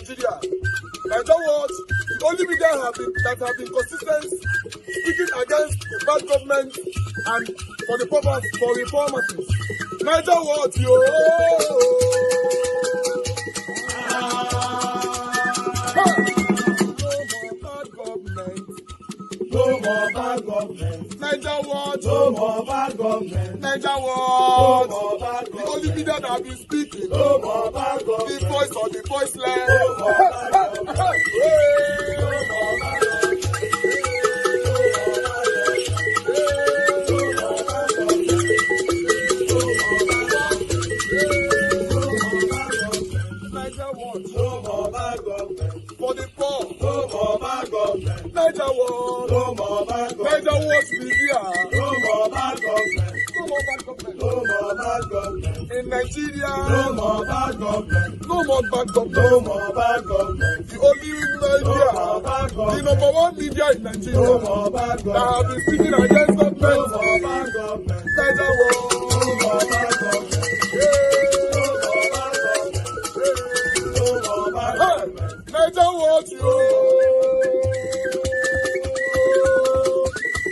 Nigeria. And that was the only media that have been consistent speaking against the bad government and for the purpose for reformers. Niger what yo. No more bad government. Niger what? No more bad government. Niger what? No more bad government. The only media that have been speaking. No more bad government. The voice of the voiceless. No more bad government. No more bad government. For the poor. No more bad government. Niger what? No more bad government. Niger what be here? No more bad government. No more bad government. No more bad government. In Nigeria. No more bad government. No more bad government. No more bad government. The only media. No more bad government. The number one media in Nigeria. No more bad government. That have been speaking against government. No more bad government. Niger what? No more bad government. Niger what you?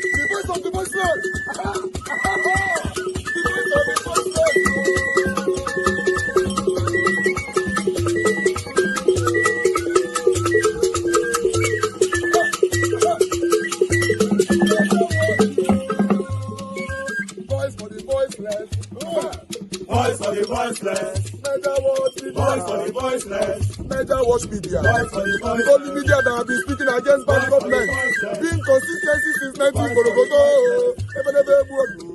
The voice of the voiceless. The voice of the voiceless. Voice for the voiceless. Voice for the voiceless. Niger what? Voice for the voiceless. Niger watch media. The only media that have been speaking against bad government. Being consistency since 1944.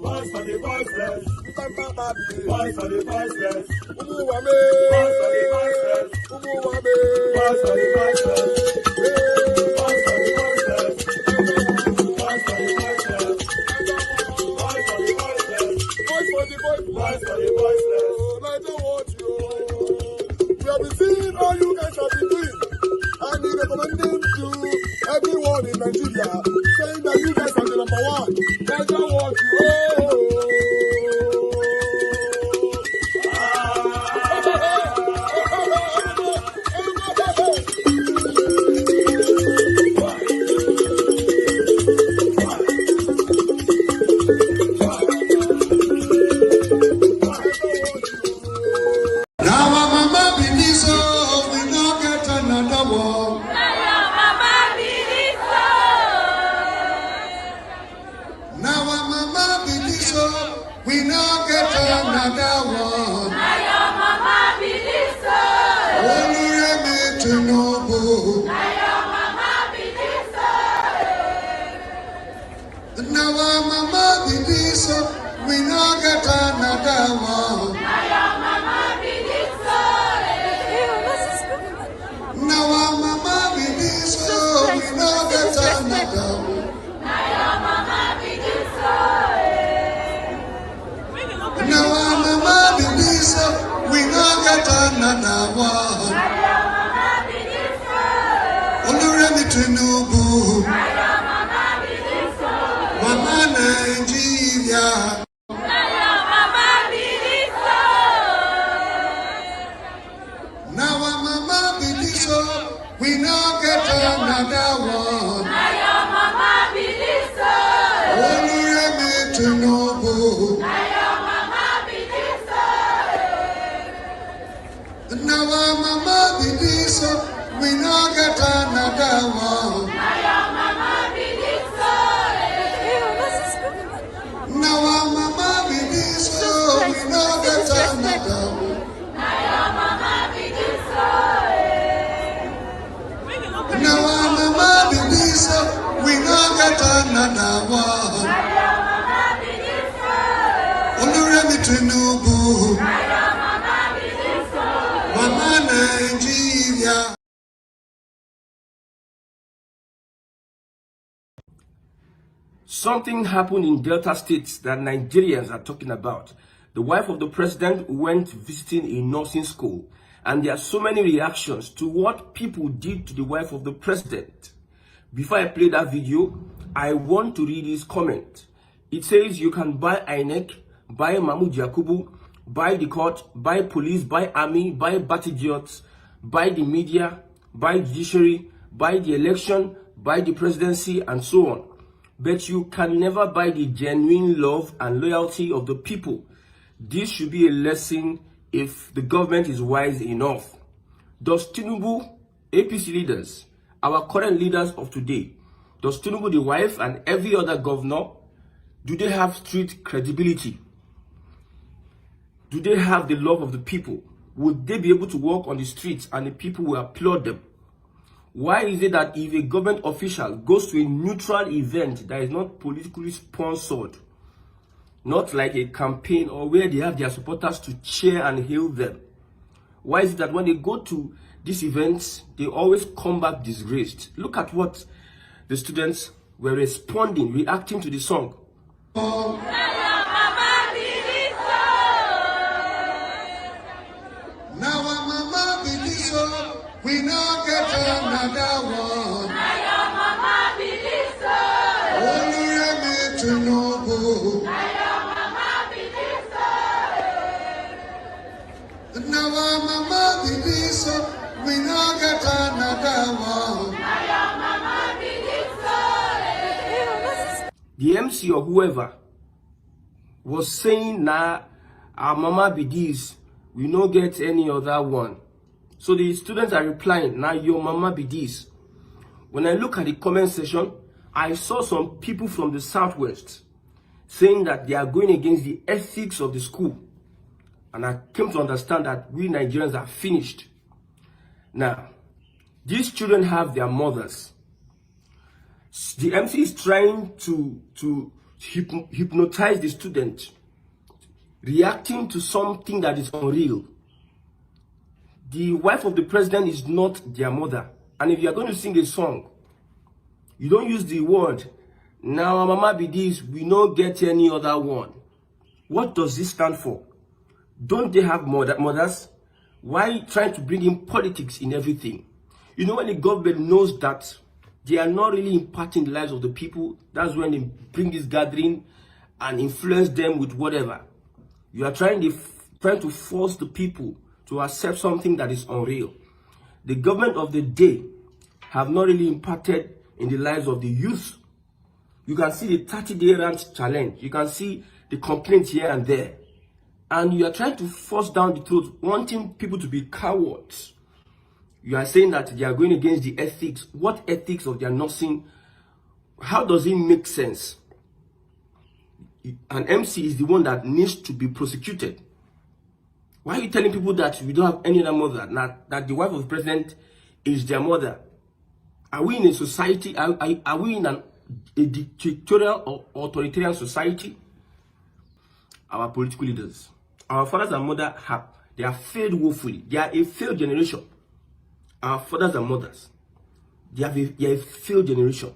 Voice for the voiceless. Voice for the voiceless. Umuwame. Voice for the voiceless. Umuwame. Voice for the voiceless. Voice for the voiceless. Voice for the voiceless. Voice for the voiceless. Voice for the voiceless. Voice for the voiceless. Niger watch you. We have been seeing all you guys have been doing, and we recommending to everyone in Nigeria, saying that you guys are the number one. Niger what you. We now get another one. Now your mama believe so. Only me to know. Now your mama believe so. Now our mama believe so. We now get another one. Now your mama believe so. Now our mama believe so. We now get another one. Now your mama believe so. Now our mama believe so. We now get another one. Now your mama believe so. Only me to know. Now your mama believe so. Mama Nigeria. Now your mama believe so. Now our mama believe so. We now get another one. Now your mama believe so. Only me to know. Now your mama believe so. Now our mama believe so. We now get another one. Now your mama believe so. Now our mama believe so. We now get another one. Now your mama believe so. Now our mama believe so. We now get another one. Now your mama believe so. Only me to know. Now your mama believe so. Mama Nigeria. Something happened in Delta State that Nigerians are talking about. The wife of the president went visiting a nursing school, and there are so many reactions to what people did to the wife of the president. Before I play that video, I want to read his comment. It says you can buy INEC, buy Mahmoud Yakubu, buy the court, buy police, buy army, buy battalions, buy the media, by judiciary, by the election, by the presidency, and so on. But you can never buy the genuine love and loyalty of the people. This should be a lesson if the government is wise enough. Does Tinubu, APC leaders, our current leaders of today, does Tinubu, the wife, and every other governor, do they have street credibility? Do they have the love of the people? Would they be able to walk on the streets and the people will applaud them? Why is it that if a government official goes to a neutral event that is not politically sponsored, not like a campaign or where they have their supporters to cheer and hail them, why is it that when they go to these events, they always come back disgraced? Look at what the students were responding, reacting to the song. We now get another one. Now your mama believe so. Only me to know. Now your mama believe so. Now our mama believe so. We now get another one. Now your mama believe so. The MC or whoever was saying, nah, our mama be this, we no get any other one. So the students are replying, now your mama be this. When I look at the comment section, I saw some people from the southwest saying that they are going against the ethics of the school. And I came to understand that we Nigerians are finished. Now, these children have their mothers. The MC is trying to hypnotize the student, reacting to something that is unreal. The wife of the president is not their mother. And if you are going to sing a song, you don't use the word, now our mama be this, we no get any other one. What does this stand for? Don't they have mothers? Why trying to bring in politics in everything? You know, when the government knows that they are not really impacting the lives of the people, that's when they bring this gathering and influence them with whatever. You are trying to force the people to accept something that is unreal. The government of the day have not really impacted in the lives of the youth. You can see the 30-day rant challenge. You can see the complaints here and there. And you are trying to force down the throat, wanting people to be cowards. You are saying that they are going against the ethics. What ethics of their nursing? How does it make sense? An MC is the one that needs to be prosecuted. Why are you telling people that we don't have any other mother, that the wife of the president is their mother? Are we in a society, are we in a dictatorial or authoritarian society? Our political leaders, our fathers and mothers, they are failed woefully. They are a failed generation. Our fathers and mothers, they are a failed generation.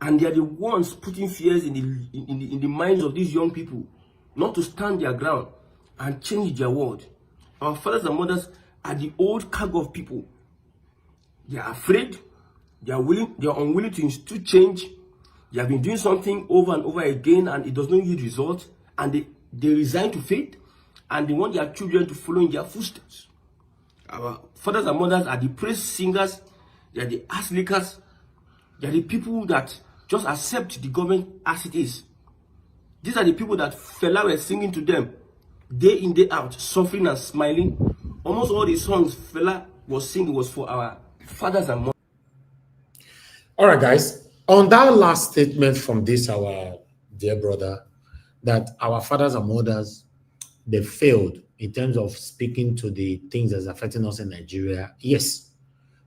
And they are the ones putting fears in the minds of these young people, not to stand their ground and change their world. Our fathers and mothers are the old cargo of people. They are afraid, they are unwilling to institute change. They have been doing something over and over again and it does not yield results, and they resign to faith and they want their children to follow in their footsteps. Our fathers and mothers are the praise singers, they are the ass lickers, they are the people that just accept the government as it is. These are the people that Fela were singing to them day in, day out, suffering and smiling. Almost all the songs Fela was singing was for our fathers and mothers. All right, guys. On that last statement from this, our dear brother, that our fathers and mothers, they failed in terms of speaking to the things that's affecting us in Nigeria. Yes,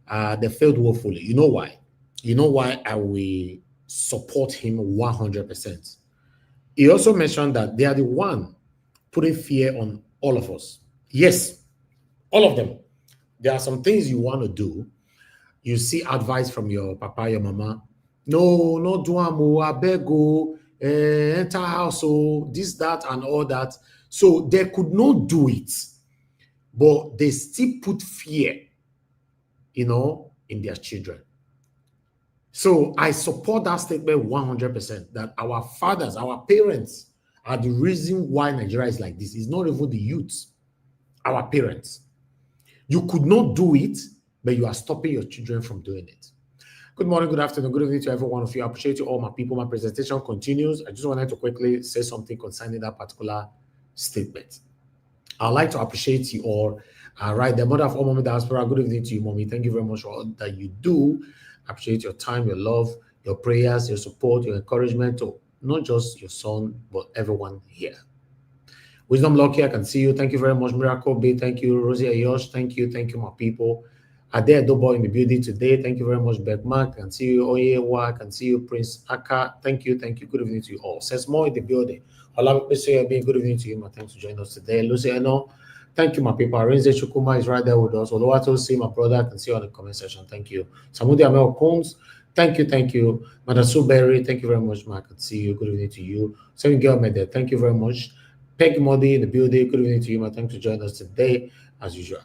they failed woefully. You know why? You know why I will support him 100%. He also mentioned that they are the one putting fear on all of us. Yes, all of them. There are some things you want to do. You see advice from your papa, your mama. No, no, do I beg go, enter house, this, that, and all that. So they could not do it, but they still put fear, in their children. So I support that statement 100%, that our fathers, our parents are the reason why Nigeria is like this. It's not even the youth, our parents. You could not do it, but you are stopping your children from doing it. Good morning, good afternoon, good evening to every one of you. I appreciate you all, my people. My presentation continues. I just wanted to quickly say something concerning that particular statement. I'd like to appreciate you all. Right, the mother of all Mommy Diaspora, good evening to you, Mommy. Thank you very much for all that you do. I appreciate your time, your love, your prayers, your support, your encouragement to not just your son, but everyone here. Wisdom Lucky, I can see you. Thank you very much. Miracle B, thank you. Rosie Ayosh, thank you, my people. Ade Adobo in the building today. Thank you very much, Beckmark. I can see you. Oyewa, I can see you. Prince Aka, thank you. Good evening to you all. Says more in the building. Good evening to you, my thanks for joining us today. Luciano, thank you, my people. Arinze Chukuma is right there with us. Oluwato, see my brother, I can see you on the comment section. Thank you. Samudi Amel Combs, thank you. Madasu Berry, thank you very much, ma. I can see you. Good evening to you. Seven Girl Mede, thank you very much. Peggy Modi in the building. Good evening to you, my thanks for joining us today, as usual.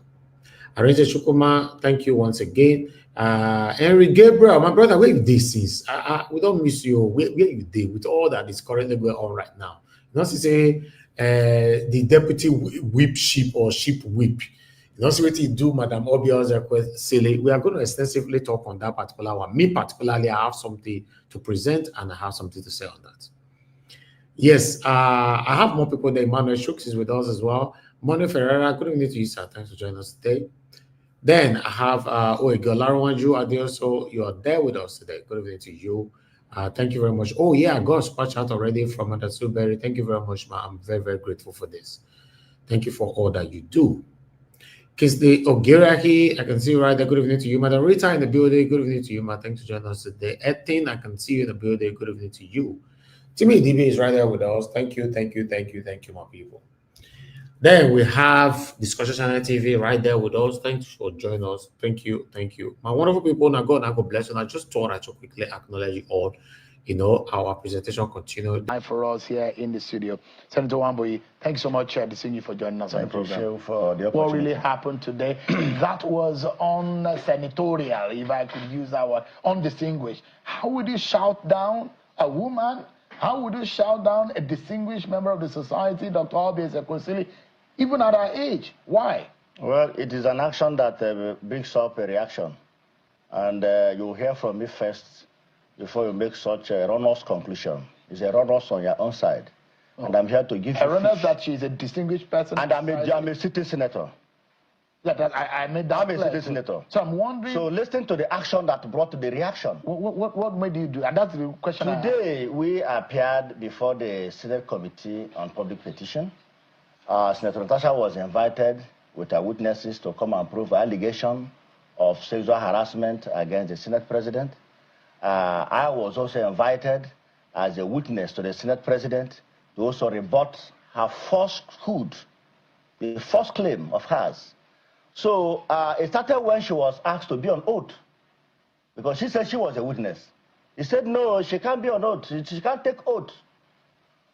Arinze Chukuma, thank you once again. Henry Gabriel, my brother, where this is? We don't miss you. Where you did with all that is currently going on right now. You know, say the deputy whip sheep or sheep whip. You know, see what you do, Madam Oby Ezekwesili. We are going to extensively talk on that particular one. Me particularly, I have something to present and I have something to say on that. Yes, I have more people there. Emmanuel Shooks is with us as well. Mone Ferreira, good evening to you, sir. Thanks for joining us today. Then I have Laruanju Adeoso. You are there with us today. Good evening to you. Thank you very much. Oh, yeah, I got a splash out already from Madasu Berry. Thank you very much, ma. I'm very, very grateful for this. Thank you for all that you do. Kisde Ogiraki, I can see you right there. Good evening to you. Madam Rita in the building. Good evening to you, ma. Thanks for joining us today. Ethin, I can see you in the building. Good evening to you. Timmy DB is right there with us. Thank you, my people. Then we have Discussion Channel TV right there with us. Thanks for joining us. Thank you. My wonderful people, now God bless you. I just thought I should quickly acknowledge you all. You know, our presentation continued. For us here in the studio. Senator Nwebonyi, thank you so much to see you for joining us on the program. For the what really happened today, that was unsenatorial, if I could use our undistinguished. How would you shout down a woman? How would you shout down a distinguished member of the society, Dr. Oby Ezekwesili, even at our age? Why? Well, it is an action that brings up a reaction. And you'll hear from me first before you make such a erroneous conclusion. It's erroneous on your own side. Oh. And I'm here to give you erroneous that she's a distinguished person. And I'm a sitting senator. Yeah, I made that. I'm a sitting senator. So I'm wondering. So listen to the action that brought the reaction. What made you do? And that's the question. Today, we appeared before the Senate Committee on Public Petition. Senator Natasha was invited with her witnesses to come and prove allegation of sexual harassment against the Senate President. I was also invited as a witness to the Senate President to also rebut her falsehood, the false claim of hers. So it started when she was asked to be on oath, because she said she was a witness. He said, no, she can't be on oath. She can't take oath.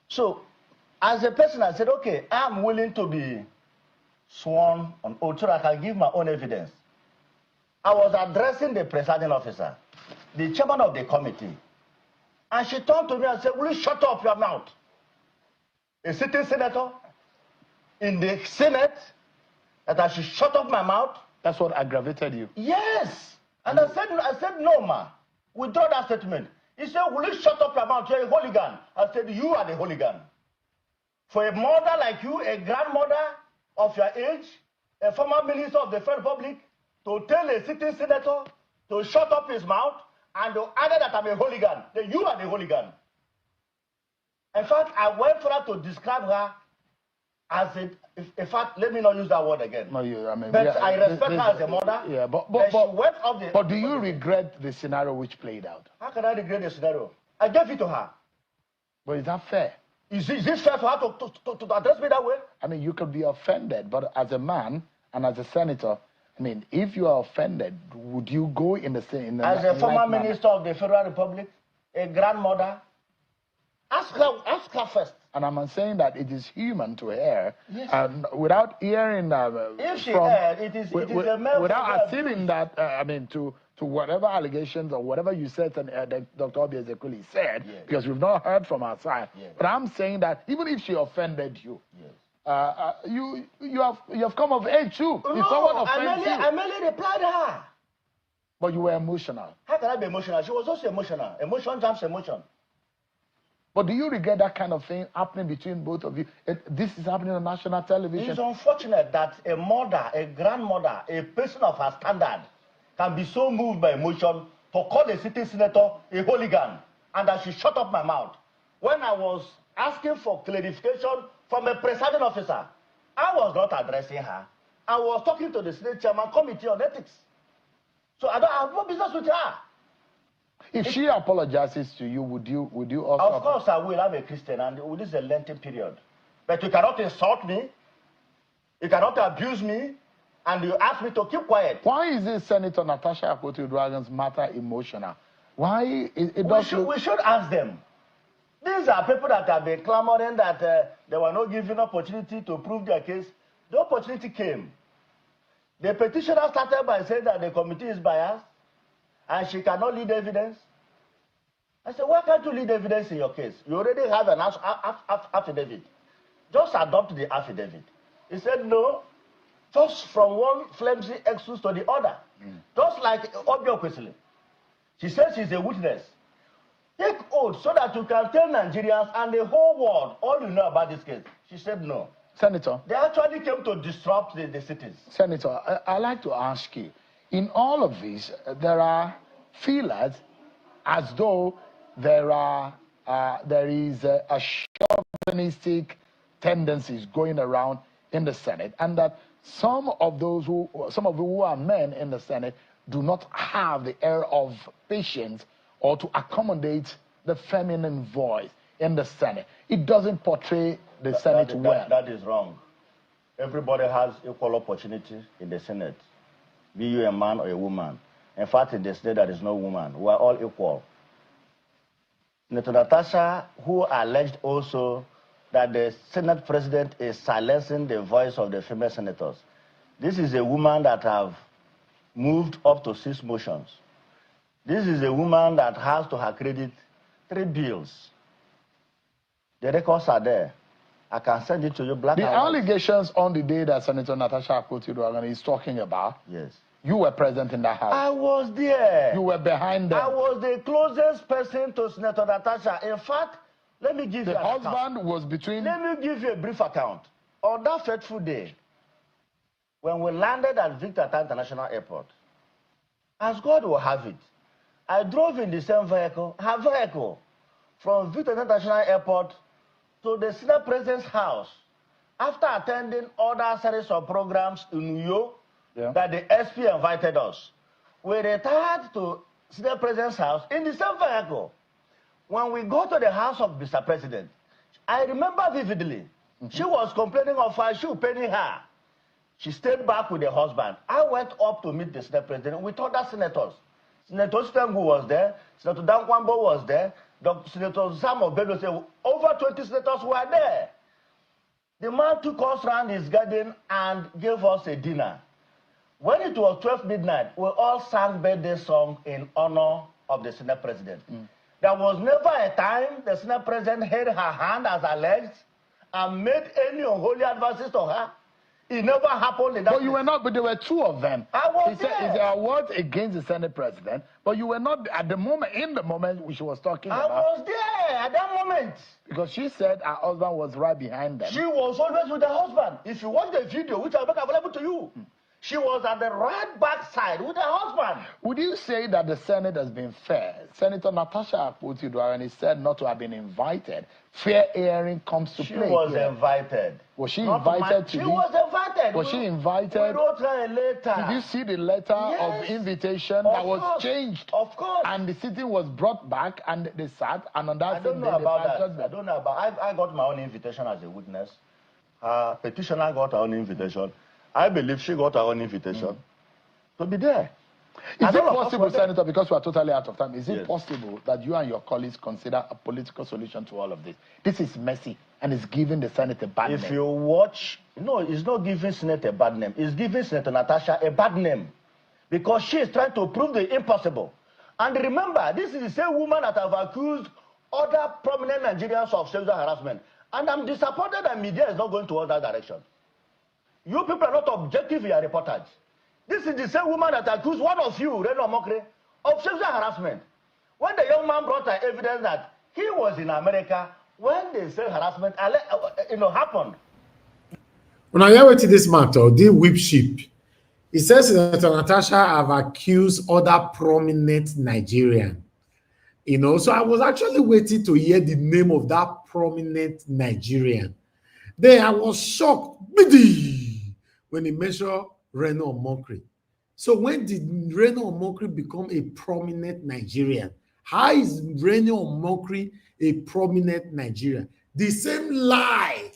So as a person, I said, okay, I'm willing to be sworn on oath so that I can give my own evidence. I was addressing the presiding officer, the chairman of the committee, and she turned to me and said, will you shut up your mouth? A sitting senator in the Senate, that I should shut up my mouth? That's what aggravated you? Yes. And I said, no, ma. Withdraw that statement. He said, will you shut up your mouth? You're a hooligan. I said, you are the hooligan. For a mother like you, a grandmother of your age, a former minister of the Federal Republic, to tell a sitting senator to shut up his mouth and to add that I'm a hooligan, then you are the hooligan. In fact, I went for her to describe her as in fact, let me not use that word again. No, I respect her as a mother. Yeah, but do you regret the scenario which played out? How can I regret the scenario? I gave it to her. But is that fair? Is it fair for her to address me that way? I mean, you could be offended, but as a man and as a senator, I mean, if you are offended, would you go in the same? As a former minister of the Federal Republic, a grandmother, ask her first. And I'm saying that it is human to err, yes. And without hearing, if she erred, it is a male. Without assuming that, I mean, to whatever allegations or whatever you said, Dr. Oby Ezekwesili said, yes. Because we've not heard from her side. Yes. But I'm saying that even if she offended you, yes. You have come of age too. No, I merely replied to her. But you were emotional. How can I be emotional? She was also emotional. Emotion jumps emotion. But do you regret that kind of thing happening between both of you? This is happening on national television. It's unfortunate that a mother, a grandmother, a person of her standard can be so moved by emotion to call a sitting senator a hooligan, and that she shut up my mouth. When I was asking for clarification from a presiding officer, I was not addressing her. I was talking to the Senate Chairman Committee on Ethics. So I have no business with her. If she apologizes to you, would you also? Of course I will. I'm a Christian, and this is a Lenten period. But you cannot insult me. You cannot abuse me, and you ask me to keep quiet. Why is this Senator Natasha Akpabio's matter emotional? Why we should ask them. These are people that have been clamoring that they were not given opportunity to prove their case. The opportunity came. The petitioner started by saying that the committee is biased and she cannot lead evidence. I said, why can't you lead evidence in your case? You already have an affidavit. Just adopt the affidavit. He said, no, just from one flimsy excuse to the other. Just like Oby Ezekwesili. She says she's a witness. Take oath so that you can tell Nigerians and the whole world all you know about this case. She said no. Senator. They actually came to disrupt the cities. Senator, I'd like to ask you, in all of this, there are feelers as though there is a chauvinistic tendencies going around in the Senate, and that some of you who are men in the Senate do not have the air of patience or to accommodate the feminine voice in the Senate. It doesn't portray the Senate well. That is wrong. Everybody has equal opportunity in the Senate, be you a man or a woman. In fact, in the Senate, there is no woman. We are all equal. Senator Natasha, who alleged also that the Senate president is silencing the voice of the female senators. This is a woman that have moved up to 6 motions. This is a woman that has to her credit 3 bills. The records are there. I can send it to you. The allegations on the day that Senator Natasha Akpabio is talking about, yes, you were present in that house. I was there. You were behind them. I was the closest person to Senator Natasha. In fact, let me give you an account. The husband was between... Let me give you a brief account. On that fateful day, when we landed at Victor International Airport, as God will have it, I drove in the same vehicle, her vehicle, from Victor International Airport to the Senate President's house after attending other series of programs in New York that the SP invited us. We retired to Senate President's house in the same vehicle. When we go to the house of Mr. President, I remember vividly, she was complaining of her shoe paining her. She stayed back with the husband. I went up to meet the Senate President with other senators. Senator Stengu was there, Senator Dankwambo was there, Senator Sam Obedo said over 20 senators were there. The man took us around his garden and gave us a dinner. When it was 12 midnight, we all sang birthday song in honor of the Senate President. There was never a time the Senate President held her hand as alleged and made any unholy advances to her. It never happened in that. But you were not, but there were 2 of them. I was there. There are words against the Senate President, but you were not at the moment, in the moment which she was talking about. I was there at that moment. Because she said her husband was right behind them. She was always with her husband. If you watch the video, which I'll make available to you, she was at the right back side with her husband. Would you say that the Senate has been fair? Senator Natasha Akpabio is said not to have been invited. Fair hearing comes to play. She was invited. Was she invited to She was invited. Was she invited? We wrote her a letter. Did you see the letter of invitation that was changed? Of course. And the sitting was brought back and they sat, and on that I don't know about that. I don't know about. I got my own invitation as a witness. Petitioner got her own invitation. I believe she got her own invitation to be there. Is it possible, Senator, because we are totally out of time, is it possible that you and your colleagues consider a political solution to all of this? This is messy and it's giving the Senate a bad name. If you watch, no, it's not giving Senate a bad name. It's giving Senator Natasha a bad name because she is trying to prove the impossible. And remember, this is the same woman that have accused other prominent Nigerians of sexual harassment. And I'm disappointed that media is not going towards that direction. You people are not objective in your reportage. This is the same woman that accused one of you, Reno Mokre, of sexual harassment. When the young man brought her evidence that he was in America when the sexual harassment happened. When I hear what this matter, the whip sheep. It says Senator Natasha have accused other prominent Nigerian. So I was actually waiting to hear the name of that prominent Nigerian. Then I was shocked when he mentioned Reno Omokri. So when did Reno Omokri become a prominent Nigerian? How is Reno Omokri a prominent Nigerian? The same lie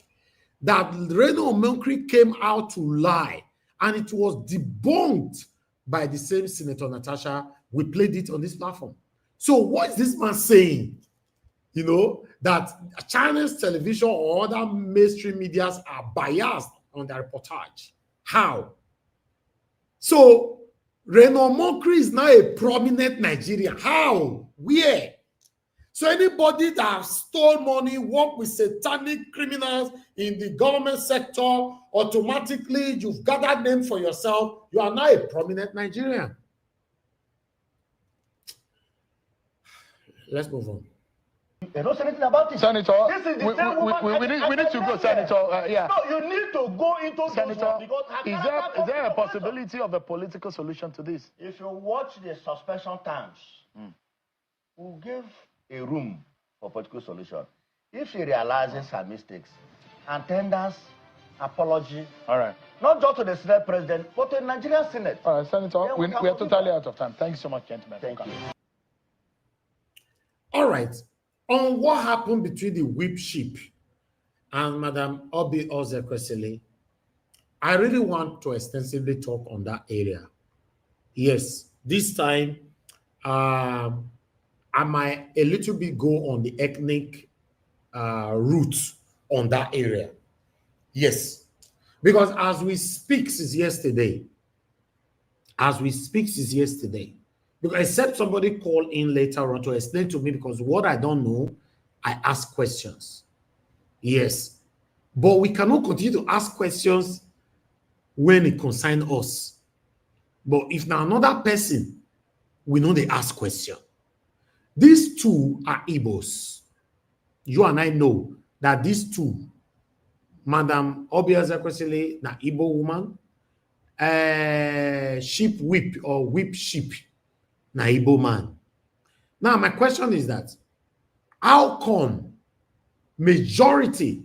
that Reno Omokri came out to lie, and it was debunked by the same Senator Natasha. We played it on this platform. So what is this man saying? That Chinese television or other mainstream medias are biased on their reportage. How? So Reno Omokri is now a prominent Nigerian. How? Where? So anybody that stole money, work with satanic criminals in the government sector, automatically you've gathered them for yourself. You are now a prominent Nigerian. Let's move on. You don't say anything about it. Senator, this is the same woman. we need to go, Senator. Yeah. No, you need to go into Senator, because is there a possibility of a political solution to this? If you watch the suspension terms, we'll give a room for political solution. If she realizes her mistakes and tenders apology, all right, not just to the Senate President, but to the Nigerian Senate. All right, Senator, we are totally out of time. Thank you so much, gentlemen. Thank you. All right. On what happened between the whip sheep and Madam Oby Ezekwesili, I really want to extensively talk on that area. Yes, this time I might a little bit go on the ethnic route on that area. Yes, because as we speak since yesterday, because except somebody call in later on to explain to me, because what I don't know, I ask questions. Yes, but we cannot continue to ask questions when it concerns us. But if now another person, we know they ask question. These two are Igbos. You and I know that these two, Madam Oby Ezekwesili, na Igbo woman, sheep whip or whip sheep, na Igbo man. Now my question is that, how come majority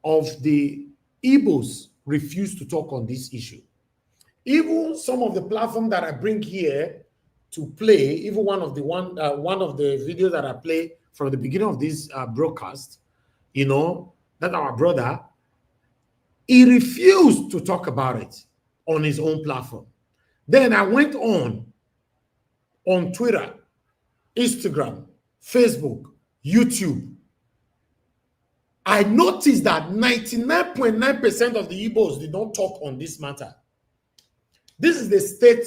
of the Igbos refuse to talk on this issue? Even some of the platform that I bring here to play, even one of the videos that I play from the beginning of this broadcast, that our brother, he refused to talk about it on his own platform. Then I went on Twitter, Instagram, Facebook, YouTube. I noticed that 99.9% of the Igbos did not talk on this matter. This is the state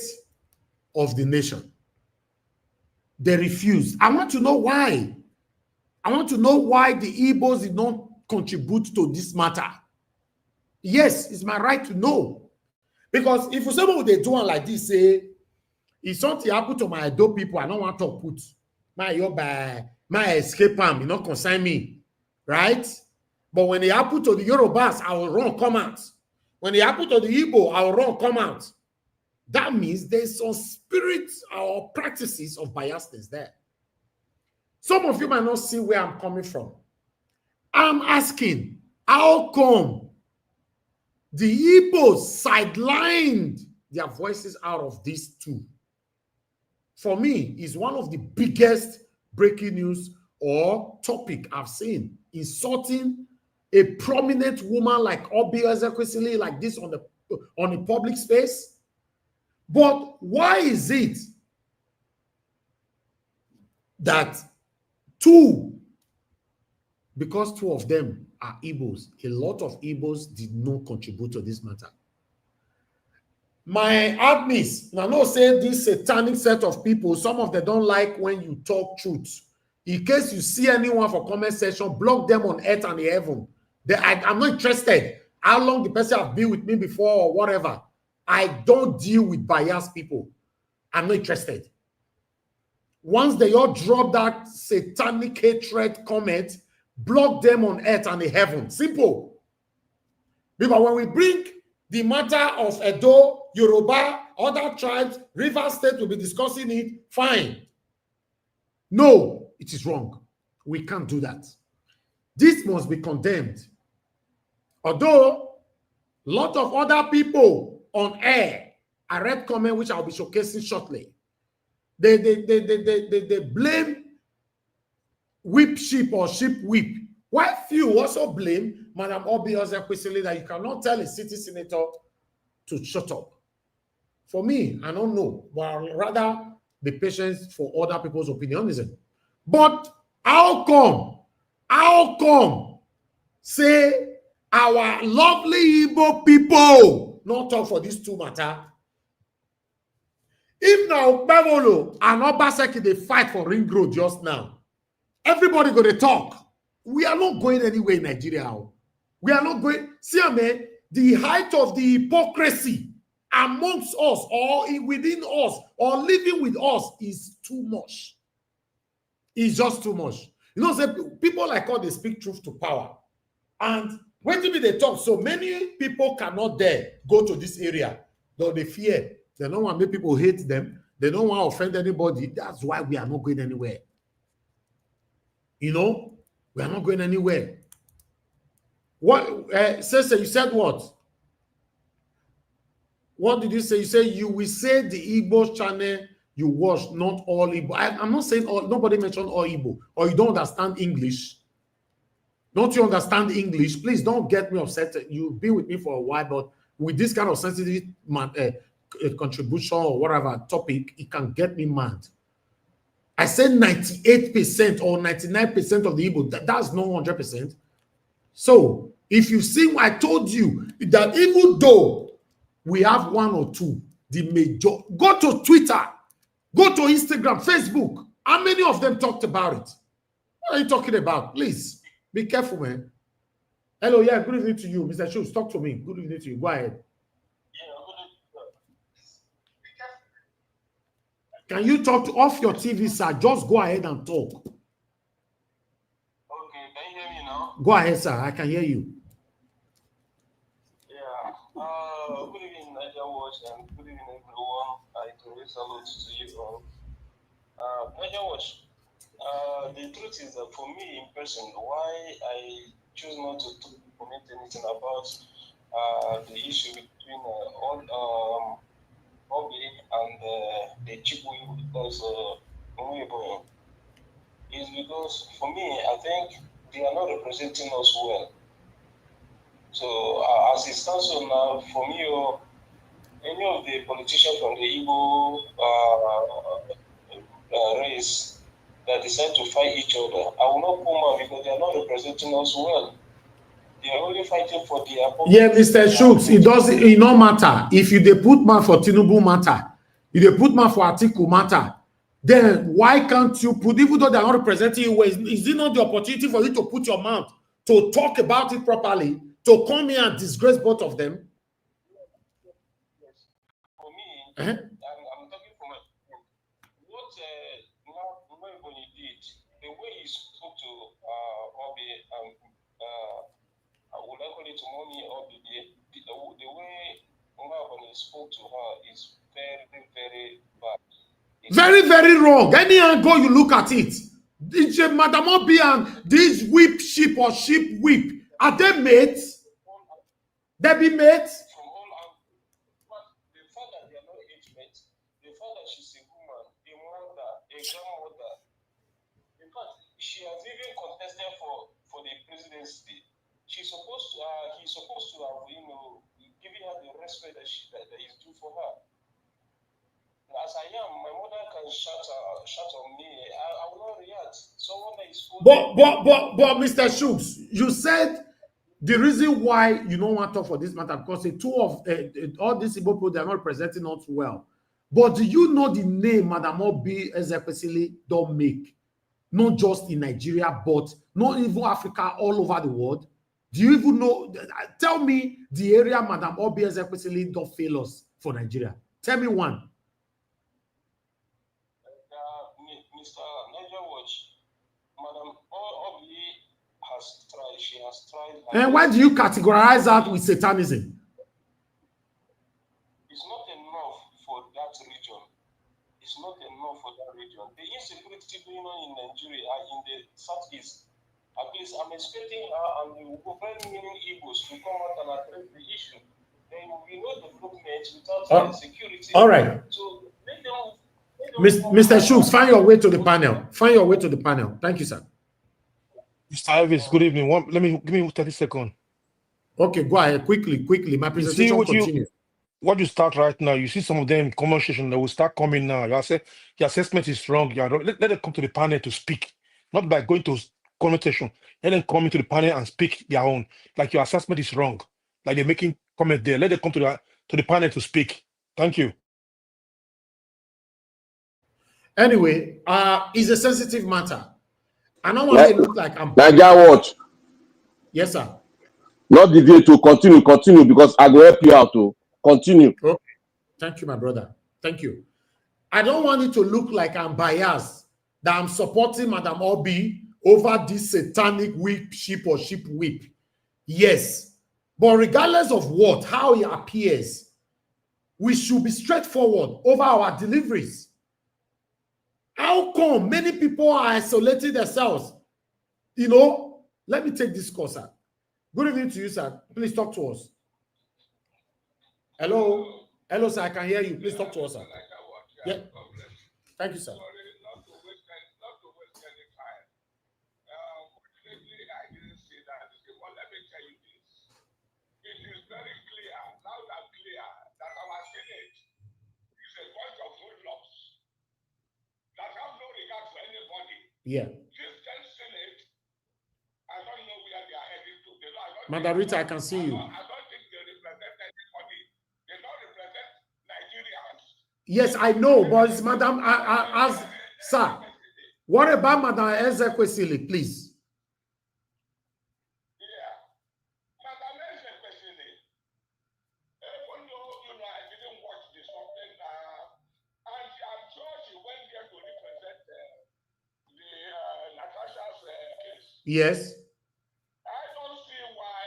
of the nation. They refused. I want to know why. I want to know why the Igbos did not contribute to this matter. Yes, it's my right to know. Because if someone they do one like this, say, if something happened to my Edo people, I don't want to put my escape arm, you not consign me, right? But when it happened to the Yorubas, I will run come out. When it happened to the Igbo, I will run come out. That means there's some spirit or practices of biasness there. Some of you might not see where I'm coming from. I'm asking, how come the Igbos sidelined their voices out of these two? For me, it's one of the biggest breaking news or topic I've seen. Insulting a prominent woman like Oby Ezekwesili like this on the public space. But why is it that because two of them are Igbos, a lot of Igbos did not contribute to this matter? My admins, now no say this satanic set of people, some of them don't like when you talk truth. In case you see anyone for comment section, block them on earth and the heaven. I'm not interested how long the person have been with me before or whatever. I don't deal with biased people. I'm not interested. Once they all drop that satanic hatred comment, block them on earth and in heaven. Simple. Because when we bring the matter of Edo, Yoruba, other tribes, River State will be discussing it, fine. No, it is wrong. We can't do that. This must be condemned. Although, a lot of other people on air, I read comment which I'll be showcasing shortly. They blame whip sheep or sheep whip. Why few also blame Madam Oby Ezekwesili that you cannot tell a city senator to shut up? For me, I don't know, but I'd rather be patient for other people's opinionism. But how come say our lovely Igbo people not talk for these two matter? If now Bevolo and Obaseki they fight for Ring Road just now, everybody go to talk. We are not going anywhere in Nigeria. We are not going. See, man, the height of the hypocrisy amongst us or within us or living with us is too much. It's just too much. You know, say people like us, they speak truth to power. And when they talk, so many people cannot dare go to this area. Though they fear. They don't want to make people hate them. They don't want to offend anybody. That's why we are not going anywhere. You know, we are not going anywhere. What, Sister, you said what? What did you say? You say you will say the Igbo channel you watch, not all Igbo. I'm not saying all, nobody mentioned all Igbo. Or you don't understand English. Don't you understand English? Please don't get me upset. You've been with me for a while, but with this kind of sensitive contribution or whatever topic, it can get me mad. I said 98% or 99% of the Igbo. That's not 100%. So if you see, I told you that even though we have one or two, the major, go to Twitter, go to Instagram, Facebook. How many of them talked about it? What are you talking about? Please be careful, man. Hello, yeah, good evening to you, Mr. Schultz. Talk to me. Good evening to you. Go ahead. Can you talk off your TV, sir? Just go ahead and talk. Okay, can you hear me now? Go ahead, sir. I can hear you. Yeah. Good evening, Nigeria Watch, and good evening, everyone. I do a salute to you all. Nigeria Watch. The truth is that for me in person, why I choose not to comment anything about the issue between Oby and the Chibwe because Nwebonyi is because for me, I think they are not representing us well. So as it stands so now, for me, any of the politicians from the Igbo race that decide to fight each other, I will not come out because they are not representing us well. They are only fighting for their. Yeah, Mr. Schultz, it doesn't. It no matter if you they put man for Tinubu matter, if they put man for Atiku matter, then why can't you put? Even though they are not representing you, is it not the opportunity for you to put your mouth to talk about it properly, to come here and disgrace both of them? Yes. For me, I'm talking for my what Nwebonyi did, the way he spoke to Oby and I would like to Mommy Oby, the way Nwebonyi spoke to her is very, very bad. Very, very wrong. Any angle you look at it, Madam Oby and this whip sheep or sheep whip, are they mates? They be mates? From all angles. The fact that they are not age mates, the fact that she's a woman, a mother, a grandmother. In fact, she has even contested for the presidency. He's supposed to have, given her the respect that is due for her. As I am, my mother can shout on me. I will not react. Someone that is But Mr. Schultz, you said the reason why you don't want to talk for this matter because the two of all these Igbo people, they are not representing us well. But do you know the name Madam Oby Ezekwesili don't make? Not just in Nigeria, but not even Africa, all over the world. Do you even know? Tell me the area Madam Oby Ezekwesili don't fail us for Nigeria? Tell me one. Mr. Niger Watch, Madam Oby has tried. She has tried. And why do you categorize that with satanism? It's not enough for that region. It's not enough for that region. The insecurity going on in Nigeria in the southeast. At least I'm expecting her and the very many Igbos to come out and address the issue. Then we know development without security. All right. So let them. Mr. Shooks, find your way to the panel. Find your way to the panel. Thank you, sir. Mr. Elvis, give me 30 seconds. Okay, go ahead. Quickly. My presentation continues. What you start right now, you see some of them in conversation that will start coming now. You say your assessment is wrong. Let them come to the panel to speak, not by going to conversation. Let them come into the panel and speak their own. Like your assessment is wrong. Like they're making comment there. Let them come to the panel to speak. Thank you. Anyway, it's a sensitive matter. I don't want to look like I'm. Niger Watch. Yes, sir. Not deviate to continue because I will help you out to continue. Okay. Thank you, my brother. Thank you. I don't want it to look like I'm biased, that I'm supporting Madam Oby over this satanic whip sheep or sheep whip. Yes. But regardless of how it appears, we should be straightforward over our deliveries. How come many people are isolating themselves? Let me take this call, sir. Good evening to you, sir. Please talk to us. Hello, sir. I can hear you. Please talk to us, sir. Yeah. Thank you, sir. Yeah. Madam Rita, I can see you. I don't think they represent anybody. They don't represent Nigerians. Yes, I know, but it's Madam, sir, what about Madam Ezekwesili, please? Yeah. Madam Ezekwesili, even though, I didn't watch this something, and I'm sure she went there to represent the Natasha's case. Yes. I don't see why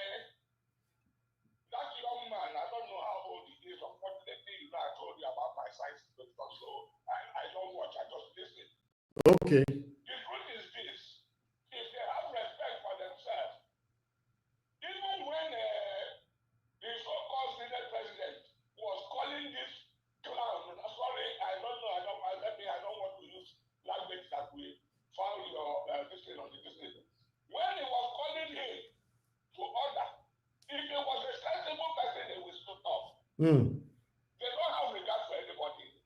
that young man, I don't know how old he is, unfortunately, I told you about my science doctor, so I don't watch, I just listen. Okay. The truth is this, if they have respect for themselves, even when the so-called Senate president was calling this clown, sorry, I don't know, I don't want to use language that we found your this thing on the distance. When he was calling him to order, if he was a sensible person, he would stood up. They don't have regard for anybody.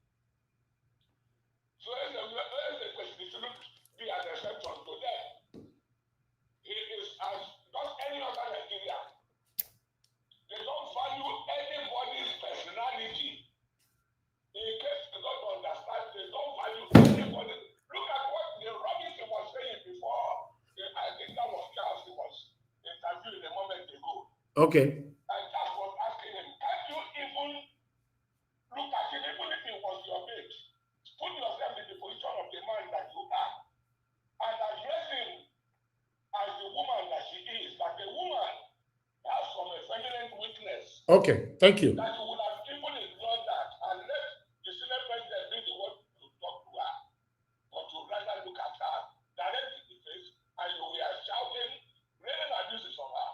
So the question shouldn't be an exception to them. He is as just any other Nigerian. They don't value anybody's personality. In case they don't understand, they don't value anybody. Look at what the rubbish he was saying before. I think that was Charles he was interviewed a moment ago. Okay. And Charles was asking him, can't you even look at it, even if it was your mate? Put yourself in the position of the man that you are and address him as the woman that she is. That the woman has some feminine weakness. Okay, thank you. That you would have even ignored that and let the Senate president be the one to talk to her, or to rather look at her directly in the face, and you were shouting raining abuses on her.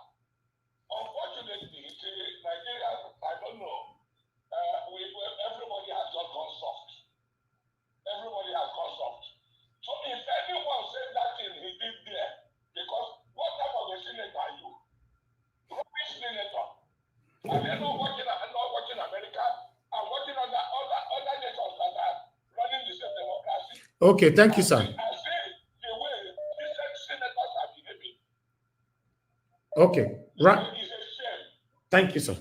Unfortunately, Nigeria, I don't know, everybody has just gone soft. Everybody has gone soft. So if anyone said that thing he did there, because what type of a senator are you? Rubbish senator. And they're not watching America, and watching other nations that are running the same democracy. Okay, thank you, sir. I say the way these senators are behaving. Okay, right. It's a shame. Thank you, sir.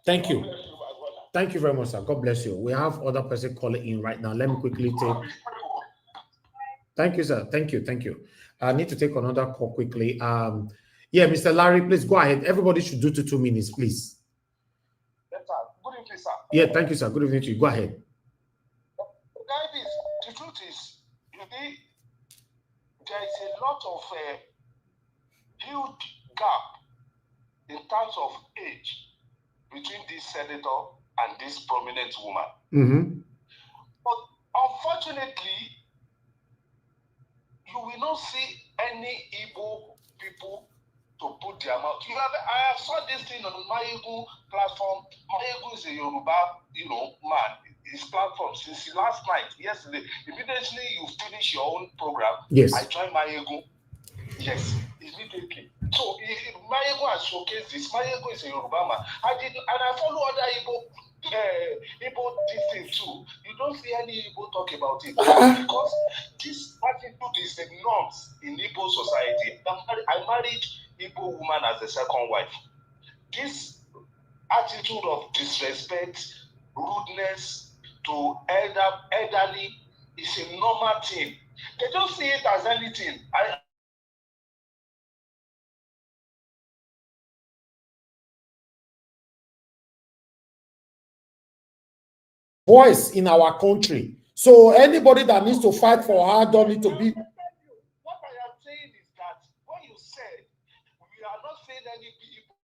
Thank you. God bless you, my brother. Thank you very much, sir. God bless you. We have other person calling in right now. Let me quickly take. Thank you, sir. Thank you. I need to take another call quickly. Mr. Larry, please go ahead. Everybody should do 2 minutes, please. Yes, sir. Good evening, sir. Yeah, thank you, sir. Good evening to you. Go ahead. The truth is, there is a lot of huge gap in terms of age between this senator and this prominent woman. Mm-hmm. But unfortunately, you will not see any Igbo people to put their mouth. I have saw this thing on Mayegu platform. Mayegu is a Yoruba, man. His platform since last night, yesterday. Immediately you finish your own program. Yes. I joined Mayegu. Yes, immediately. So Mayegu has showcased this. Mayegu is a Yoruba man. And I follow other Igbo this thing too. You don't see any Igbo talk about it because this attitude is the norms in Igbo society. I married Igbo woman as a second wife. This attitude of disrespect, rudeness to elderly is a normal thing. They don't see it as anything. Voice in our country. So anybody that needs to fight for her don't need to be. What I am saying is that when you said we are not saying any people,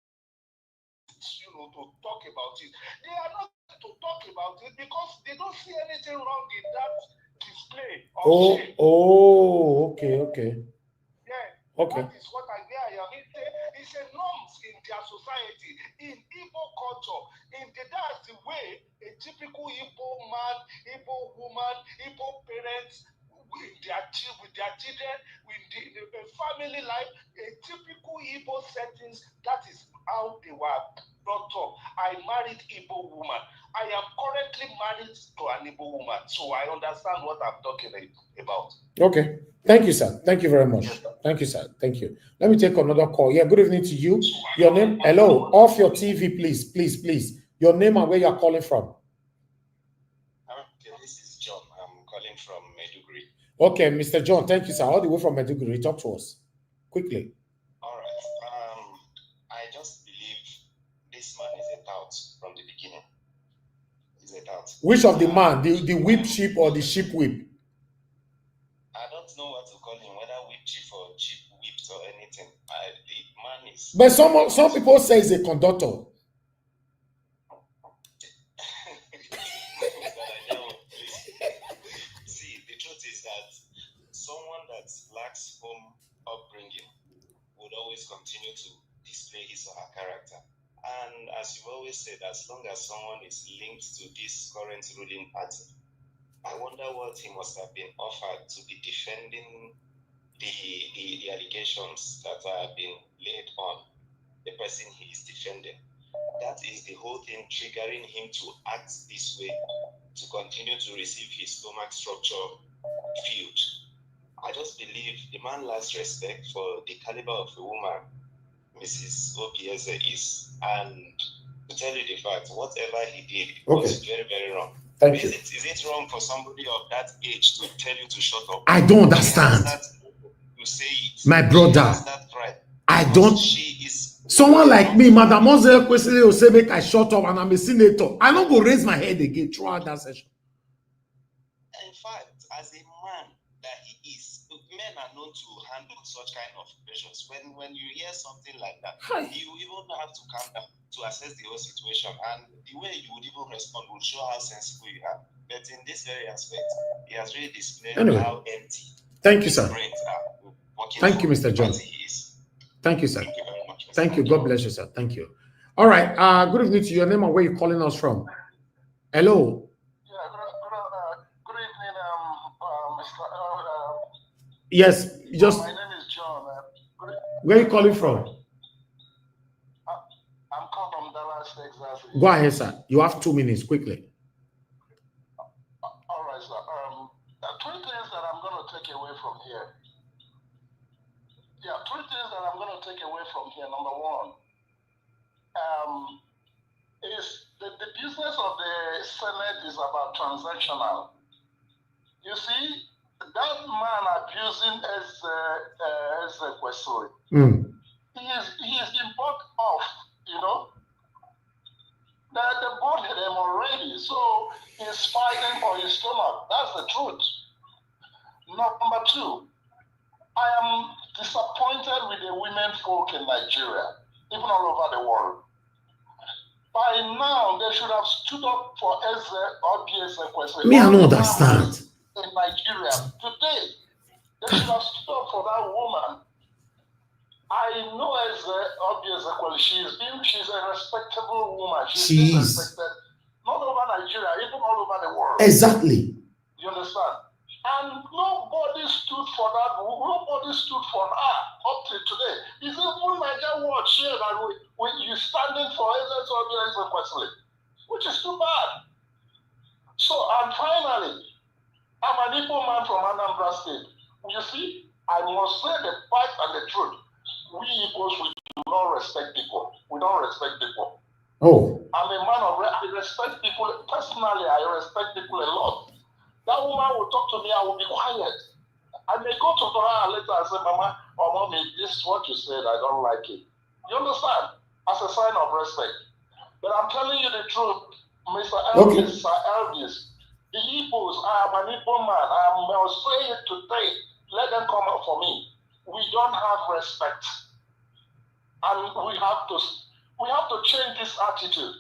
to talk about it, they are not to talk about it because they don't see anything wrong in that display of shame. Okay. Yeah. Okay. That is what I am. It's a norms in their society, in Igbo culture. That's the way a typical Igbo man, Igbo woman, Igbo parents with their children, with the family life, a typical Igbo settings. That is how they were brought up. I married Igbo woman. I am currently married to an Igbo woman, so I understand what I'm talking about. Okay. Thank you, sir. Thank you very much. Yes, thank you, sir. Thank you. Let me take another call. Yeah, good evening to you. Your name? Hello. Off your TV, please. Your name and where you're calling from. Okay, this is John. I'm calling from Maiduguri. Okay, Mr. John, thank you, sir. All the way from Maiduguri. Talk to us quickly. All right. I just believe this man is a tout from the beginning. He's a tout. Which of the man? The whip sheep or the sheep whip? I don't know what to call him, whether whip chief or cheap whips or anything. The man is. But some people say he's a conductor. See, the truth is that someone that lacks home upbringing would always continue to display his or her character. And as you've always said, as long as someone is linked to this current ruling party, I wonder what he must have been offered to be defending the allegations that have been laid on the person he is defending. That is the whole thing triggering him to act this way, to continue to receive his stomach structure filled. I just believe the man lacks respect for the caliber of a woman Mrs. Oby Ezekwesili is, and to tell you the fact, whatever he did was very, very wrong. Thank you. Is it wrong for somebody of that age to tell you to shut up? I don't understand. To say it. My brother, I don't. She is someone like me, Madam Ezekwesili will say, make I shut up and I'm a senator. I don't go raise my head again throughout that session. In fact, as a man that he is, men are known to handle such kind of pressures. When you hear something like that, you even have to calm down to assess the whole situation, and the way you would even respond will show how sensible you are. But in this very aspect, he has really displayed how empty. Thank you, sir. Thank you, Mr. John. Thank you, sir. Thank you very much. Thank you. God bless you, sir. Thank you. All right. Good evening to your name and where you're calling us from. Hello. Good evening, Mr. Yes, just. My name is John. Where are you calling from? I'm calling from Dallas, Texas. Go ahead, sir. You have 2 minutes, quickly. All right, sir. Three things that I'm going to take away from here. Yeah, three things that I'm going to take away from here. Number one, is the business of the Senate is about transactional. You see, that man abusing Ezekwesili, he is in both off, you know. The both of them already That's the truth. Number two, I am disappointed with the women folk in Nigeria, even all over the world. By now, they should have stood up for Oby Ezekwesili. Me, I don't understand. In Nigeria today, they should have stood up for that woman. I know Oby Ezekwesili. She's a respectable woman. She's respected, not over Nigeria, even all over the world. Exactly. You understand? And nobody stood for that. Nobody stood for her up to today. It's even Nigeria Watch here that you standing for Oby Ezekwesili, which is too bad. So, and finally, I'm an Igbo man from Anambra State. You see, I must say the fact and the truth. We Igbos, we do not respect people. We don't respect people. Oh. I'm a man of I respect people. Personally, I respect people a lot. That woman will talk to me, I will be quiet. I may go to her later and say, Mama or Mommy, this is what you said, I don't like it. You understand? As a sign of respect. But I'm telling you the truth, Mr. Elvis, Sir Elvis, the Igbos, I am an Igbo man. I'll say it today. Let them come up for me. We don't have respect. And we have to change this attitude.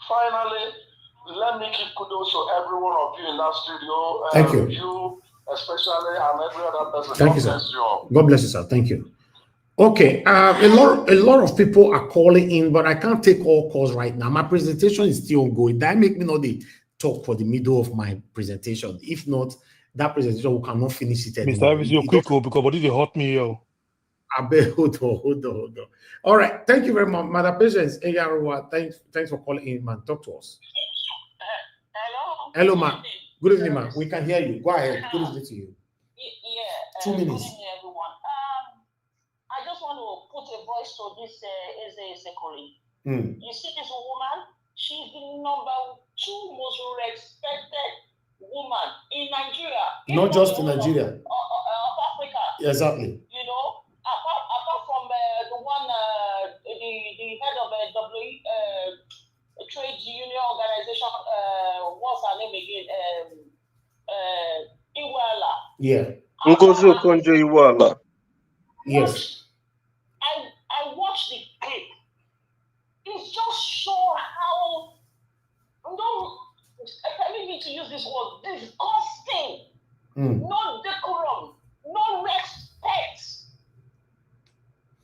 Finally, let me give kudos to every one of you in that studio. Thank you. You especially, and every other person. Thank you, sir. God bless you, sir. Thank you. Okay, a lot of people are calling in, but I can't take all calls right now. My presentation is still ongoing. That make me not the talk for the middle of my presentation. If not, that presentation we cannot finish it anymore. Mr. Ivis, you're quick, because what did they hurt me, yo? Hold on. All right, thank you very much, Madam Patience. Thanks for calling in, man. Talk to us. Hello, ma. Good evening, ma. We can hear you. Go ahead. Good evening to you. Yeah. 2 minutes. Good evening, everyone. I just want to put a voice to this Ezekwesili. You see this woman? She's the number 2 most respected woman in Nigeria. Not just in Nigeria. Africa. Exactly. You know, apart from the one, the head of a trade union organization, what's her name again? Iwala. Yeah. Ngozi Okonjo-Iweala. Yes. I watched the clip. It just showed how, permit me to use this word, disgusting. No decorum, no respect.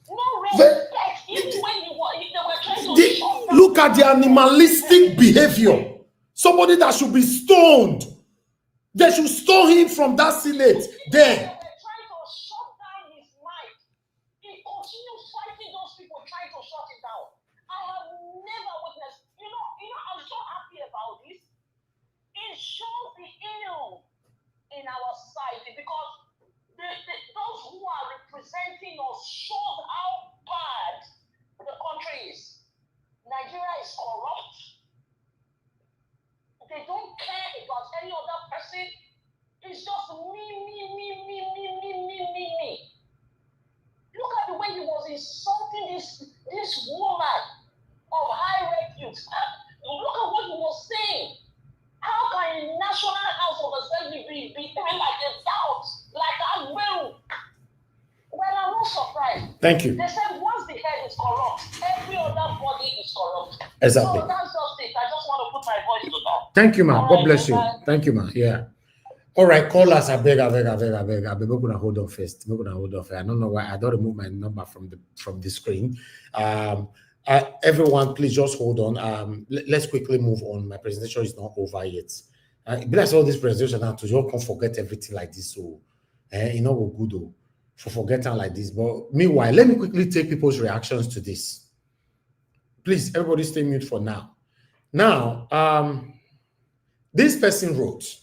No respect. Even when they were trying to shut down. Look at the animalistic behavior. Somebody that should be stoned. They should stone him from that Senate there. They were trying to shut down his mic. He continued fighting those people trying to shut it down. I have never witnessed. You know, I'm so happy about this. It shows the ill in our society because those who are representing us shows how bad the country is. Nigeria is corrupt. They don't care about any other person. It's just me. Look at the way he was insulting this woman of high repute. Look at what he was saying. How can a national house of assembly be even like a doubt, like that will? Well, I'm not surprised. Thank you. They said once the head is corrupt, every other body is corrupt. Exactly. So that's just it. I just want to put my voice to that. Thank you, ma. God bless you. Thank you, ma. Yeah. All right, call us. I beg. We're gonna hold on first. We're gonna hold on first. I don't know why I don't remove my number from the screen. Everyone, please just hold on. Let's quickly move on. My presentation is not over yet. Bless all this presentation now to just can't forget everything like this. So, we're good though, for forgetting like this. But meanwhile, let me quickly take people's reactions to this. Please, everybody, stay mute for now. Now, this person wrote,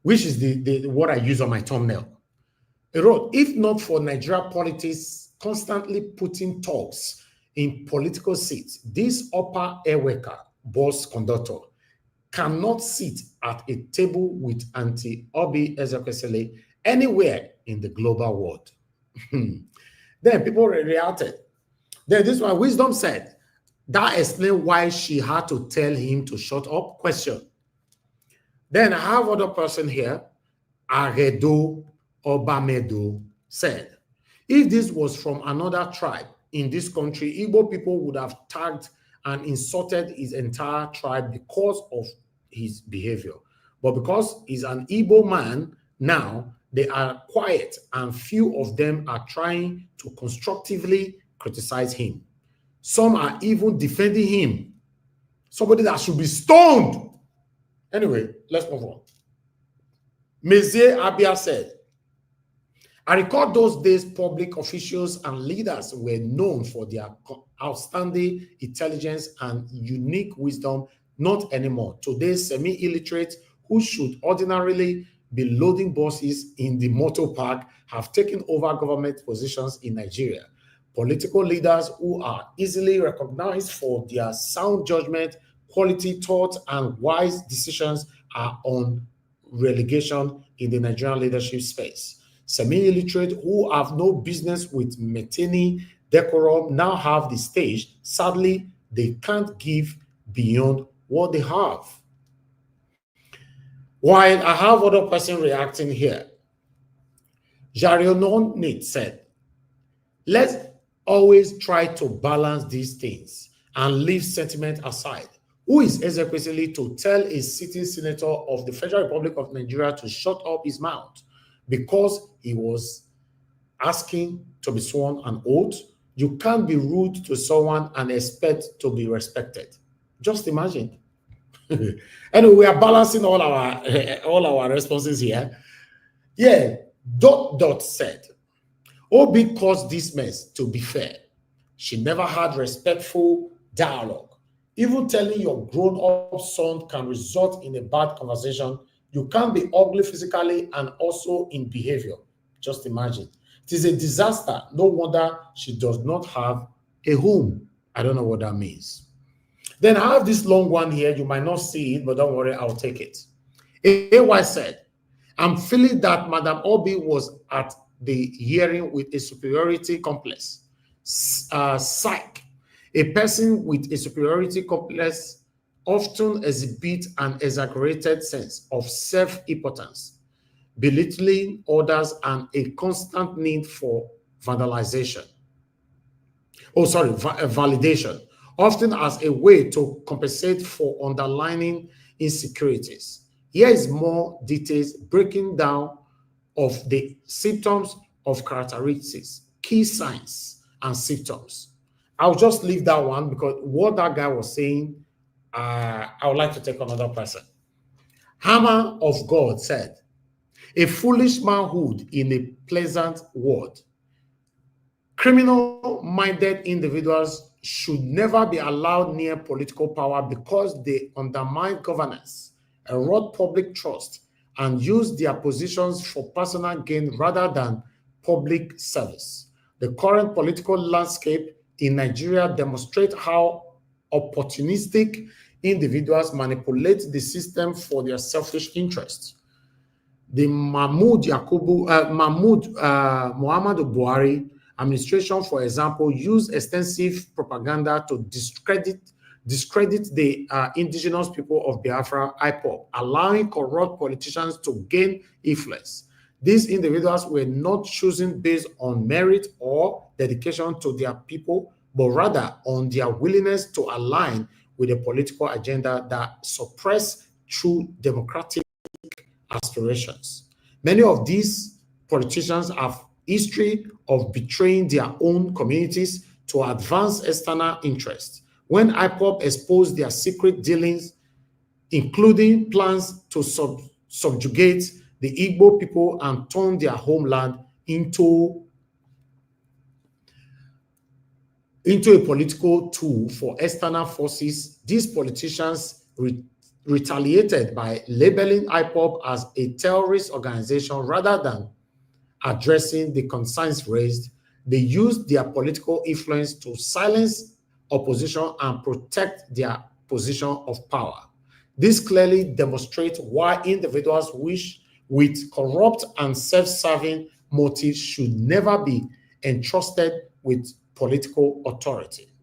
which is the what I use on my thumbnail. He wrote, if not for Nigeria politics constantly putting talks in political seats, this Upper Iweka boss conductor cannot sit at a table with Aunty Oby Ezekwesili anywhere in the global world. Then people reacted. Then this one, Wisdom said, that explains why she had to tell him to shut up. Question. Then I have other person here, Aredo Obamedo, said, if this was from another tribe in this country, Igbo people would have tagged and insulted his entire tribe because of his behavior. But because he's an Igbo man now, they are quiet and few of them are trying to constructively criticize him. Some are even defending him. Somebody that should be stoned. Anyway, let's move on. Mezie Abia said, I recall those days public officials and leaders were known for their outstanding intelligence and unique wisdom, not anymore. Today, semi-illiterate who should ordinarily be loading buses in the motor park have taken over government positions in Nigeria. Political leaders who are easily recognized for their sound judgment, quality thought, and wise decisions are on relegation in the Nigerian leadership space. Semi-illiterate who have no business with maintaining decorum now have the stage. Sadly, they can't give beyond what they have. While I have other person reacting here, Jariononit said, let's always try to balance these things and leave sentiment aside. Who is Ezekwesili to tell a sitting senator of the Federal Republic of Nigeria to shut up his mouth because he was asking to be sworn an oath? You can't be rude to someone and expect to be respected. Just imagine. Anyway, we are balancing all our responses here. Yeah, Dot said, Obi caused this mess, to be fair. She never had respectful dialogue. Even telling your grown-up son can result in a bad conversation. You can't be ugly physically and also in behavior. Just imagine. It is a disaster. No wonder she does not have a home. I don't know what that means. Then I have this long one here. You might not see it, but don't worry, I'll take it. AY said, I'm feeling that Madam Obi was at the hearing with a superiority complex. Psych. A person with a superiority complex often exhibits an exaggerated sense of self-importance, belittling others, and a constant need for validation, often as a way to compensate for underlying insecurities. Here is more details breaking down of the symptoms of characteristics, key signs, and symptoms. I'll just leave that one because what that guy was saying, I would like to take another person. Hammer of God said, a foolish manhood in a pleasant word. Criminal-minded individuals should never be allowed near political power because they undermine governance, erode public trust, and use their positions for personal gain rather than public service. The current political landscape in Nigeria demonstrates how opportunistic individuals manipulate the system for their selfish interests. The Muhammadu Buhari administration, for example, used extensive propaganda to discredit the indigenous people of Biafra, IPOB, allowing corrupt politicians to gain influence. These individuals were not chosen based on merit or dedication to their people, but rather on their willingness to align with a political agenda that suppress true democratic aspirations. Many of these politicians have history of betraying their own communities to advance external interests. When IPOB exposed their secret dealings, including plans to subjugate the Igbo people and turn their homeland into a political tool for external forces, these politicians retaliated by labeling IPOB as a terrorist organization rather than addressing the concerns raised. They used their political influence to silence opposition and protect their position of power. This clearly demonstrates why individuals with corrupt and self-serving motives should never be entrusted with political authority.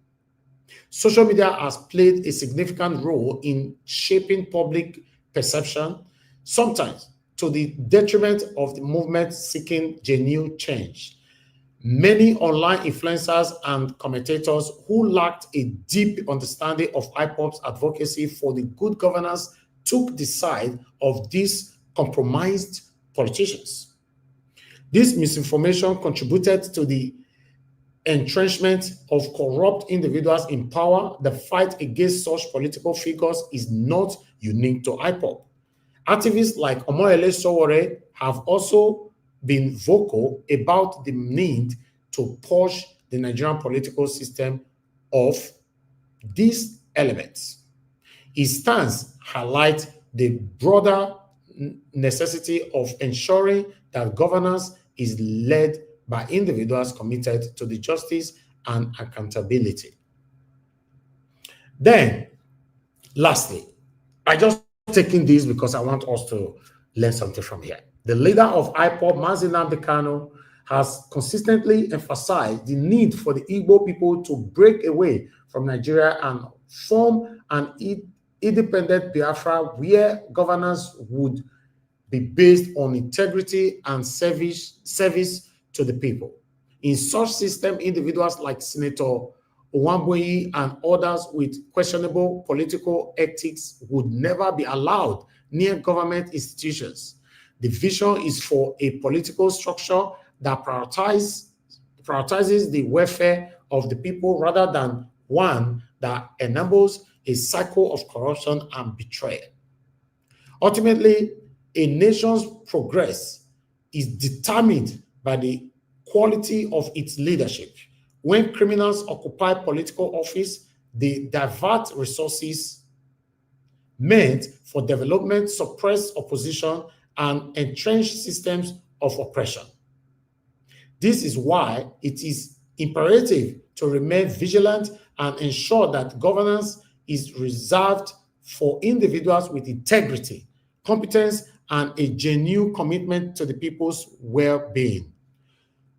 Social media has played a significant role in shaping public perception sometimes to the detriment of the movement seeking genuine change. Many online influencers and commentators who lacked a deep understanding of IPOB's advocacy for the good governance took the side of these compromised politicians. This misinformation contributed to the entrenchment of corrupt individuals in power. The fight against such political figures is not unique to IPOB. Activists like Omoyele Sowore have also been vocal about the need to purge the Nigerian political system of these elements. His stance highlights the broader necessity of ensuring that governance is led by individuals committed to the justice and accountability. Then, lastly, I just taking this because I want us to learn something from here. The leader of IPOB, Mazi Nnamdi Kanu, has consistently emphasized the need for the Igbo people to break away from Nigeria and form an independent Biafra where governance would be based on integrity and service to the people. In such system, individuals like Senator Nwebonyi and others with questionable political ethics would never be allowed near government institutions. The vision is for a political structure that prioritizes the welfare of the people rather than one that enables a cycle of corruption and betrayal. Ultimately, a nation's progress is determined by the quality of its leadership. When criminals occupy political office, they divert resources meant for development, suppress opposition, and entrench systems of oppression. This is why it is imperative to remain vigilant and ensure that governance is reserved for individuals with integrity, competence, and a genuine commitment to the people's well-being.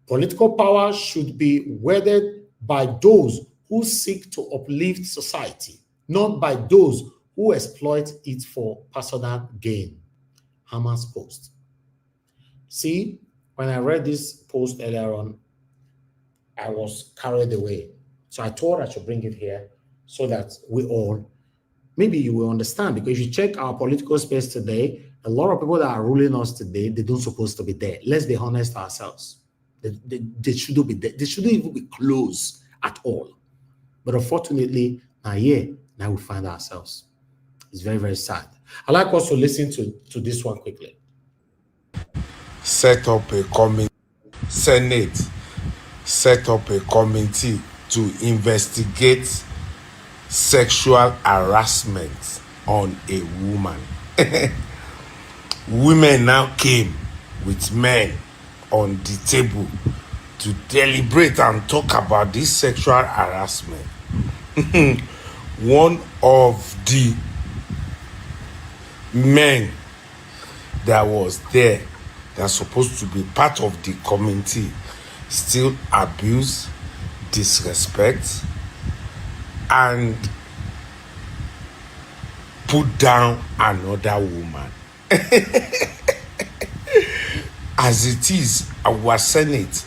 Political power should be wielded by those who seek to uplift society, not by those who exploit it for personal gain. Hamas post. See, when I read this post earlier on, I was carried away. So I thought I should bring it here so that we all, maybe you will understand. Because if you check our political space today, a lot of people that are ruling us today, they don't supposed to be there. Let's be honest ourselves. They shouldn't be there. They shouldn't even be close at all. But unfortunately, now we find ourselves. It's very, very sad. I'd like us to listen to this one quickly. Set up a committee. Senate set up a committee to investigate sexual harassment on a woman. Women now came with men on the table to deliberate and talk about this sexual harassment. One of the men that was there, that's supposed to be part of the committee, still abuse, disrespect, and put down another woman. As it is, our Senate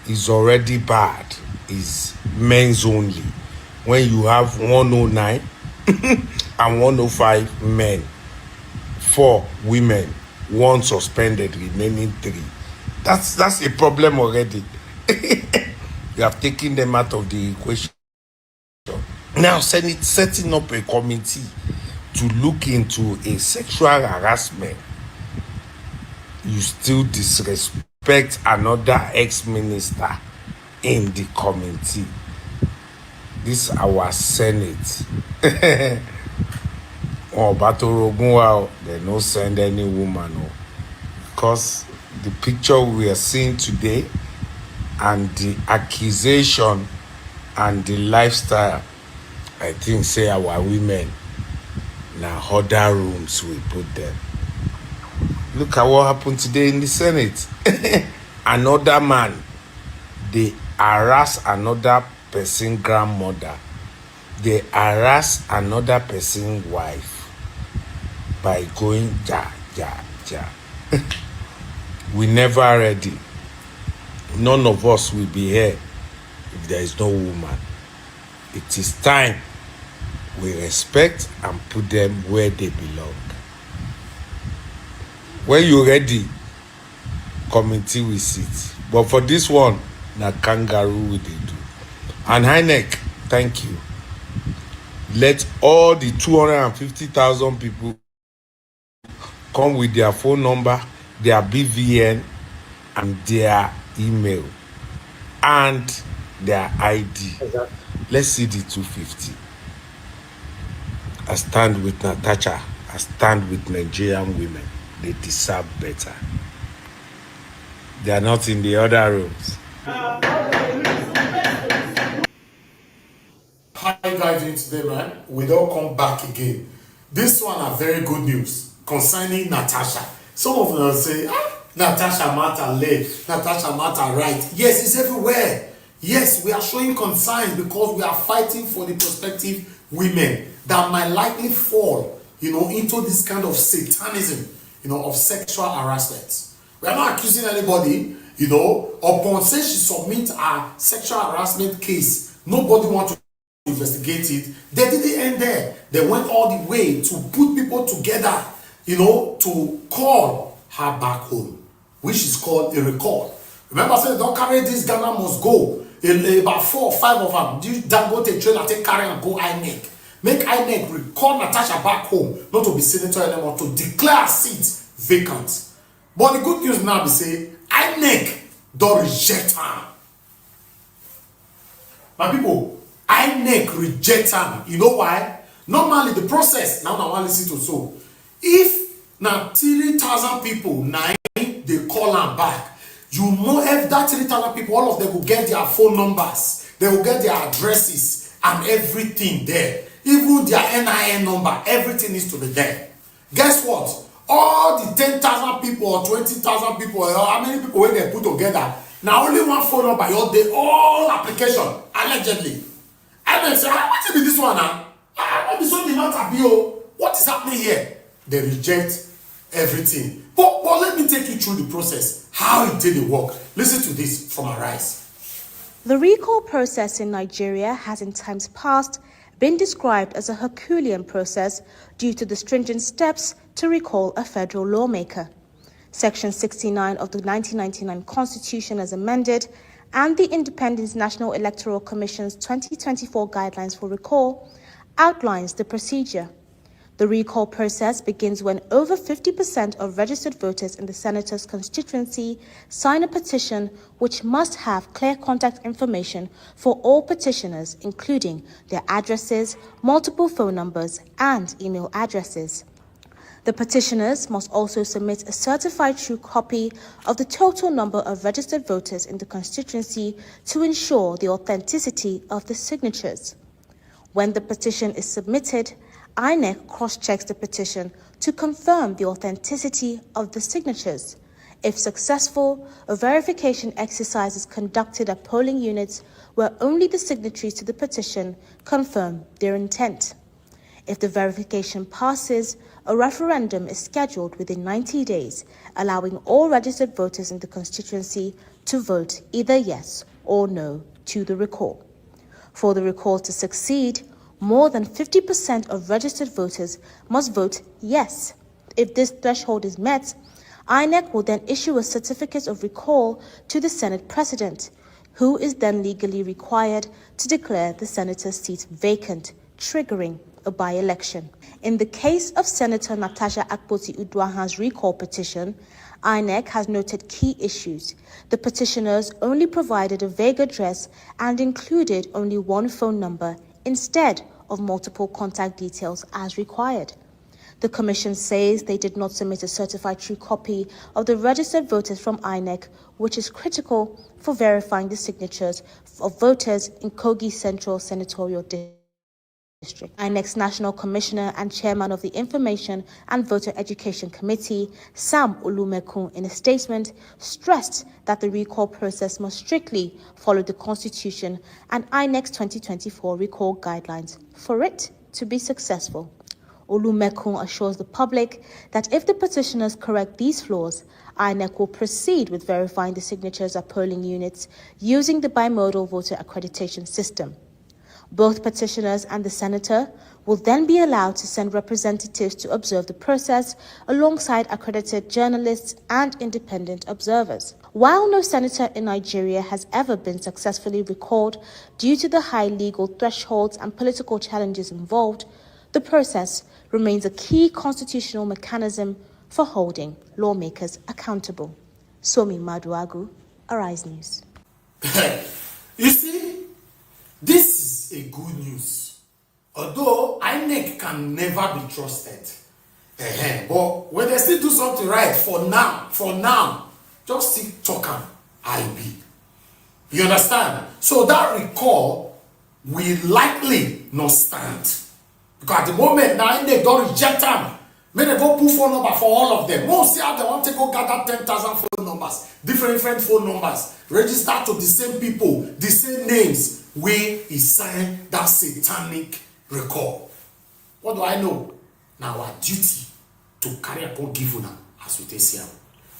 is already bad. It's men's only. When you have 109 and 105 men, 4 women, 1 suspended, remaining 3. That's a problem already. You have taken them out of the equation. Now, Senate setting up a committee to look into a sexual harassment. You still disrespect another ex-minister in the committee. This is our Senate. Oh, Batorogunwa, they no send any woman. Because the picture we are seeing today and the accusation and the lifestyle, I think say our women now other rooms we put them. Look at what happened today in the Senate. Another man, they harass another person's grandmother. They harass another person's wife by going ja. ja. We never ready. None of us will be here if there is no woman. It is time we respect and put them where they belong. When you're ready, committee will sit. But for this one, na kangaroo will they do. And INEC, thank you. Let all the 250,000 people come with their phone number, their BVN, and their email, and their ID. Let's see the 250. I stand with Natasha. I stand with Nigerian women. They deserve better. They are not in the other rooms. How are you guys doing today, man? We don't come back again. This one are very good news concerning Natasha. Some of them say, Natasha matter left, Natasha matter right. Yes, it's everywhere. Yes, we are showing concern because we are fighting for the prospective women that might likely fall, into this kind of satanism, of sexual harassment. We are not accusing anybody, upon say she submit a sexual harassment case, nobody wants to investigate it. They didn't end there. They went all the way to put people together, to call her back home, which is called a recall. Remember, I said, don't carry this, Ghana must go. About 4 or 5 of them, that go to trailer, take carry and go INEC. Make INEC recall Natasha back home, not to be senator anymore, to declare a seat vacant. But the good news now, they say, INEC don't reject her. My people, INEC reject her. You know why? Normally, the process, now I want to listen to so. If now 3,000 people, they call her back, you know if that 3,000 people, all of them will get their phone numbers, they will get their addresses and everything there. Even their NIN number, everything needs to be there. Guess what? All the 10,000 people or 20,000 people, or how many people when they put together, now only one phone number, the all application, allegedly. And then say, what is this one now? What is something not Bio? What is happening here? They reject everything. But let me take you through the process, how it did work. Listen to this from Arise. The recall process in Nigeria has in times past been described as a Herculean process due to the stringent steps to recall a federal lawmaker. Section 69 of the 1999 Constitution as amended and the Independent National Electoral Commission's 2024 guidelines for recall outlines the procedure. The recall process begins when over 50% of registered voters in the senator's constituency sign a petition which must have clear contact information for all petitioners, including their addresses, multiple phone numbers, and email addresses. The petitioners must also submit a certified true copy of the total number of registered voters in the constituency to ensure the authenticity of the signatures. When the petition is submitted, INEC cross-checks the petition to confirm the authenticity of the signatures. If successful, a verification exercise is conducted at polling units where only the signatories to the petition confirm their intent. If the verification passes, a referendum is scheduled within 90 days, allowing all registered voters in the constituency to vote either yes or no to the recall. For the recall to succeed, more than 50% of registered voters must vote yes. If this threshold is met, INEC will then issue a certificate of recall to the Senate President, who is then legally required to declare the senator's seat vacant, triggering a by-election. In the case of Senator Natasha Akpabio's recall petition, INEC has noted key issues. The petitioners only provided a vague address and included only one phone number instead of multiple contact details as required. The Commission says they did not submit a certified true copy of the registered voters from INEC, which is critical for verifying the signatures of voters in Kogi Central Senatorial District. INEC's National Commissioner and Chairman of the Information and Voter Education Committee, Sam Olumekun, in a statement, stressed that the recall process must strictly follow the Constitution and INEC's 2024 recall guidelines for it to be successful. Olumekun assures the public that if the petitioners correct these flaws, INEC will proceed with verifying the signatures at polling units using the bimodal voter accreditation system. Both petitioners and the senator will then be allowed to send representatives to observe the process alongside accredited journalists and independent observers. While no senator in Nigeria has ever been successfully recalled due to the high legal thresholds and political challenges involved, the process remains a key constitutional mechanism for holding lawmakers accountable. Somi Maduagu, Arise News. You see, this is a good news. Although INEC can never be trusted. But when they still do something right, for now, just still talk am IB. You understand? So that recall will likely not stand. Because at the moment, now INEC don't reject them. May they go put phone number for all of them. Most see how they want to go gather 10,000 phone numbers, different phone numbers, register to the same people, the same names, where he signed that satanic recall. What do I know? Now our duty to carry upon give you now as we take here.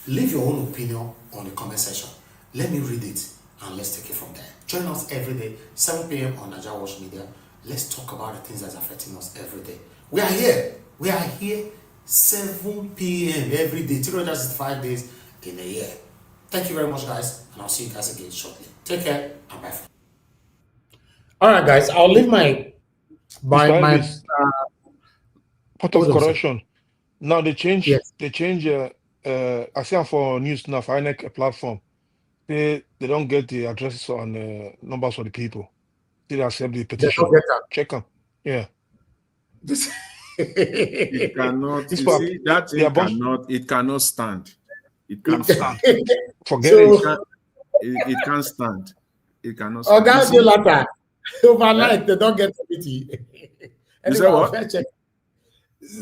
Leave your own opinion on the comment section. Let me read it and let's take it from there. Join us every day, 7 p.m. on Naija Watch Media. Let's talk about the things that's affecting us every day. We are here. We are here 7 p.m. every day, 365 days in a year. Thank you very much, guys, and I'll see you guys again shortly. Take care and bye. All right, guys, I'll leave my Elvis, part of hold on, sir. correction. Now they change. Yes. They change. I see for news now for INEC platform. They don't get the addresses on numbers for the people. They accept the petition. They don't get that. Check them. Yeah. It cannot. This You part, see, that they are thing bunch. cannot. It cannot stand. It can't stand. Forget So- it. It can't stand. It cannot stand. Oh, guys, You you see- like that. Overnight, they don't get everything. You say what? I'll check.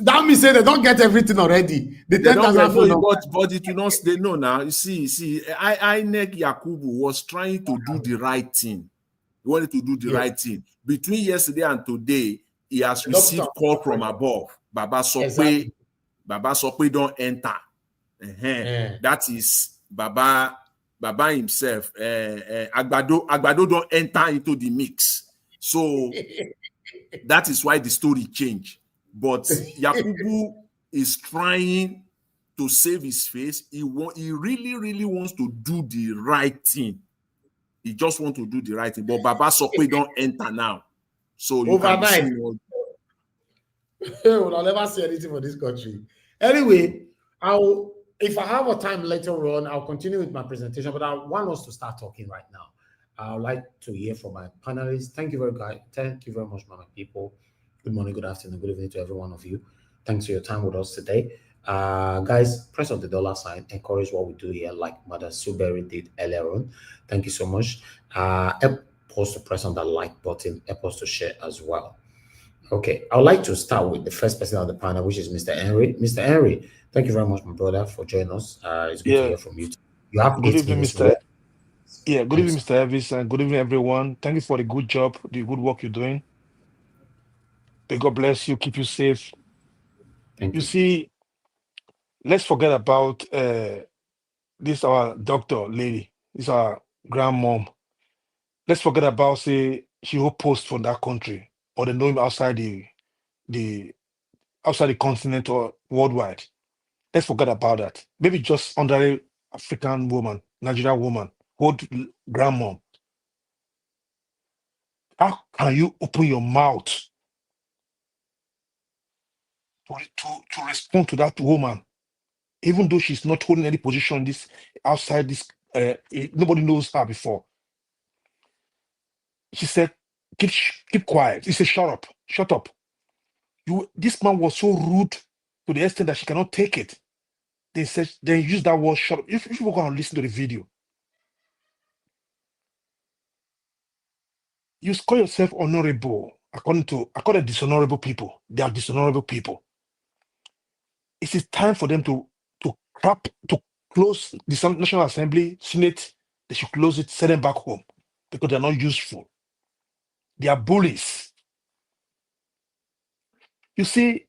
That means say they don't get everything already. The They don't 10,000 get phone no, number. but it will not. They know now. You see, INEC Yakubu was trying to do the right thing. He wanted to do the Yeah. right thing. Between yesterday and today, he has They don't received stop. call from above. Baba Sokwe, Exactly. Baba Sokwe don't enter. Yeah. That is Baba himself. Agbado don't enter into the mix. So that is why the story changed. But Yakubu is trying to save his face. He really wants to do the right thing. He just wants to do the right thing. But Baba Sokwe don't enter now. So you can Overnight. see what. I'll never see anything for this country. Anyway, if I have a time later on, I'll continue with my presentation, but I want us to start talking right now. I would like to hear from my panelists. Thank you very much, my people. Good morning, good afternoon, good evening to every one of you. Thanks for your time with us today. Guys, press on the dollar sign, encourage what we do here, like Mother Suberry did earlier on. Thank you so much. Help us to press on that like button, help us to share as well. Okay, I would like to start with the first person on the panel, which is Mr. Henry. Mr. Henry, thank you very much, my brother, for joining us. It's good to hear from you. You have Good 8 evening, minutes. Mr. Yeah, good evening, Mr. Elvis, and good evening, everyone. Thank you for the good job, the good work you're doing. May God bless you, keep you safe. Thank you. See, let's forget about this our doctor lady, this our grandmom. Let's forget about say she will post from that country or they know him outside the continent or worldwide. Let's forget about that. Maybe just under African woman, Nigerian woman, old grandmom. How can you open your mouth to respond to that woman, even though she's not holding any position this outside this? Nobody knows her before. She said, "Keep quiet." He said, shut up." This man was so rude to the extent that she cannot take it. They use that word "shut up." If you go and listen to the video, you call yourself honorable. According to dishonorable people, they are dishonorable people. It is time for them to close the National Assembly, Senate. They should close it, send them back home because they're not useful. They are bullies. You see,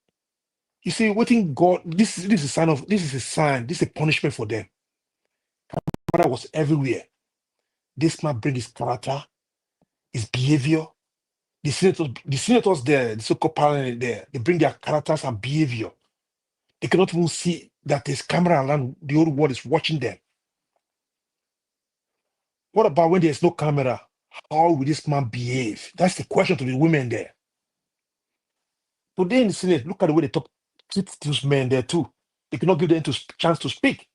You see, waiting God, this is a sign of, this is a sign, this is a punishment for them. Father was everywhere. This man bring his character, his behavior. The senators there, the so-called parliament there, they bring their characters and behavior. They cannot even see that there's camera around, the whole world is watching them. What about when there's no camera? How will this man behave? That's the question to the women there. Today in the Senate, look at the way they treat those men there too. They cannot give them chance to speak.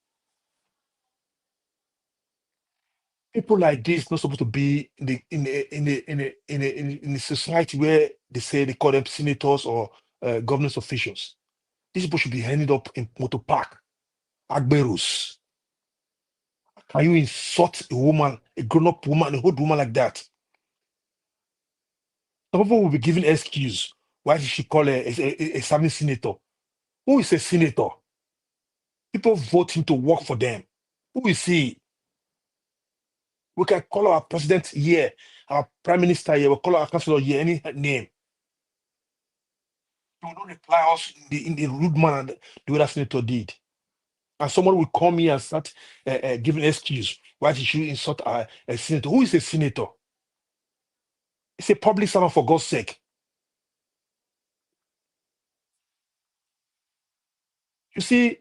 People like this not supposed to be in a society where they call them senators or government officials. These people should be handed up in motor park, agberus. Can you insult a woman, a grown-up woman, a old woman like that? Some people will be given excuse. Why did she call a serving senator? Who is a senator? People vote him to work for them. Who is he? We can call our president here, our prime minister here, we'll call our councillor here, any name. You don't reply us in the rude manner the way that senator did. And someone will come here and start giving excuse. Why did you insult a senator? Who is a senator? It's a public servant, for God's sake. You see,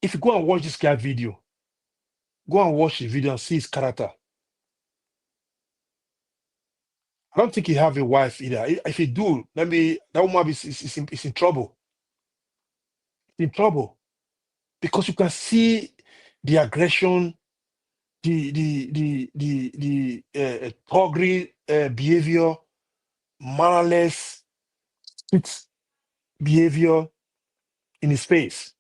if you go and watch this guy video, go and watch the video and see his character. I don't think he have a wife either. If he do, that woman is in trouble. In trouble. Because you can see the aggression, the thuggery behavior, mannerless behavior in his face.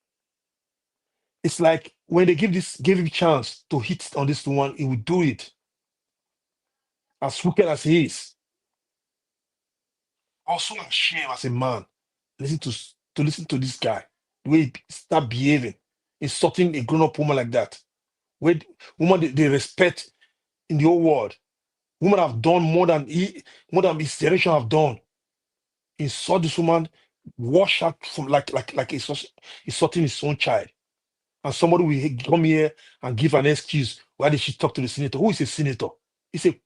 It's like when they gave him chance to hit on this one, he would do it. As wicked as he is. Also, I'm ashamed as a man. Listen to this guy, the way he start behaving, insulting a grown-up woman like that. Where woman they respect in the whole world. Women have done more than his generation have done. Insult this woman, wash her from like insulting his own child. And somebody will come here and give an excuse. Why did she talk to the senator? Who is a senator? He's a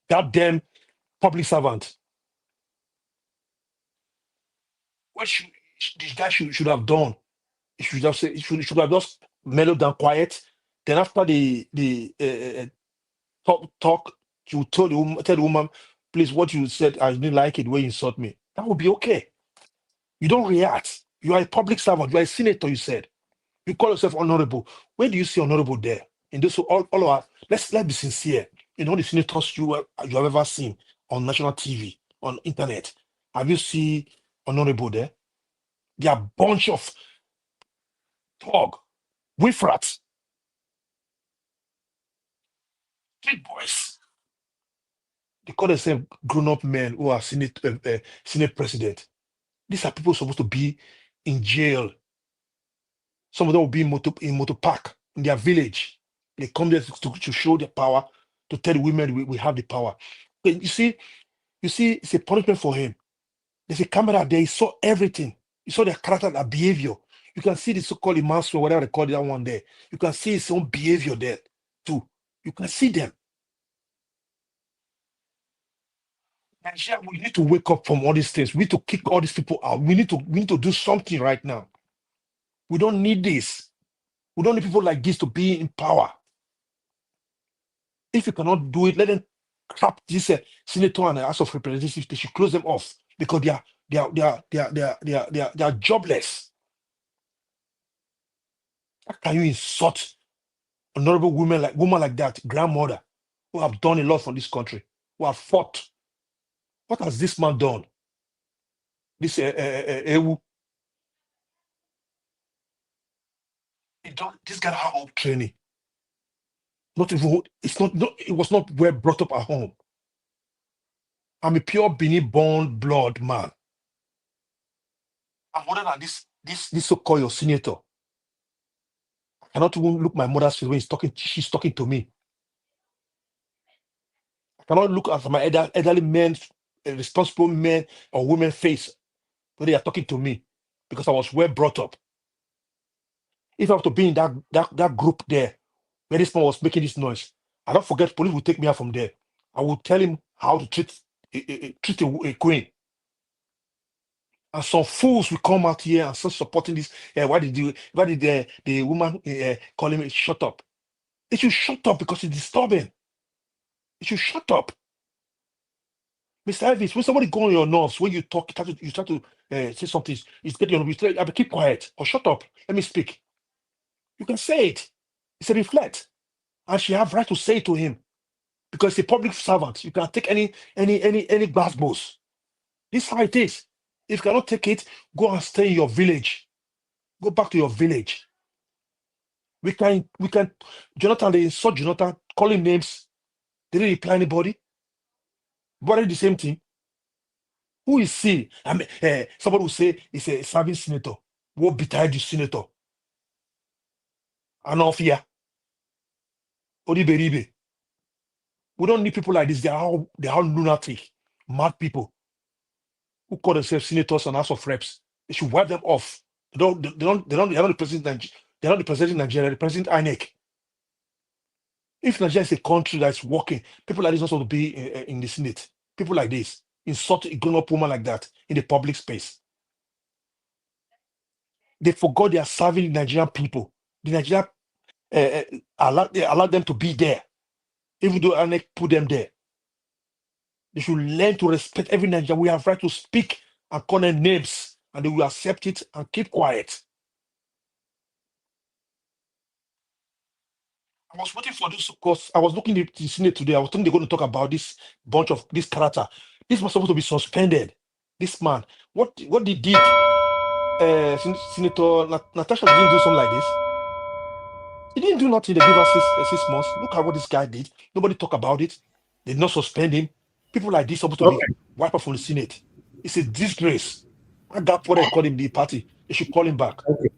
goddamn public servant. What this guy should have done? He should have said, he should have just mellowed down quiet. Then after the talk, you tell the woman, please, what you said, I didn't like it the way you insult me. That would be okay. You don't react. You are a public servant. You are a senator, you said. You call yourself honorable. Where do you see honorable there? In this, all of us, let's be sincere. In all the senators you have ever seen on national TV, on internet, have you seen honorable there? They are a bunch of thug, wiffrats, street boys. They call themselves grown-up men who are Senate president. These are people supposed to be in jail. Some of them will be in motor park in their village. They come there to show their power, to tell the women we have the power. But you see, it's a punishment for him. There's a camera there. He saw everything. He saw their character, their behavior. You can see the so-called master, whatever they call that one there. You can see his own behavior there too. You can see them. Nigeria, we need to wake up from all these things. We need to kick all these people out. We need to do something right now. We don't need this. We don't need people like this to be in power. If you cannot do it, let them crap this senator and the House of Representatives. They should close them off because they are jobless. How can you insult honorable woman like that, grandmother, who have done a lot for this country, who have fought? What has this man done? This Ewu. This guy had home training. Not even it was not well brought up at home. I'm a pure Benin born blood man. I'm older than this so-called your senator. I cannot even look my mother's face when she's talking to me. I cannot look at my elderly men, responsible men or women face when they are talking to me. because I was well brought up. If I have to be in that group there where this man was making this noise, I don't forget police will take me out from there. I will tell him how to treat a queen. And some fools will come out here and start supporting this. Why did the woman call him shut up? It should shut up because it's disturbing. It should shut up. Mr. Elvis, when somebody go on your nerves, when you talk, you start to say something, it's getting on you say, keep quiet or shut up. Let me speak. You can say it. It's a reflect. And she have right to say it to him. Because he's a public servant. You can take any glass balls. This is how it is. If you cannot take it, go and stay in your village. Go back to your village. We can Jonathan, they insult Jonathan, call him names. They didn't reply anybody. But the same thing. Who is he? I mean, somebody will say he's a serving senator. What betide the senator? Anofia. Odiberibe. We don't need people like this. They're all lunatic, mad people who call themselves senators and House of Reps. They should wipe them off. They're not the president. They're not the president of Nigeria. They're the president INEC. If Nigeria is a country that's working, people like this also to be in the Senate. People like this insult a grown-up woman like that in the public space. They forgot they are serving Nigerian people. The Nigerian allowed them to be there, even though INEC put them there. They should learn to respect every Nigerian. We have right to speak and call them names, and they will accept it and keep quiet. I was waiting for this because I was looking at the Senate today. I was thinking they're going to talk about this bunch of this character. This was supposed to be suspended. This man, what they did, Senator Natasha didn't do something like this. He didn't do nothing. They gave us 6 months. Look at what this guy did. Nobody talk about it. They did not suspend him. People like this supposed to be wiped out from the Senate. It's a disgrace. I got what they call him the party. They should call him back. Okay.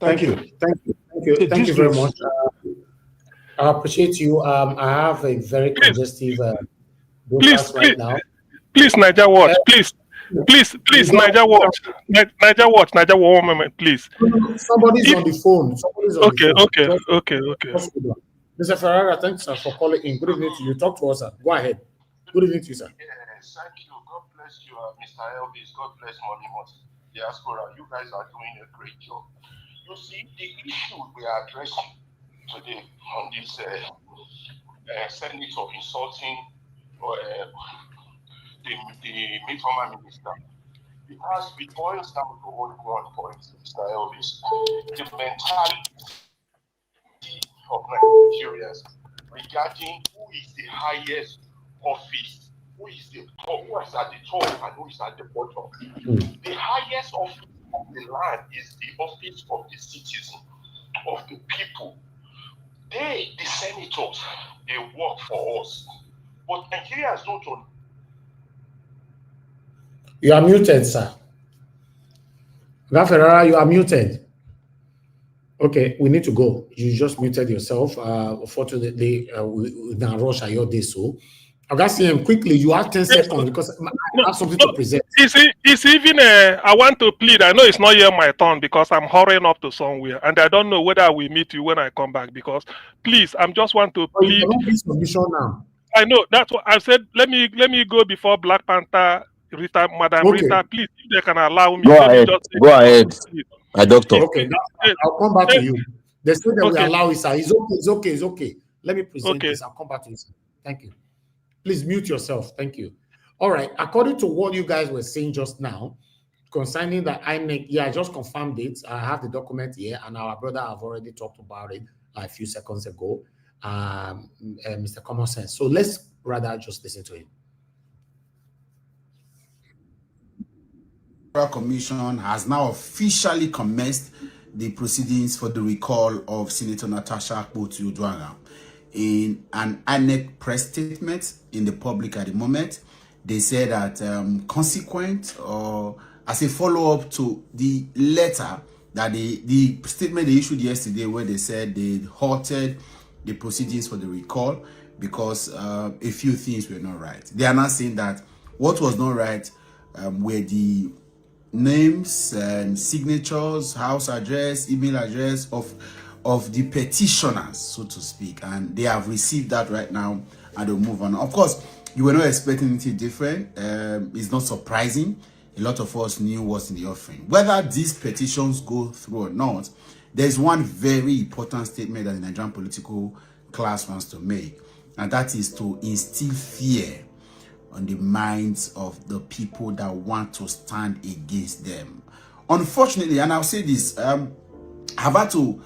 Thank you. Thank you very much. I appreciate you. I have a very congestive broadcast right now. Please, Niger Watch. Please, Niger Watch. Niger Watch. 1 moment, please. Somebody's on the phone. Okay. Mr. Ferrara, thanks sir, for calling in. Good evening to you. Talk to us, sir. Go ahead. Good evening to you, sir. Yes, thank you. God bless you, Mr. Elvis. God bless Money Diaspora. You guys are doing a great job. You see, the issue we are addressing today on this senator insulting the former minister, because it boils down to only one point, Mr. Elvis, the mentality of Nigerians regarding who is the highest office, who is at the top and who is at the bottom. The highest office of the land is the office of the citizen, of the people. They, the senators, they work for us. But Nigerians don't. You are muted, sir. Ferrara, you are muted. Okay, we need to go. You just muted yourself. Unfortunately, we now rush at your day, so I got to see him quickly. You have 10 seconds because I have something to present. It's even, I want to plead. I know it's not yet my turn because I'm hurrying up to somewhere, and I don't know whether I will meet you when I come back. Because please, I'm just want to plead. You cannot be submission now. I know that's what I said. Let me go before Black Panther. Rita, Madam Rita, please, if they can allow me. Go ahead. My doctor. Okay, I'll come back to you. They say that we allow it, sir. It's okay. Let me present this. I'll come back to you, sir. Thank you. Please mute yourself. Thank you. All right. According to what you guys were saying just now, concerning the INEC, I just confirmed it. I have the document here, and our brother have already talked about it a few seconds ago, Mr. Common Sense. So let's rather just listen to him. Commission has now officially commenced the proceedings for the recall of Senator Natasha Akpabio Ezekwesili. In an INEC press statement in the public at the moment, they said that consequent or as a follow-up to the letter that the statement they issued yesterday, where they said they halted the proceedings for the recall because a few things were not right. They are not saying that what was not right were the names and signatures, house address, email address of the petitioners, so to speak, and they have received that right now, and they'll move on. Of course, you were not expecting anything different. It's not surprising. A lot of us knew what's in the offering. Whether these petitions go through or not, there's one very important statement that the Nigerian political class wants to make, and that is to instill fear on the minds of the people that want to stand against them. Unfortunately, and I'll say this, I've had to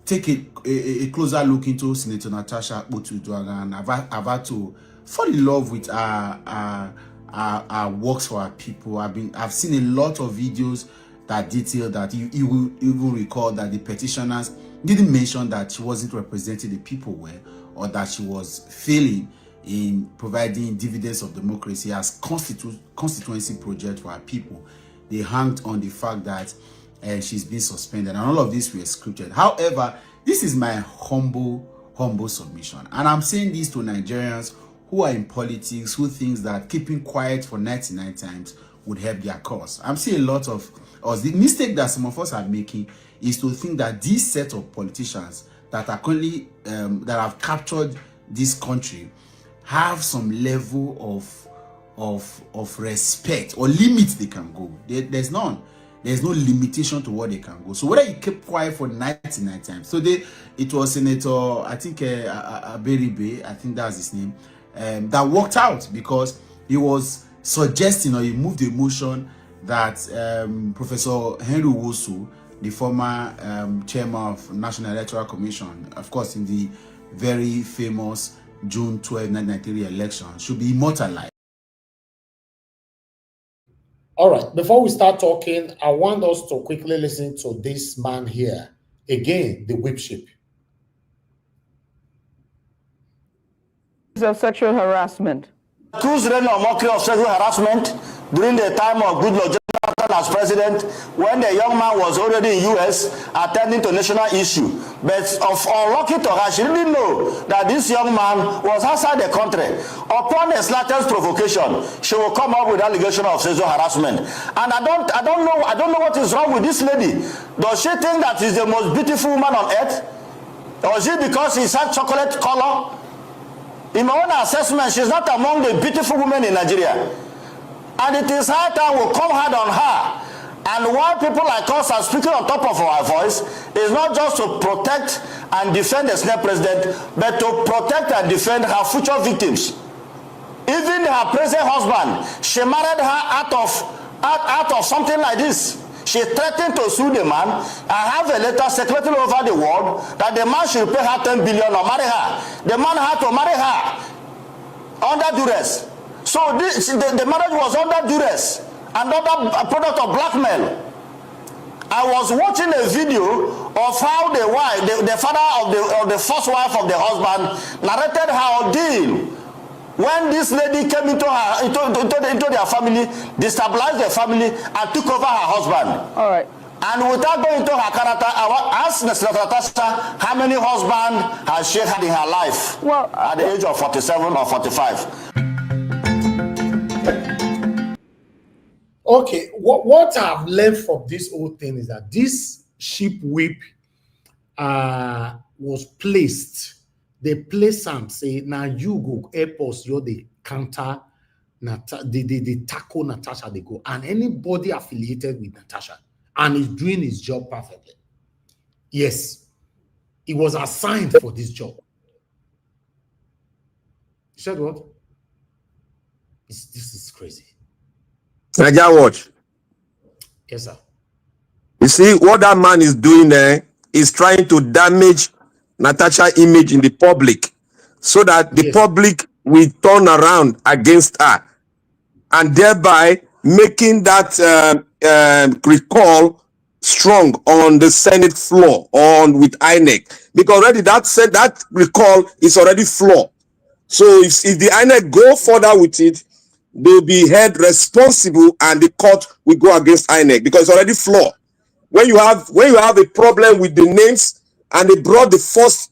take a closer look into Senator Natasha Akpabio, and I've had to fall in love with our works for our people. I've seen a lot of videos that detail that. You will even recall that the petitioners didn't mention that she wasn't representing the people well, or that she was failing in providing dividends of democracy as constituency project for our people. They hanged on the fact that she's been suspended, and all of this were scripted. However, this is my humble submission, and I'm saying this to Nigerians who are in politics, who thinks that keeping quiet for 99 times would help their cause. I'm seeing a lot of us. The mistake that some of us are making is to think that this set of politicians that are currently that have captured this country have some level of respect or limits they can go. There's none. There's no limitation to what they can go. So whether you keep quiet for 99 times. So it was Senator, I think Aberibe, I think that's his name, that worked out because he was suggesting, or he moved the motion that Professor Henry Wosu, the former chairman of National Electoral Commission, of course in the very famous June 12, 1993 election, should be immortalized. All right, before we start talking, I want us to quickly listen to this man here. Again, the whip ship. Of sexual harassment. Accused Reno Omokri of sexual harassment during the time of Goodluck Jonathan as president, when the young man was already in US attending to national issue. But of unlucky to her, she didn't know that this young man was outside the country. Upon the slightest provocation, she will come up with allegation of sexual harassment. And I don't know what is wrong with this lady. Does she think that she's the most beautiful woman on earth? Or is it because she's had chocolate color? In my own assessment, she's not among the beautiful women in Nigeria. And it is high time we come hard on her. And why people like us are speaking on top of our voice is not just to protect and defend the Senate president, but to protect and defend her future victims. Even her present husband, she married her out of something like this. She threatened to sue the man. I have a letter circulating over the world that the man should pay her 10 billion or marry her. The man had to marry her under duress. So the marriage was under duress, another product of blackmail. I was watching a video of how the father of the first wife of the husband narrated her ordeal when this lady came into their family, destabilized their family, and took over her husband. All right. And without going into her character, I asked Senator Natasha how many husbands has she had in her life at the age of 47 or 45. Okay, what I've learned from this whole thing is that this sheep whip was placed. They place some say now you go airports, you're the counter the tackle Natasha, they go, and anybody affiliated with Natasha and is doing his job perfectly. Yes, he was assigned for this job. You said what? This is crazy. Naija watch. Yes, sir. You see what that man is doing there is trying to damage Natasha's image in the public so that the public will turn around against her, and thereby making that recall strong on the Senate floor on with INEC, because already that recall is already flawed. So if the INEC go further with it, they'll be held responsible and the court will go against INEC because it's already flawed. When you have a problem with the names and they brought the first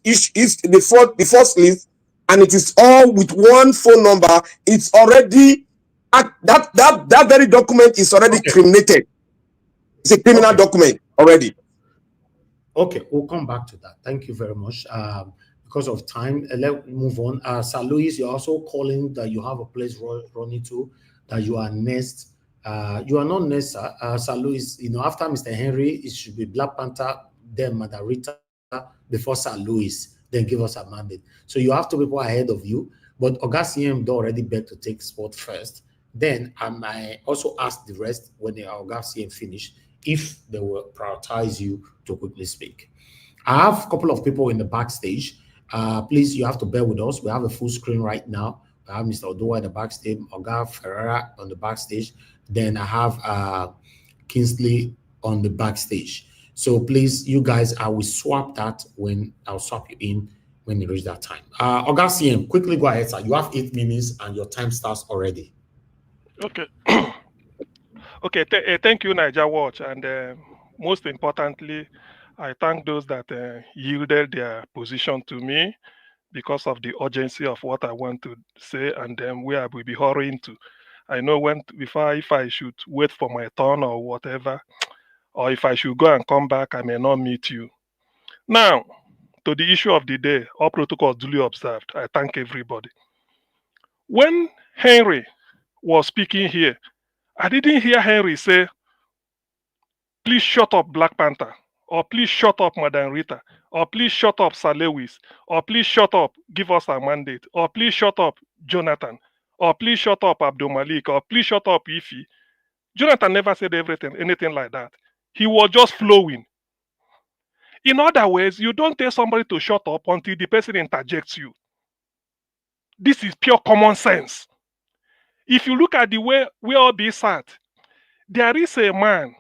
list and it is all with one phone number, it's already that very document is already criminated. It's a criminal document already. Okay, we'll come back to that. Thank you very much. Because of time, let's move on. Sir Louis, you're also calling that you have a place running to, that you are next. You are not next, Sir Louis. You know, after Mr. Henry, it should be Black Panther, then Madam Rita, before Sir Louis, then give us a mandate. So you have two people ahead of you, but Oga already begged to take spot first. Then I might also ask the rest when the Oga finish, if they will prioritize you to quickly speak. I have a couple of people in the backstage. Please, you have to bear with us. We have a full screen right now. I have Mr. Odoa in the backstage, Oga Ferreira on the backstage. Then I have Kingsley on the backstage. So please, you guys, I will swap that when I'll swap you in when it reach that time. Oga CM, quickly go ahead, sir. You have 8 minutes and your time starts already. Okay. Okay. Thank you, Niger Watch, and most importantly, I thank those that yielded their position to me because of the urgency of what I want to say, and then where I will be hurrying to. I know if I should wait for my turn or whatever, or if I should go and come back, I may not meet you. Now, to the issue of the day, all protocols duly observed. I thank everybody. When Henry was speaking here, I didn't hear Henry say, please shut up, Black Panther, or please shut up, Madam Rita, or please shut up, Sir Lewis, or please shut up, give us a mandate, or please shut up, Jonathan, or please shut up, Abdul Malik, or please shut up, Ifi. Jonathan never said anything like that. He was just flowing. In other words, you don't tell somebody to shut up until the person interjects you. This is pure common sense. If you look at the way we all be sat, there is a man,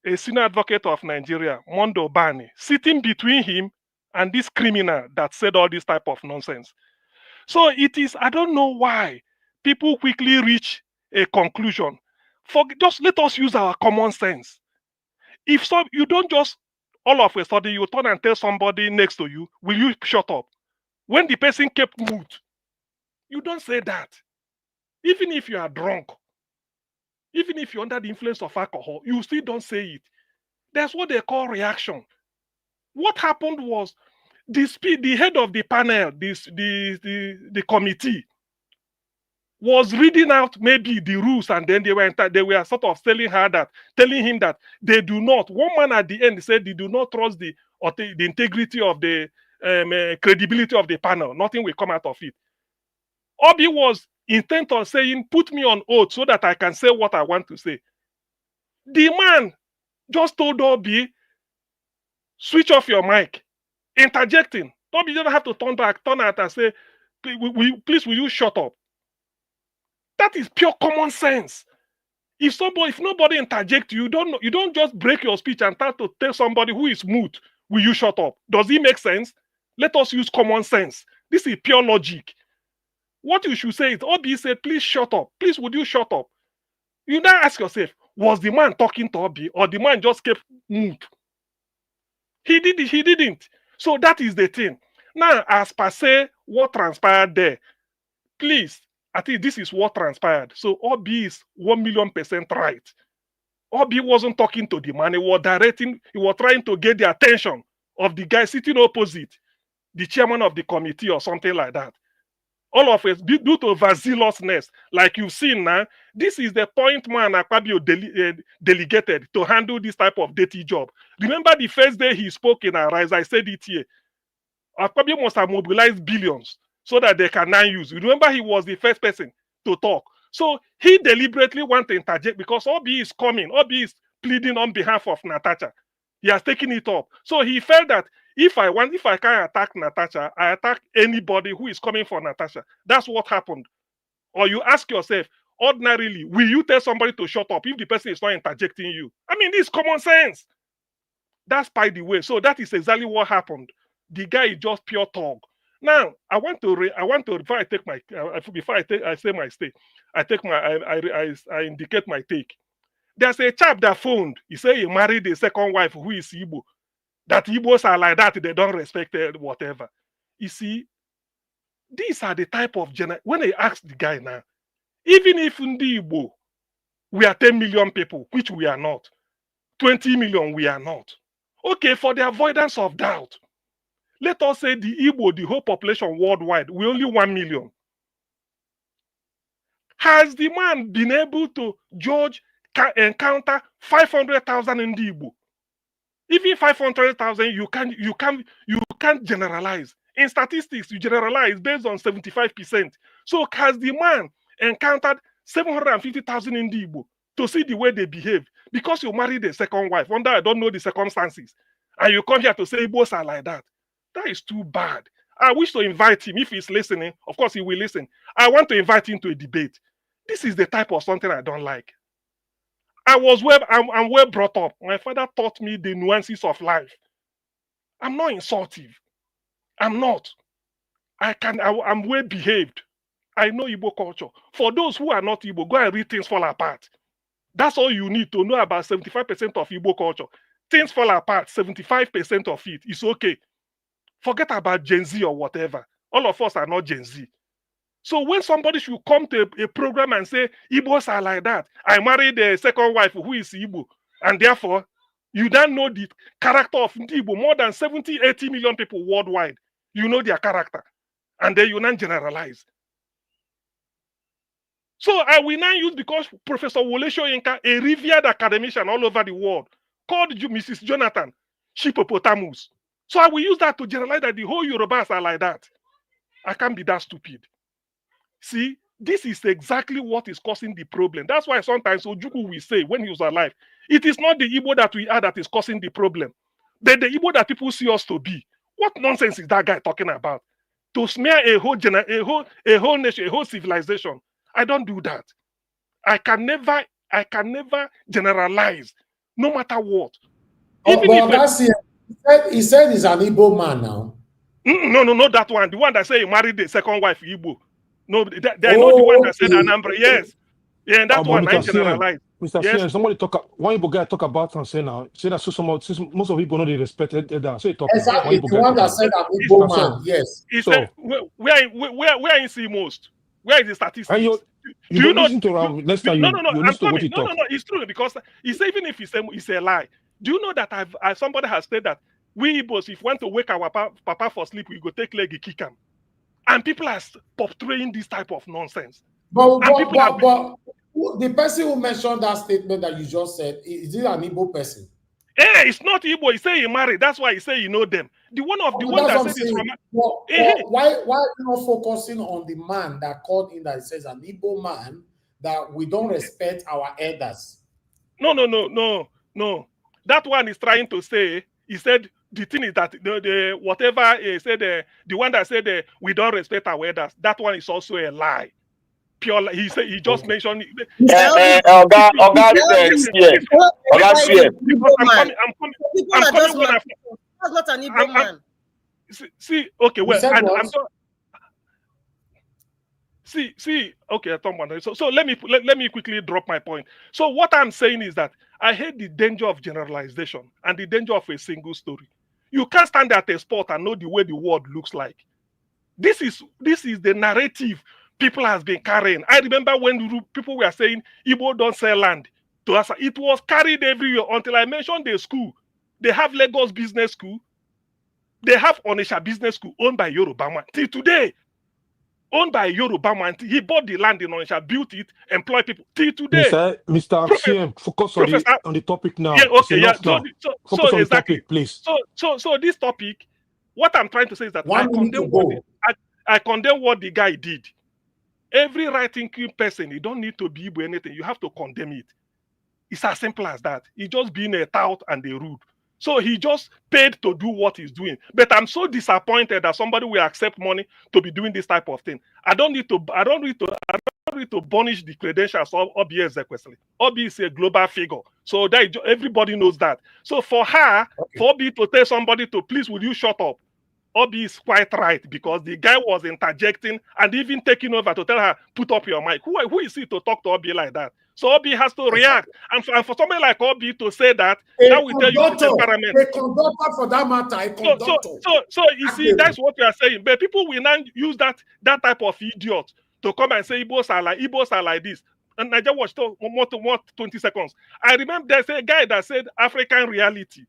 a senior advocate of Nigeria, Mondo Bani, sitting between him and this criminal that said all this type of nonsense. So it is, I don't know why people quickly reach a conclusion. Just let us use our common sense. If you don't just all of a sudden you turn and tell somebody next to you, will you shut up? When the person kept mute, you don't say that. Even if you are drunk, even if you're under the influence of alcohol, you still don't say it. That's what they call reaction. What happened was the head of the panel, the committee, was reading out maybe the rules, and then they were sort of telling him that they do not. One man at the end said they do not trust the integrity of the credibility of the panel. Nothing will come out of it. Obi was intent on saying, put me on oath so that I can say what I want to say. The man just told Obi, switch off your mic, interjecting. Obi doesn't have to turn out and say, please will you shut up? That is pure common sense. If nobody interjects you, don't just break your speech and start to tell somebody who is mute, will you shut up? Does it make sense? Let us use common sense. This is pure logic. What you should say is, Obi said, please shut up. Please, would you shut up? You now ask yourself, was the man talking to Obi, or the man just kept mute? He didn't. So that is the thing. Now, as per se, what transpired there, please, I think this is what transpired. So Obi is 1,000,000% right. Obi wasn't talking to the man. He was trying to get the attention of the guy sitting opposite, the chairman of the committee or something like that. All of us, due to overzealousness, like you've seen now, this is the point man Akpabio delegated to handle this type of dirty job. Remember the first day he spoke in Arise, I said it here. Akpabio must have mobilized billions so that they can now use. Remember, he was the first person to talk. So he deliberately want to interject because Obi is coming. Obi is pleading on behalf of Natasha. He has taken it up. So he felt that if I can attack Natasha, I attack anybody who is coming for Natasha. That's what happened. Or you ask yourself, ordinarily, will you tell somebody to shut up if the person is not interjecting you? I mean, this is common sense. That's by the way. So that is exactly what happened. The guy is just pure thug. Now, before I take my I say my stake, I indicate my take. There's a chap that phoned. He said he married a second wife who is Igbo. That Igbos are like that, they don't respect whatever. You see, these are the type of when I ask the guy now, even if in the Igbo we are 10 million people, which we are not, 20 million, we are not. Okay, for the avoidance of doubt, let us say the Igbo, the whole population worldwide, we only 1 million. Has the man been able to judge, encounter 500,000 in the Igbo? Even 500,000, you can't generalize. In statistics, you generalize based on 75%. So has the man encountered 750,000 in the Igbo to see the way they behave? Because you married a second wife, wonder I don't know the circumstances, and you come here to say Igbos are like that. That is too bad. I wish to invite him if he's listening. Of course, he will listen. I want to invite him to a debate. This is the type of something I don't like. I'm well brought up. My father taught me the nuances of life. I'm not insultive. I'm not. I'm well behaved. I know Igbo culture. For those who are not Igbo, go and read Things Fall Apart. That's all you need to know about 75% of Igbo culture. Things fall apart, 75% of it is okay. Forget about Gen Z or whatever. All of us are not Gen Z. So when somebody should come to a program and say, Igbos are like that, I married a second wife who is Igbo, and therefore, you don't know the character of Igbo. More than 70, 80 million people worldwide, you know their character. And then you not generalize. So I will now use, because Professor Wole Soyinka, a revered academician all over the world, called you Mrs. Jonathan Hippopotamus. So I will use that to generalize that the whole Yorubas are like that. I can't be that stupid. See, this is exactly what is causing the problem. That's why sometimes Ojukwu will say when he was alive, it is not the Igbo that we are that is causing the problem, but the Igbo that people see us to be. What nonsense is that guy talking about? To smear a whole nation, a whole civilization. I don't do that. I can never generalize, no matter what. Even if he said he's an Igbo man now. No, not that one. The one that said he married the second wife Igbo. No, I know the one that said Anambra. Yes. Yeah, and that one I generalized. Mr. Yes. CN, somebody one Igbo guy talk about and say now, say that since most of people know they respected that. So he talk exactly, the one that said I'm Igbo man. Yes. He said, where is he most? Where is the statistics? You do you know? Listen to next time No, listen to what he talk. No, it's true, because he said even if it's a lie. Do you know that somebody has said that we Igbos, if we want to wake our papa for sleep, we go take leg, kick him. And people are portraying this type of nonsense. But the person who mentioned that statement that you just said, is it an Igbo person? Eh, it's not Igbo. He say he married. That's why he say you know them. The one that said this from. Why are you not focusing on the man that called in that says an Igbo man that we don't respect our elders? No. That one is trying to say. He said the thing is that the whatever he said, the one that said we don't respect our elders. That one is also a lie. Pure lie. He said he just mentioned. I'm coming. That's not an Igbo man. See, okay, well, see, okay, so let me quickly drop my point. So what I'm saying is that I hate the danger of generalization and the danger of a single story. You can't stand at a spot and know the way the world looks like. This is the narrative people has been carrying. I remember when people were saying Igbo don't sell land to us. It was carried everywhere until I mentioned the school. They have Lagos Business School. They have Onisha Business School owned by Yoruba man. Till today, owned by Yoruba man. He bought the land in Onisha, built it, employed people. Till today. Mr. CM, focus on the topic now. Yeah, okay, yeah. Focus on the topic, please. So this topic, what I'm trying to say is that I condemn what the guy did. Every right-thinking person, you don't need to be Igbo anything. You have to condemn it. It's as simple as that. He's just being a tout and a rude. So he just paid to do what he's doing. But I'm so disappointed that somebody will accept money to be doing this type of thing. I don't need to burnish the credentials of Oby Ezekwesili. Oby is a global figure. So that everybody knows that. So for her, for Oby to tell somebody to please, will you shut up? Oby is quite right, because the guy was interjecting and even taking over to tell her, put up your mic. Who is he to talk to Oby like that? So Oby has to react. And for somebody like Oby to say that, that will tell you the temperament. A conductor for that matter, a conductor. So you see, that's what we are saying. But people will now use that type of idiot to come and say Igbos are like this. Niger Watch, more 20 seconds. I remember there's a guy that said African reality.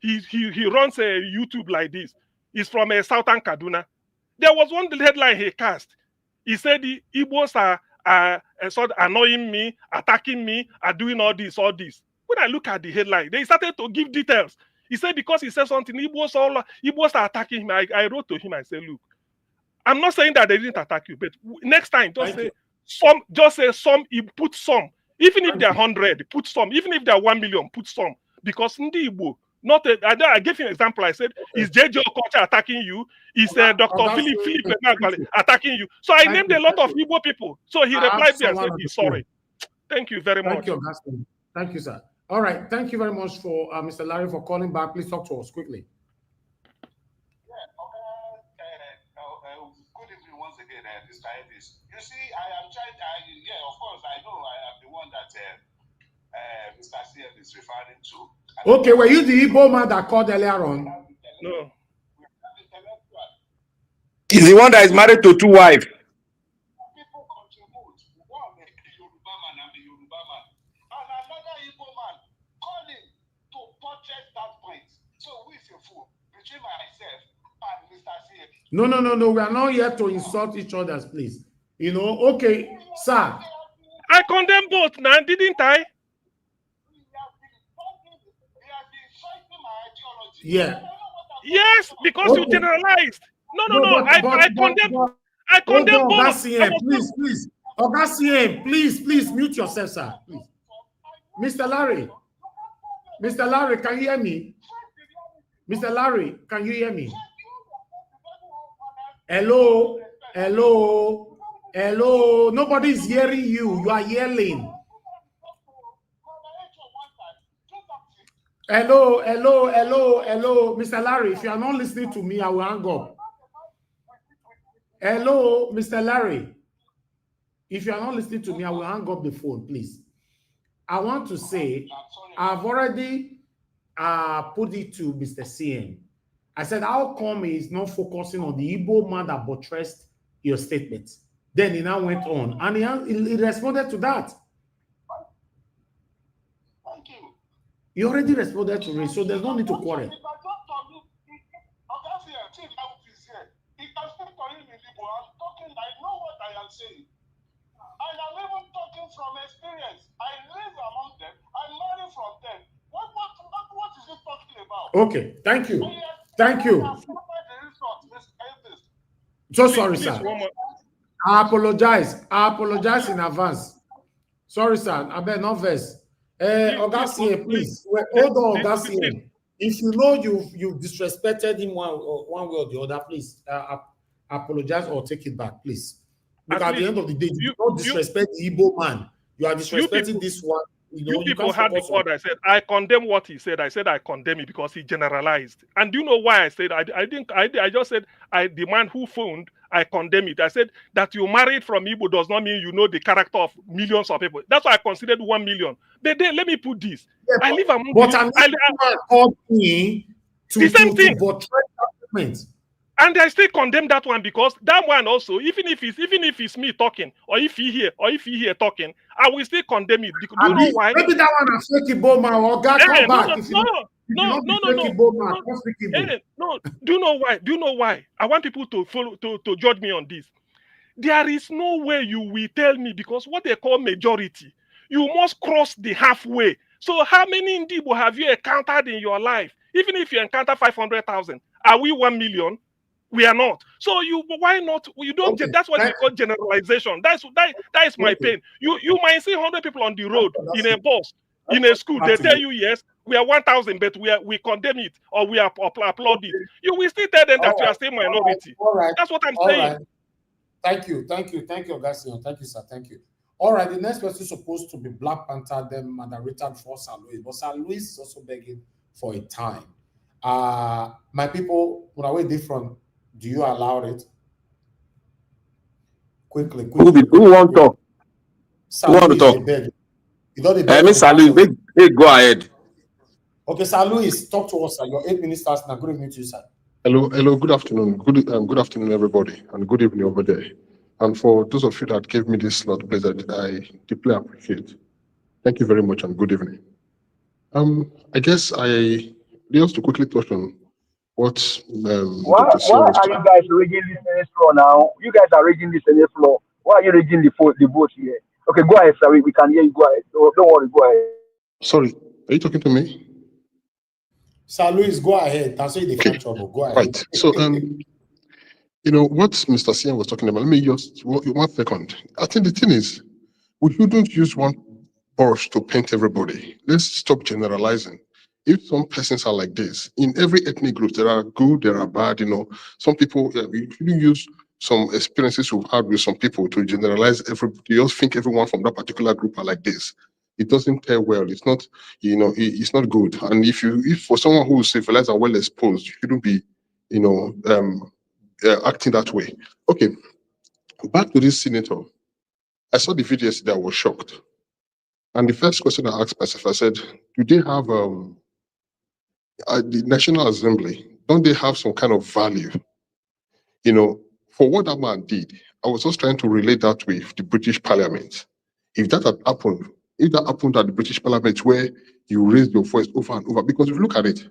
He runs a YouTube like this. He's from Southern Kaduna. There was one headline he cast. He said the Igbos are sort of annoying me, attacking me, are doing all this. When I look at the headline, they started to give details. He said because he said something, Igbos are attacking him. I wrote to him and said, look, I'm not saying that they didn't attack you, but next time just say some. Just say some. You put some. Even if they're 100, put some. Even if they're 1 million, put some. Because Ndi Igbo, I gave you an example. I said, is JJ Okocha attacking you? Is Dr. Philip Emeagwali attacking you? So I named a lot of Igbo people. So he replied me and said, he's sorry. Thank you very much. Thank you, sir. All right. Thank you very much for Mr. Larry for calling back. Please talk to us quickly. Good evening once again, Mr. Elvis. You see, I am trying. Of course, I know I am the one that Mr. CM is referring to. Okay, were you the Igbo man that called earlier on? No. He's the one that is married to 2 wives. People contribute. One, the Yoruba man and the Yoruba man. And another Igbo man calling to purchase that point. So who is a fool? Between myself and Mr. CM. No. We are not here to insult each other, please. You know, okay, sir. I condemn both now, didn't I? Yeah. Yes, because you generalized. No. I condemn both. Please. Oga, please mute yourself, sir. Please. Mr. Larry, can you hear me? Mr. Larry, can you hear me? Hello. Nobody is hearing you. You are yelling. Hello. Mr. Larry, if you are not listening to me, I will hang up. Hello, Mr. Larry. If you are not listening to me, I will hang up the phone, please. I want to say, I've already put it to Mr. CM. I said, how come he is not focusing on the Igbo man that buttressed your statement? Then he now went on, and he responded to that. Thank you. He already responded to it, so there's no need to quarrel. And I'm even talking from experience. I live among them. I learn from them. What is he talking about? Okay, thank you. So sorry, sir. I apologize in advance. Sorry, sir. I bet not verse. Oga CM, please. Hold on, Oga CM. If you know you've disrespected him one way or the other, please apologize or take it back, please. Because at the end of the day, you don't disrespect the Igbo man. You are disrespecting this one. You people had the word. I said I condemn what he said. I said I condemn it because he generalized. And do you know why I said I just said the man who phoned, I condemn it. I said that you married from Igbo does not mean you know the character of millions of people. That's why I considered 1 million. But then let me put this. Yeah, I live among the same thing. And I still condemn that one because that one also, even if it's me talking, or if he hear talking, I will still condemn it. Because, do you know why? Maybe that one is fake Igbo or God come back. No. Do you know why? Do you know why? I want people to follow to judge me on this. There is no way you will tell me, because what they call majority, you must cross the halfway. So how many Igbo have you encountered in your life? Even if you encounter 500,000, are we 1 million? We are not. So why not? You don't. Okay. That's what you call generalization. That is my pain. You might see 100 people on the road in a bus, in a school. They tell you yes, we are 1,000, but we condemn it or we applaud it. You will still tell them that you are still minority. All right. That's what I'm saying. Right. Thank you, Garcia. Thank you, sir. Thank you. All right, the next person is supposed to be Black Panther, then moderator for Sir Louis, but Sir Louis is also begging for a time. My people, when I wait different. Do you allow it? Quickly. Who want to talk? Who want to talk? Miss Louis, go ahead. Okay, Sir Louis, talk to us, sir. Your 8 minutes starts now. Good evening to you, sir. Hello. Good afternoon. Good afternoon, everybody, and good evening over there. And for those of you that gave me this slot, please, I deeply appreciate. Thank you very much and good evening. I guess just to quickly touch on what Why Dr. Sia was are you guys rigging this Senate floor now? You guys are rigging this Senate floor. Why are you rigging the vote here? Okay, go ahead, sir. We can hear you. Go ahead. Don't worry. Go ahead. Sorry, are you talking to me? Sir Louis, go ahead. That's why they find trouble. Go ahead. Right. So, what Mr. Sia was talking about, let me just 1 second. I think the thing is, we shouldn't use one brush to paint everybody. Let's stop generalizing. If some persons are like this, in every ethnic group, there are good, there are bad, some people, we shouldn't use some experiences we've had with some people to generalize everybody. You just think everyone from that particular group are like this. It doesn't pair well. It's not, it's not good. And if for someone who is civilized and well exposed, you shouldn't be, acting that way. Okay, back to this senator. I saw the video yesterday. I was shocked. And the first question I asked myself, I said, do they have the National Assembly? Don't they have some kind of value? For what that man did, I was just trying to relate that with the British Parliament. If that had happened, at the British Parliament where you raised your voice over and over, because if you look at it,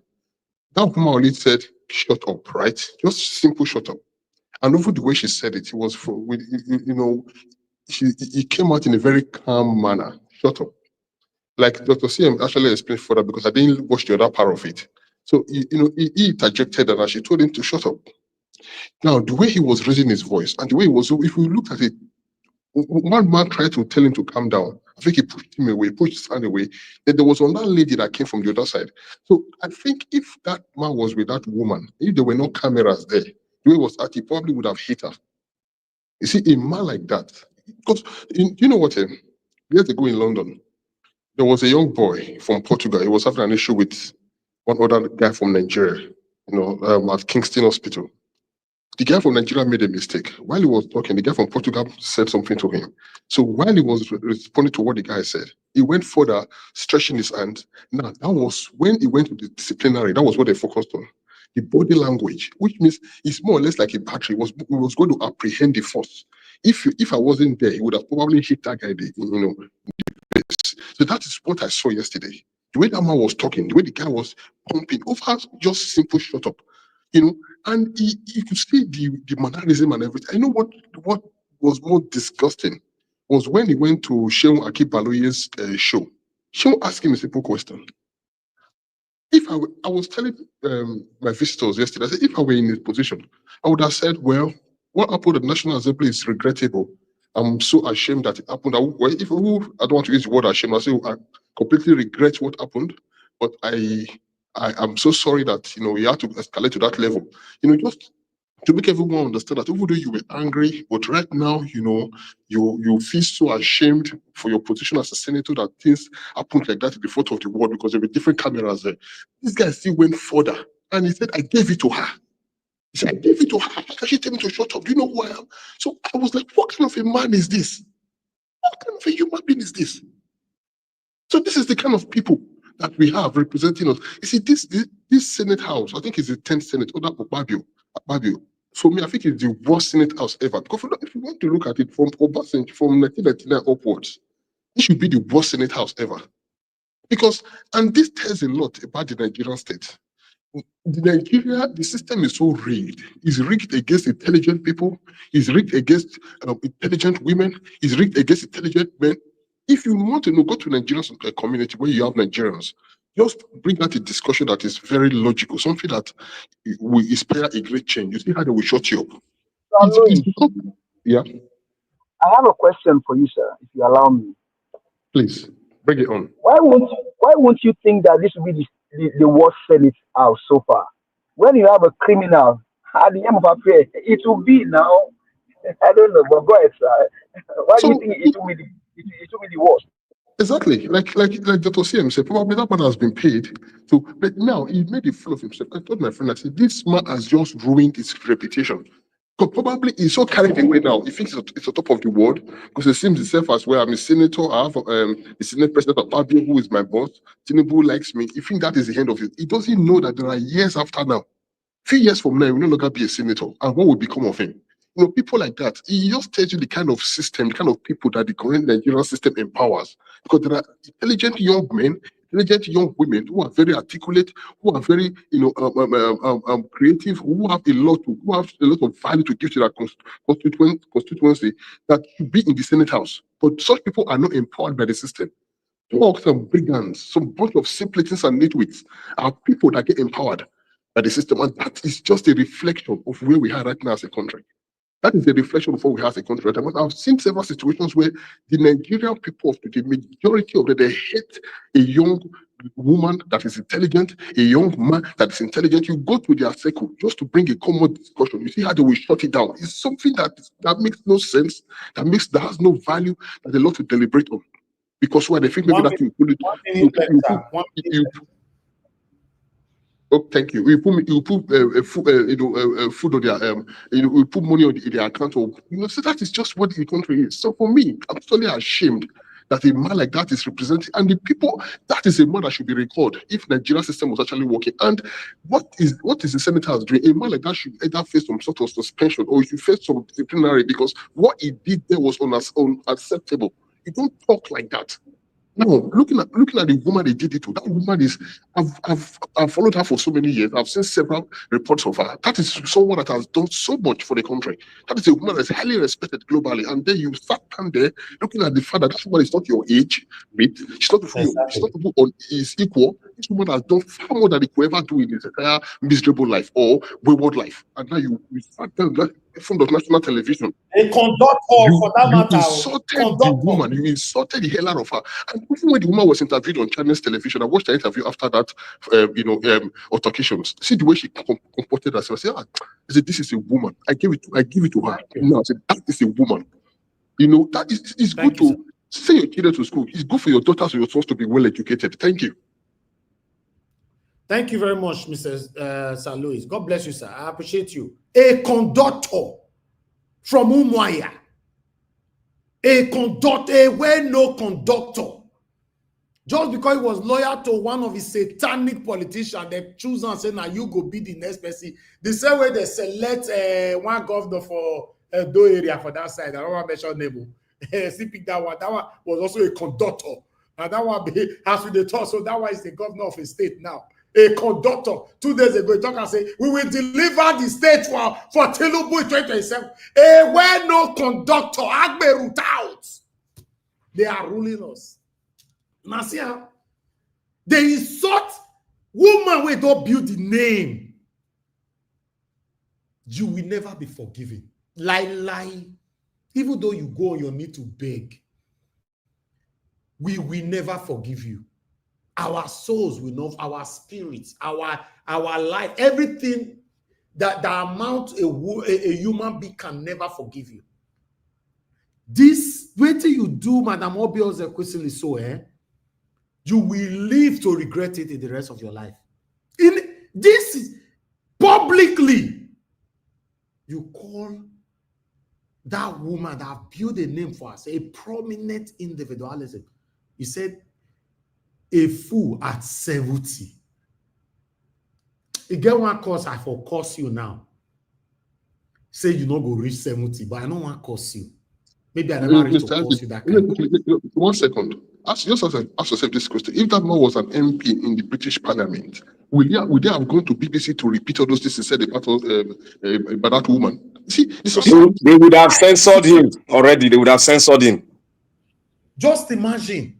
that woman only said, shut up, right? Just simple shut up. And over the way she said it, it was it came out in a very calm manner. Shut up. Like Dr. CM actually explained further because I didn't watch the other part of it. So, he interjected and she told him to shut up. Now, the way he was raising his voice and the way he was, if we look at it, one man tried to tell him to calm down. I think he pushed him away, pushed his hand away. Then there was another lady that came from the other side. So I think if that man was with that woman, if there were no cameras there, the way it was at, he probably would have hit her. You see, a man like that, because you know what? Years ago in London, there was a young boy from Portugal. He was having an issue with one other guy from Nigeria, at Kingston Hospital. The guy from Nigeria made a mistake. While he was talking, the guy from Portugal said something to him. So while he was responding to what the guy said, he went further, stretching his hand. Now, that was when he went to the disciplinary, that was what they focused on. The body language, which means it's more or less like a battery, was going to apprehend the force. If I wasn't there, he would have probably hit that guy, in the face. So that is what I saw yesterday. The way that man was talking, the way the guy was pumping over just simple shut up, and you could see the mannerism and everything. I know what was more disgusting was when he went to Sheung Akibaloye's show. Sheung asked him a simple question. If I was telling my visitors yesterday, I said, if I were in his position, I would have said, well, what happened at the National Assembly is regrettable. I'm so ashamed that it happened. I don't want to use the word ashamed. I say I completely regret what happened, but I'm so sorry that you had to escalate to that level. Just to make everyone understand that even though you were angry, but right now, you feel so ashamed for your position as a senator that things happened like that in the front of the world because there were different cameras there. This guy still went further and he said, I gave it to her. He said, I gave it to her. How can she tell me to shut up? Do you know who I am? So I was like, what kind of a man is this? What kind of a human being is this? So this is the kind of people that we have representing us. You see, this Senate House, I think it's the 10th Senate, under Akpabio. For me, I think it's the worst Senate House ever. Because if you want to look at it from 1999 upwards, it should be the worst Senate House ever. And this tells a lot about the Nigerian state. The system is so rigged. It's rigged against intelligent people. It's rigged against intelligent women. It's rigged against intelligent men. If you want to know, go to Nigerian community where you have Nigerians. Just bring out a discussion that is very logical, something that will inspire a great change. You see how they will shut you up. Yeah. I have a question for you, sir, if you allow me. Please, bring it on. Why won't you think that this will be the worst Senate House so far? When you have a criminal at the end of affair, it will be now. I don't know, but go ahead, sir. Why do you think it will be the worst? Exactly, like Dr. CM said, probably that man has been paid. So, but now he made a fool of himself. I told my friend, I said, this man has just ruined his reputation. Because probably he's so carried away now. He thinks it's on top of the world because he seems himself as well. I'm a senator. I have the Senate President Akpabio, who is my boss. Tinubu likes me. He thinks that is the end of it. He doesn't know that there are years after now. 3 years from now, he will no longer be a senator. And what will become of him? You know, people like that, it just tells you the kind of system, the kind of people that the current Nigerian system empowers. Because there are intelligent young men, intelligent young women who are very articulate, who are very, creative, who have a lot of value to give to their constituency that should be in the Senate House. But such people are not empowered by the system. Some brigands, some bunch of simpletons and nitwits are people that get empowered by the system, and that is just a reflection of where we are right now as a country. That is a reflection of what we have as a country. I've seen several situations where the Nigerian people of today, majority of them, they hate a young woman that is intelligent, a young man that is intelligent. You go to their circle just to bring a common discussion. You see how they will shut it down. It's something that makes no sense, that has no value, that a lot to deliberate on. Because why they think maybe that oh, thank you. You put food on their you put money on their account, or so that is just what the country is. So for me, I'm totally ashamed that a man like that is represented, and the people, that is a man that should be recalled if Nigerian system was actually working. And what is the Senate House doing? A man like that should either face some sort of suspension, or he should face some disciplinary, because what he did there was unacceptable. You don't talk like that. No, looking at the woman they did it to, that woman is, I've followed her for so many years. I've seen several reports of her. That is someone that has done so much for the country. That is a woman that's highly respected globally. And then you sat down there looking at the fact that this woman is not your age, mate. She's not is equal. This woman has done far more than he could ever do in his entire miserable life or wayward life. And now you sat down in front of national television. A conductor, for that matter. You insulted the woman. You insulted the hell out of her. And even when the woman was interviewed on Chinese television, I watched the interview after that, altercation. See the way she comported herself. I said, this is a woman. I give it to her. No, I said, that is a woman. You know, that is good to send your children to school. It's good for your daughters or your sons to be well educated. Thank you. Thank you very much, Mr. Sir Louis. God bless you, sir. I appreciate you. A conductor from Umuahia. A conductor, a well-known conductor. Just because he was loyal to one of his satanic politicians, they choose and say, now you go be the next person. The same way they select one governor for Do area for that side. I don't want to mention name. See, pick that one. That one was also a conductor. And that one has with the talk. So that one is the governor of a state now. A conductor 2 days ago, talk and say, we will deliver the state for Tinubu in 2027. A well-known conductor, Agbe root out. They are ruling us. Now see how they insult woman where don't build the name. You will never be forgiven. Lie. Even though you go on your knee to beg, we will never forgive you. Our souls will not, our spirits, our life, everything that the amount a human being can never forgive you. This, wait till you do, Madam Oby Ezekwesili, so you will live to regret it in the rest of your life. This is publicly, you call that woman that built a name for us, a prominent individualism. You said, a fool at 70. You get one course, I for curse you now. Say you not go reach 70, but I don't want to curse you. Maybe I never reach to curse you that kind. 1 second. Ask yourself this question. If that man was an MP in the British Parliament, would they have gone to BBC to repeat all those things he said about that woman? See, they would have censored him already. They would have censored him. Just imagine.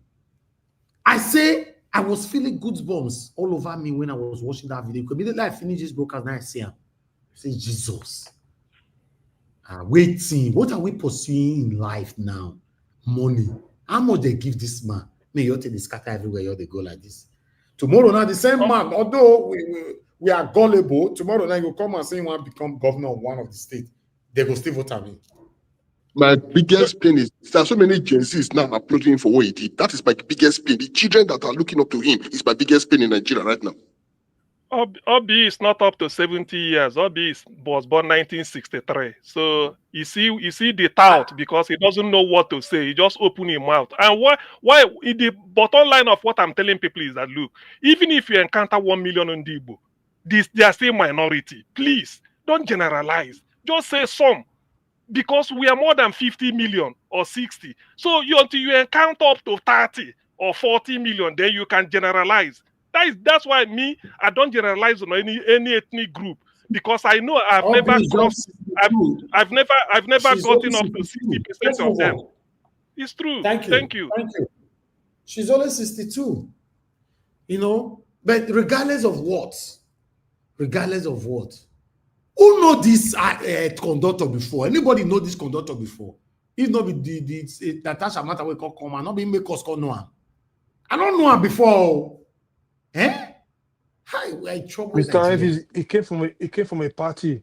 I say I was feeling goosebumps all over me when I was watching that video. Immediately I finished this broadcast, now I see him. I say, Jesus. Waiting. What are we pursuing in life now? Money. How much they give this man? May you take the scatter everywhere they go like this. Tomorrow now, the same man, although we are gullible, tomorrow now you come and say you want to become governor of one of the states. They will still vote on me. My biggest pain is there are so many Gen Zs now applauding him for what he did. That is my biggest pain. The children that are looking up to him is my biggest pain in Nigeria right now. Oby is not up to 70 years. Oby was born 1963. So you see the tout because he doesn't know what to say. He just open his mouth. And why the bottom line of what I'm telling people is that, look, even if you encounter 1 million on Igbo, they are still minority. Please don't generalize. Just say some. because we are more than 50 million or 60. So until you encounter up to 30 or 40 million, then you can generalize. That's why I don't generalize on any ethnic group, because I know I've Obi never is crossed. just 62. I've never She's only gotten up to 62. 60% Let's of move them. on. It's true. Thank you. Thank you. Thank you. She's only 62. You know, but regardless of what, who know this conductor before? Anybody know this conductor before? If not be the Natasha matter we call come and not be make us call no one. I don't know her before. Eh? Hi, we're in trouble. Mr. Nigeria. Evans, it came from a party.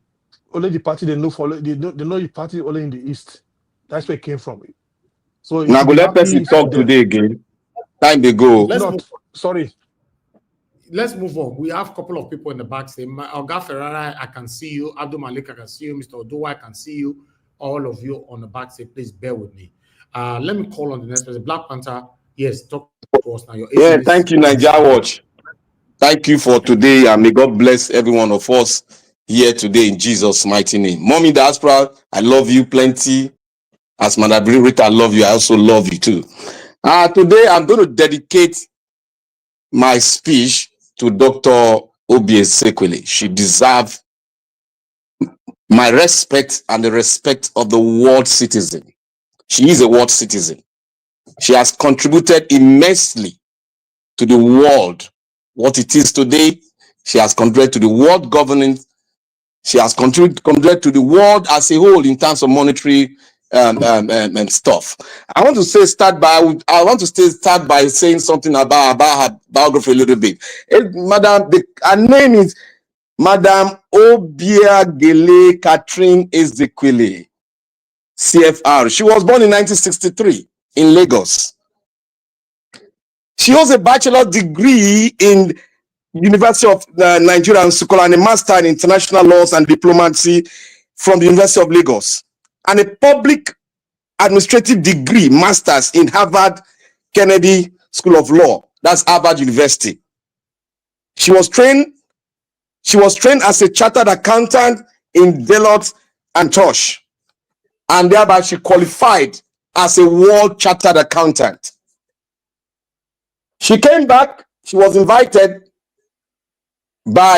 Only the party they know they know the party only in the east. That's where it came from. So it Now should go be let person happy for talk them. today again. Time they go. It's not. Sorry. Let's move on. We have a couple of people in the back saying, Olga Ferrara, I can see you. Abdul Malik, I can see you. Mr. Oduwa, I can see you. All of you on the back say, please bear with me. Let me call on the next person. Black Panther, yes, talk to us now. Yeah, thank you, Nigeria Watch. Thank you for today, and may God bless every one of us here today in Jesus' mighty name. Mommy Diaspora, I love you plenty. As Madam Rita, I love you. I also love you too. Today, I'm going to dedicate my speech to Dr. Oby Ezekwesili. She deserves my respect and the respect of the world citizen. She is a world citizen. She has contributed immensely to the world, what it is today. She has contributed to the world governance. She has contributed to the world as a whole in terms of monetary stuff. I want to start by saying something about her biography a little bit. Her name is Madam Obiagele Catherine Ezekwesili, CFR. She was born in 1963 in Lagos. She holds a bachelor's degree in University of Nigeria and Nsukka and a master in international laws and diplomacy from the University of Lagos, and a public administrative degree, masters in Harvard Kennedy School of Law. That's Harvard University. She was trained as a chartered accountant in Deloitte and Touche, and thereby she qualified as a world chartered accountant. She came back. She was invited.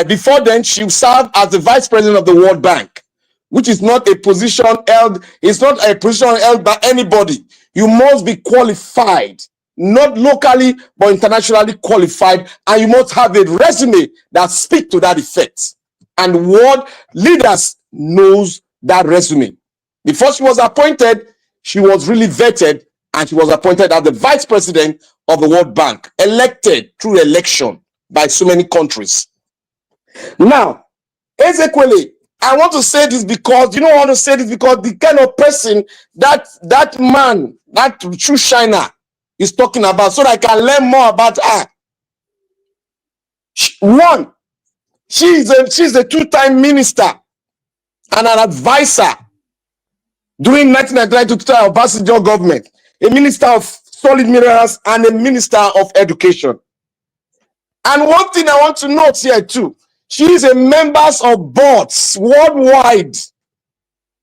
Before then, she served as the vice president of the World Bank, which is not a position held. It's not a position held by anybody. You must be qualified, not locally but internationally qualified, and you must have a resume that speaks to that effect. And world leaders knows that resume. Before she was appointed, she was really vetted, and she was appointed as the vice president of the World Bank, elected through election by so many countries. Now, Ezekwesili, I want to say this because the kind of person that man, that true shiner is talking about, so that I can learn more about her. One, she's a two-time minister and an advisor during 1999 to 2000 Obasanjo government, a minister of solid minerals and a minister of education. And one thing I want to note here too, she is a member of boards worldwide.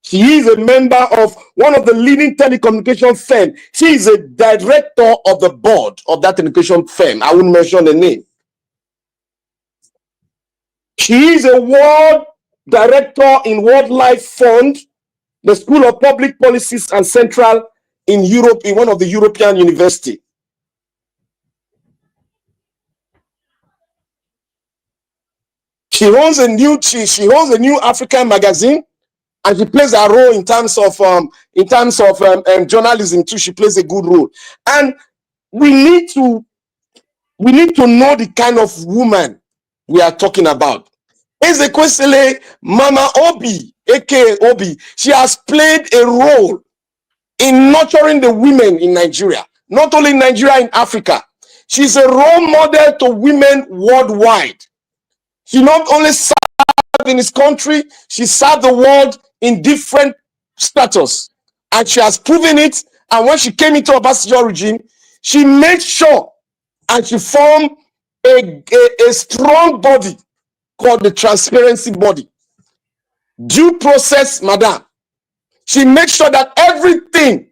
She is a member of one of the leading telecommunication firms. She is a director of the board of that telecommunication firm. I won't mention the name. She is a world director in World Life Fund, the School of Public Policies and Central in Europe, in one of the European universities. She owns a new African magazine, and she plays a role in terms of journalism too. She plays a good role, and we need to know the kind of woman we are talking about. Ezekwesili, Mama Oby, aka Oby, she has played a role in nurturing the women in Nigeria, not only in Nigeria, in Africa. She's a role model to women worldwide. She not only served in his country, she served the world in different status, and she has proven it. And when she came into Obasanjo regime, she made sure and she formed a strong body called the Transparency Body. Due process, madam. She makes sure that everything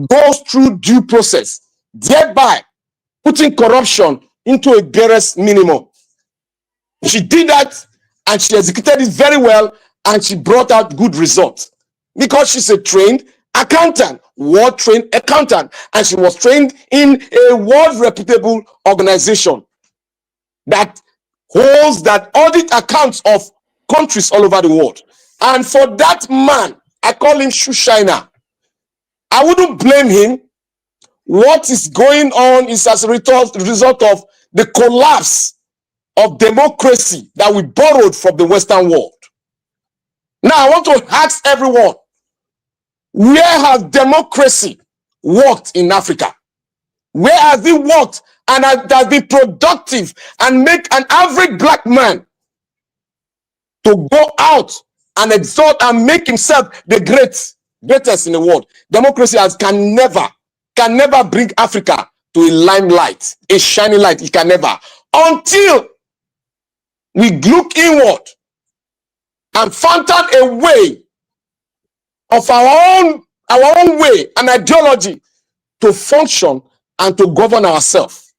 goes through due process, thereby putting corruption into a barest minimum. She did that and she executed it very well, and she brought out good results because she's a trained accountant, world trained accountant, and she was trained in a world reputable organization that holds that audit accounts of countries all over the world. And for that man, I call him shoe shiner. I wouldn't blame him. What is going on is as a result of the collapse of democracy that we borrowed from the Western world. Now, I want to ask everyone, where has democracy worked in Africa? Where has it worked and has been productive and make an average black man to go out and exalt and make himself the greatest in the world? Democracy can never bring Africa to a limelight, a shining light. It can never, until we look inward and fountain a way of our own way and ideology to function and to govern ourselves.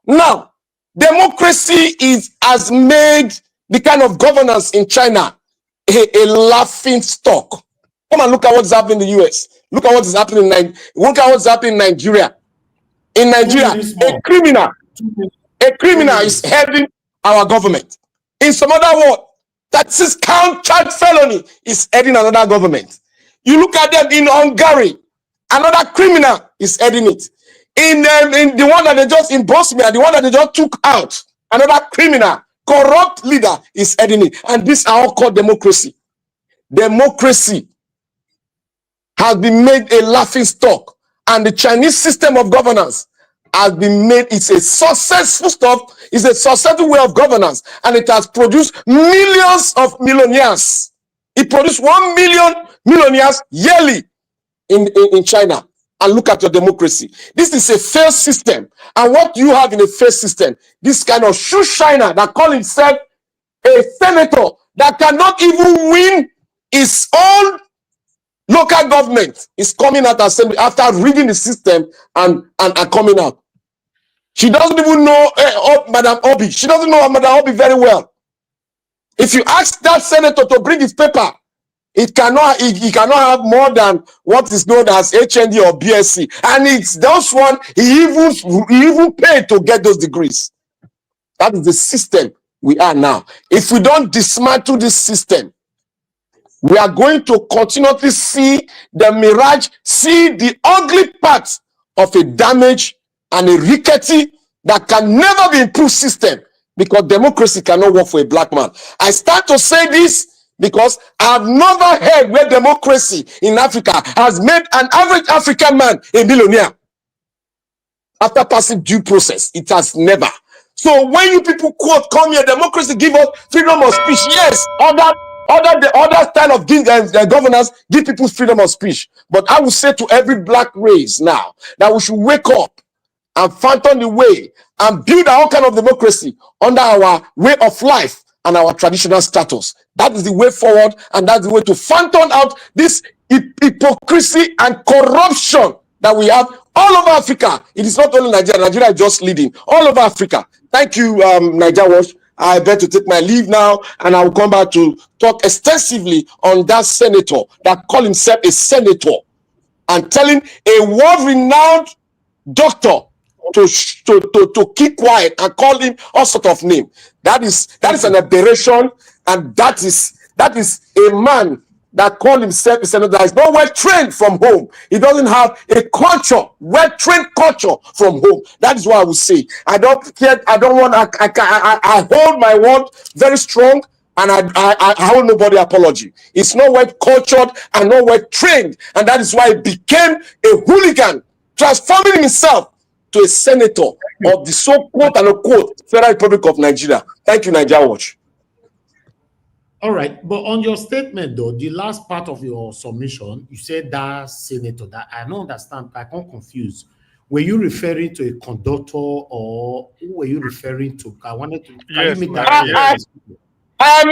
Now, democracy has made the kind of governance in China a laughing stock. Come and look at what's happening in the US. Look at what is happening look at what's happening in Nigeria. In Nigeria, a criminal is heading our government. In some other word, that is count charge felony is heading another government. You look at them in Hungary, another criminal is heading it. In the one that they just in Bosnia, the one that they just took out, another criminal, corrupt leader is heading it. And these are all called democracy. Democracy has been made a laughing stock, and the Chinese system of governance has been made, it's a successful stuff, it's a successful way of governance, and it has produced millions of millionaires. It produced 1 million millionaires yearly in China. And look at your democracy. This is a fair system. And what you have in a fair system, this kind of shoe shiner that call himself a senator that cannot even win his own local government is coming out assembly after reading the system and coming out. She doesn't even know Madam Oby. She doesn't know Madam Oby very well. If you ask that senator to bring his paper, he cannot have more than what is known as HND or BSc. And it's those one he even paid to get those degrees. That is the system we are now. If we don't dismantle this system, we are going to continually see the mirage, see the ugly parts of a damaged and a rickety that can never be improved system, because democracy cannot work for a black man. I start to say this because I've never heard where democracy in Africa has made an average African man a millionaire after passing due process. It has never. So when you people quote, come here, democracy give us freedom of speech. Yes, the other style of governance give people freedom of speech. But I will say to every black race now that we should wake up and fathom the way and build our own kind of democracy under our way of life and our traditional status. That is the way forward, and that's the way to fathom out this hypocrisy and corruption that we have all over Africa. It is not only Nigeria. Nigeria is just leading all over Africa. Thank you, Niger Watch. I better take my leave now, and I will come back to talk extensively on that senator that called himself a senator and telling a world-renowned doctor to keep quiet and call him all sort of name. That is an aberration, and that is a man that called himself a senator that is not well trained from home. He doesn't have a culture, well trained culture from home. That is what I would say. I don't care. I don't want. I hold my word very strong, and I hold nobody apology. It's not well cultured and not well trained, and that is why he became a hooligan, transforming himself to a senator of the so-called and unquote Federal Republic of Nigeria. Thank you, Niger Watch. All right, but on your statement though, the last part of your submission, you said that senator, that I don't understand, I can't confuse. Were you referring to a conductor, or who were you referring to? I wanted to. I am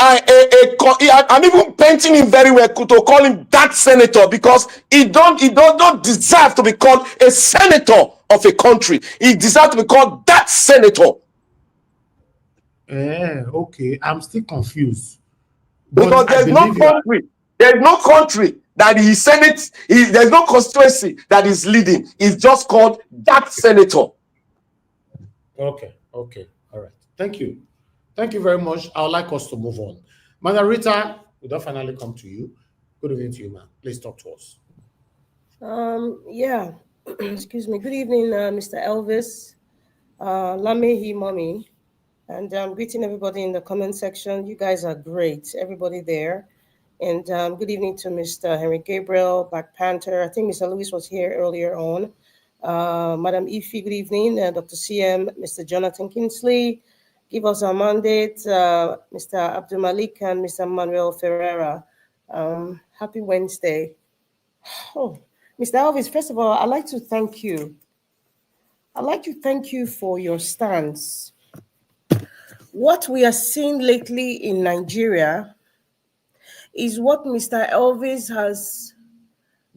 I'm even painting him very well to call him that senator, because he does not deserve to be called a senator of a country. He deserves to be called that senator. Okay, I'm still confused. Because But I believe you are. There's no country that he senate, there's no constituency that is leading. It's just called that senator. Okay, all right. Thank you. Thank you very much. I would like us to move on. Madam Rita, we don't finally come to you. Good evening to you, ma'am. Please talk to us. Yeah. Excuse me. Good evening, Mr. Elvis, Lamehi Mommy, and greeting everybody in the comment section. You guys are great, everybody there. And good evening to Mr. Henry Gabriel, Black Panther. I think Mr. Lewis was here earlier on. Madam Ife, good evening. Dr. CM, Mr. Jonathan Kinsley. Give us our mandate, Mr. Abdul Malik and Mr. Manuel Ferreira. Happy Wednesday. Oh, Mr. Elvis, first of all, I'd like to thank you. I'd like to thank you for your stance. What we are seeing lately in Nigeria is what Mr. Elvis has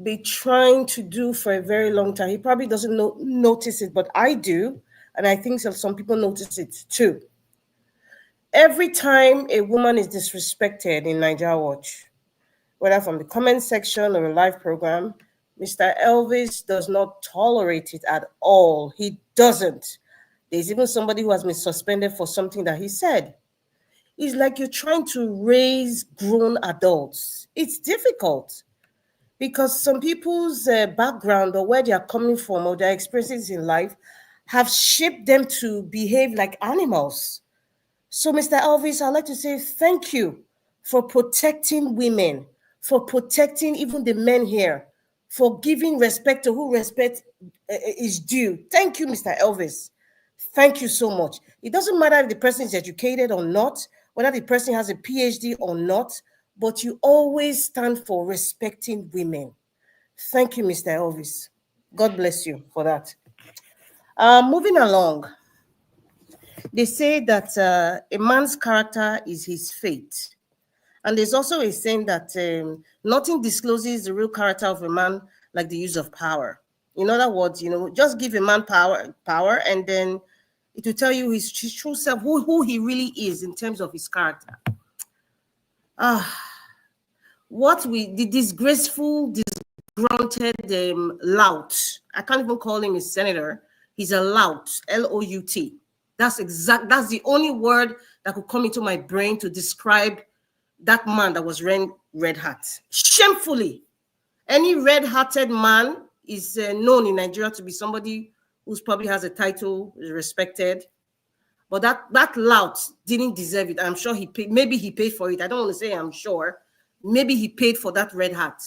been trying to do for a very long time. He probably doesn't notice it, but I do, and I think some people notice it too. Every time a woman is disrespected in Nigeria Watch, whether from the comment section or a live program, Mr. Elvis does not tolerate it at all. He doesn't. There's even somebody who has been suspended for something that he said. It's like you're trying to raise grown adults. It's difficult because some people's background or where they are coming from or their experiences in life have shaped them to behave like animals. So, Mr. Elvis, I'd like to say thank you for protecting women, for protecting even the men here, for giving respect to who respect is due. Thank you, Mr. Elvis. Thank you so much. It doesn't matter if the person is educated or not, whether the person has a PhD or not, but you always stand for respecting women. Thank you, Mr. Elvis. God bless you for that. Moving along, they say that a man's character is his fate. And there's also a saying that nothing discloses the real character of a man like the use of power. In other words, just give a man power, and then it will tell you his true self, who he really is in terms of his character. The disgraceful, disgruntled lout. I can't even call him a senator. He's a lout, L-O-U-T. That's the only word that could come into my brain to describe that man that was wearing red hat. Shamefully. Any red-hearted man is known in Nigeria to be somebody who probably has a title, is respected. But that lout didn't deserve it. I'm sure he paid. Maybe he paid for it. I don't want to say I'm sure. Maybe he paid for that red hat.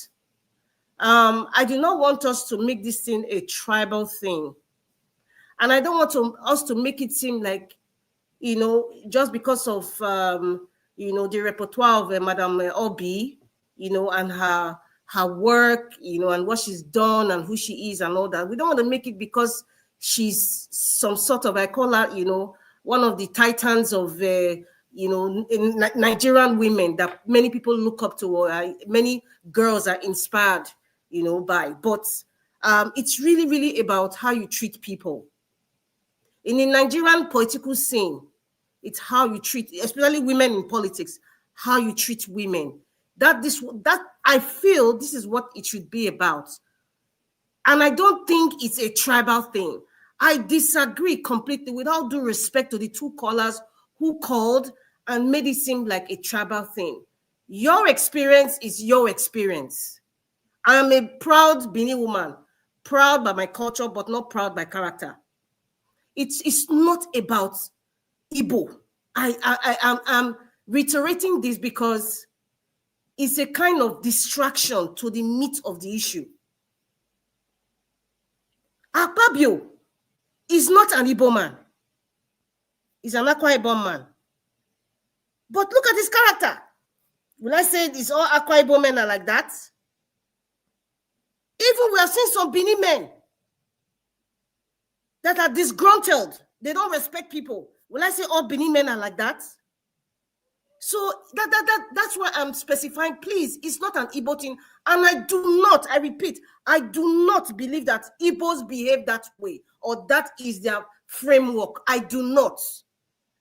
I do not want us to make this thing a tribal thing. And I don't want us to make it seem like, just because of, the repertoire of Madam Oby, and her work, and what she's done and who she is and all that. We don't want to make it because she's some sort of, I call her, one of the titans of, Nigerian women that many people look up to, or many girls are inspired, by. But it's really, really about how you treat people. In the Nigerian political scene, it's how you treat, especially women in politics, how you treat women. That I feel this is what it should be about. And I don't think it's a tribal thing. I disagree completely, with all due respect to the two callers who called and made it seem like a tribal thing. Your experience is your experience. I'm a proud Bini woman, proud by my culture, but not proud by character. It's not about Igbo. I'm reiterating this because it's a kind of distraction to the meat of the issue. Akpabio is not an Igbo man. He's an Akwa Ibom man. But look at his character. Will I say it's all Akwa Ibom men are like that? Even we have seen some Bini men that are disgruntled. They don't respect people. Will I say all Bini men are like that? So that's why I'm specifying, please, it's not an Igbo thing. And I repeat, I do not believe that Igbos behave that way or that is their framework. I do not.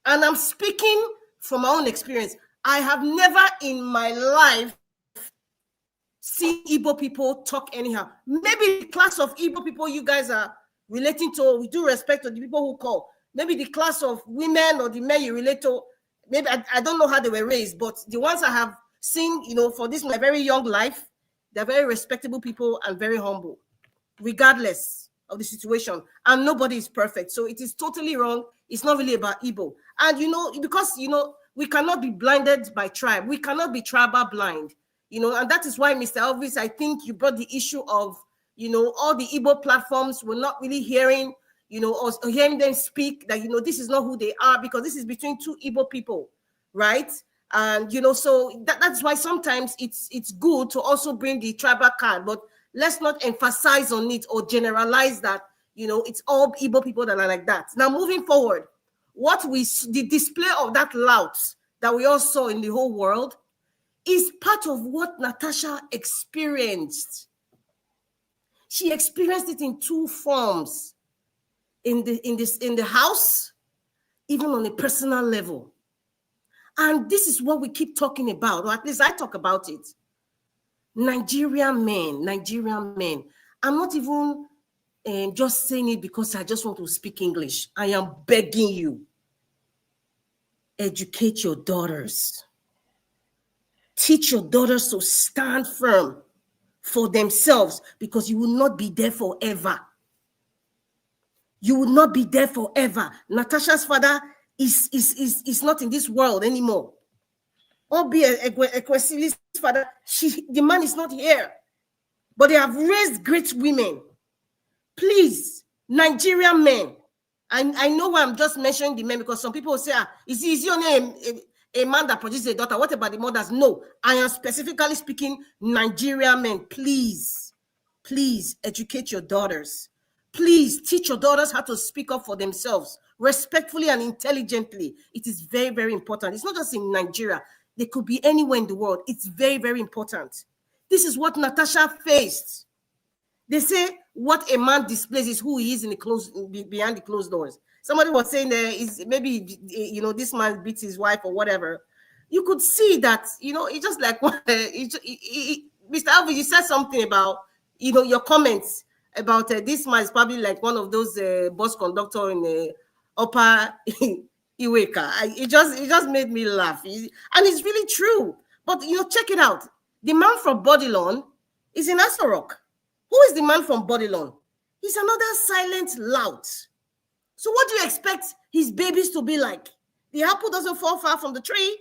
And I'm speaking from my own experience. I have never in my life seen Igbo people talk anyhow. Maybe the class of Igbo people you guys are relating to, with due respect to the people who call, maybe the class of women or the men you relate to, maybe I don't know how they were raised, but the ones I have seen, for this my very young life, they're very respectable people and very humble, regardless of the situation. And nobody is perfect. So it is totally wrong. It's not really about Igbo. And, because, we cannot be blinded by tribe. We cannot be tribal blind, and that is why, Mr. Elvis, I think you brought the issue of, all the Igbo platforms were not really hearing, or hearing them speak that, this is not who they are, because this is between two Igbo people, right? And, so that's why sometimes it's good to also bring the tribal card, but let's not emphasize on it or generalize that, it's all Igbo people that are like that. Now, moving forward, the display of that lout that we all saw in the whole world is part of what Natasha experienced. She experienced it in two forms, in the house, even on a personal level. And this is what we keep talking about, or at least I talk about it. Nigerian men. I'm not even just saying it because I just want to speak English. I am begging you, educate your daughters. Teach your daughters to stand firm for themselves, because you will not be there forever. You will not be there forever. Natasha's father is not in this world anymore. Oby Ezekwesili's father, the man is not here. But they have raised great women. Please, Nigerian men. I know why I'm just mentioning the men, because some people will say, is he only a man that produces a daughter? What about the mothers? No, I am specifically speaking Nigerian men. Please educate your daughters. Please teach your daughters how to speak up for themselves respectfully and intelligently. It is very, very important. It's not just in Nigeria. They could be anywhere in the world. It's very, very important. This is what Natasha faced. They say what a man displays is who he is behind the closed doors. Somebody was saying is maybe this man beats his wife or whatever. You could see that it's just like Mr. Alvin, you said something about your comments about this man is probably like one of those bus conductor in the Upper Iweka. It just made me laugh, and it's really true. But check it out. The man from Bodilon is in Asorok. Who is the man from Bodilon? He's another silent lout. So what do you expect his babies to be like? The apple doesn't fall far from the tree.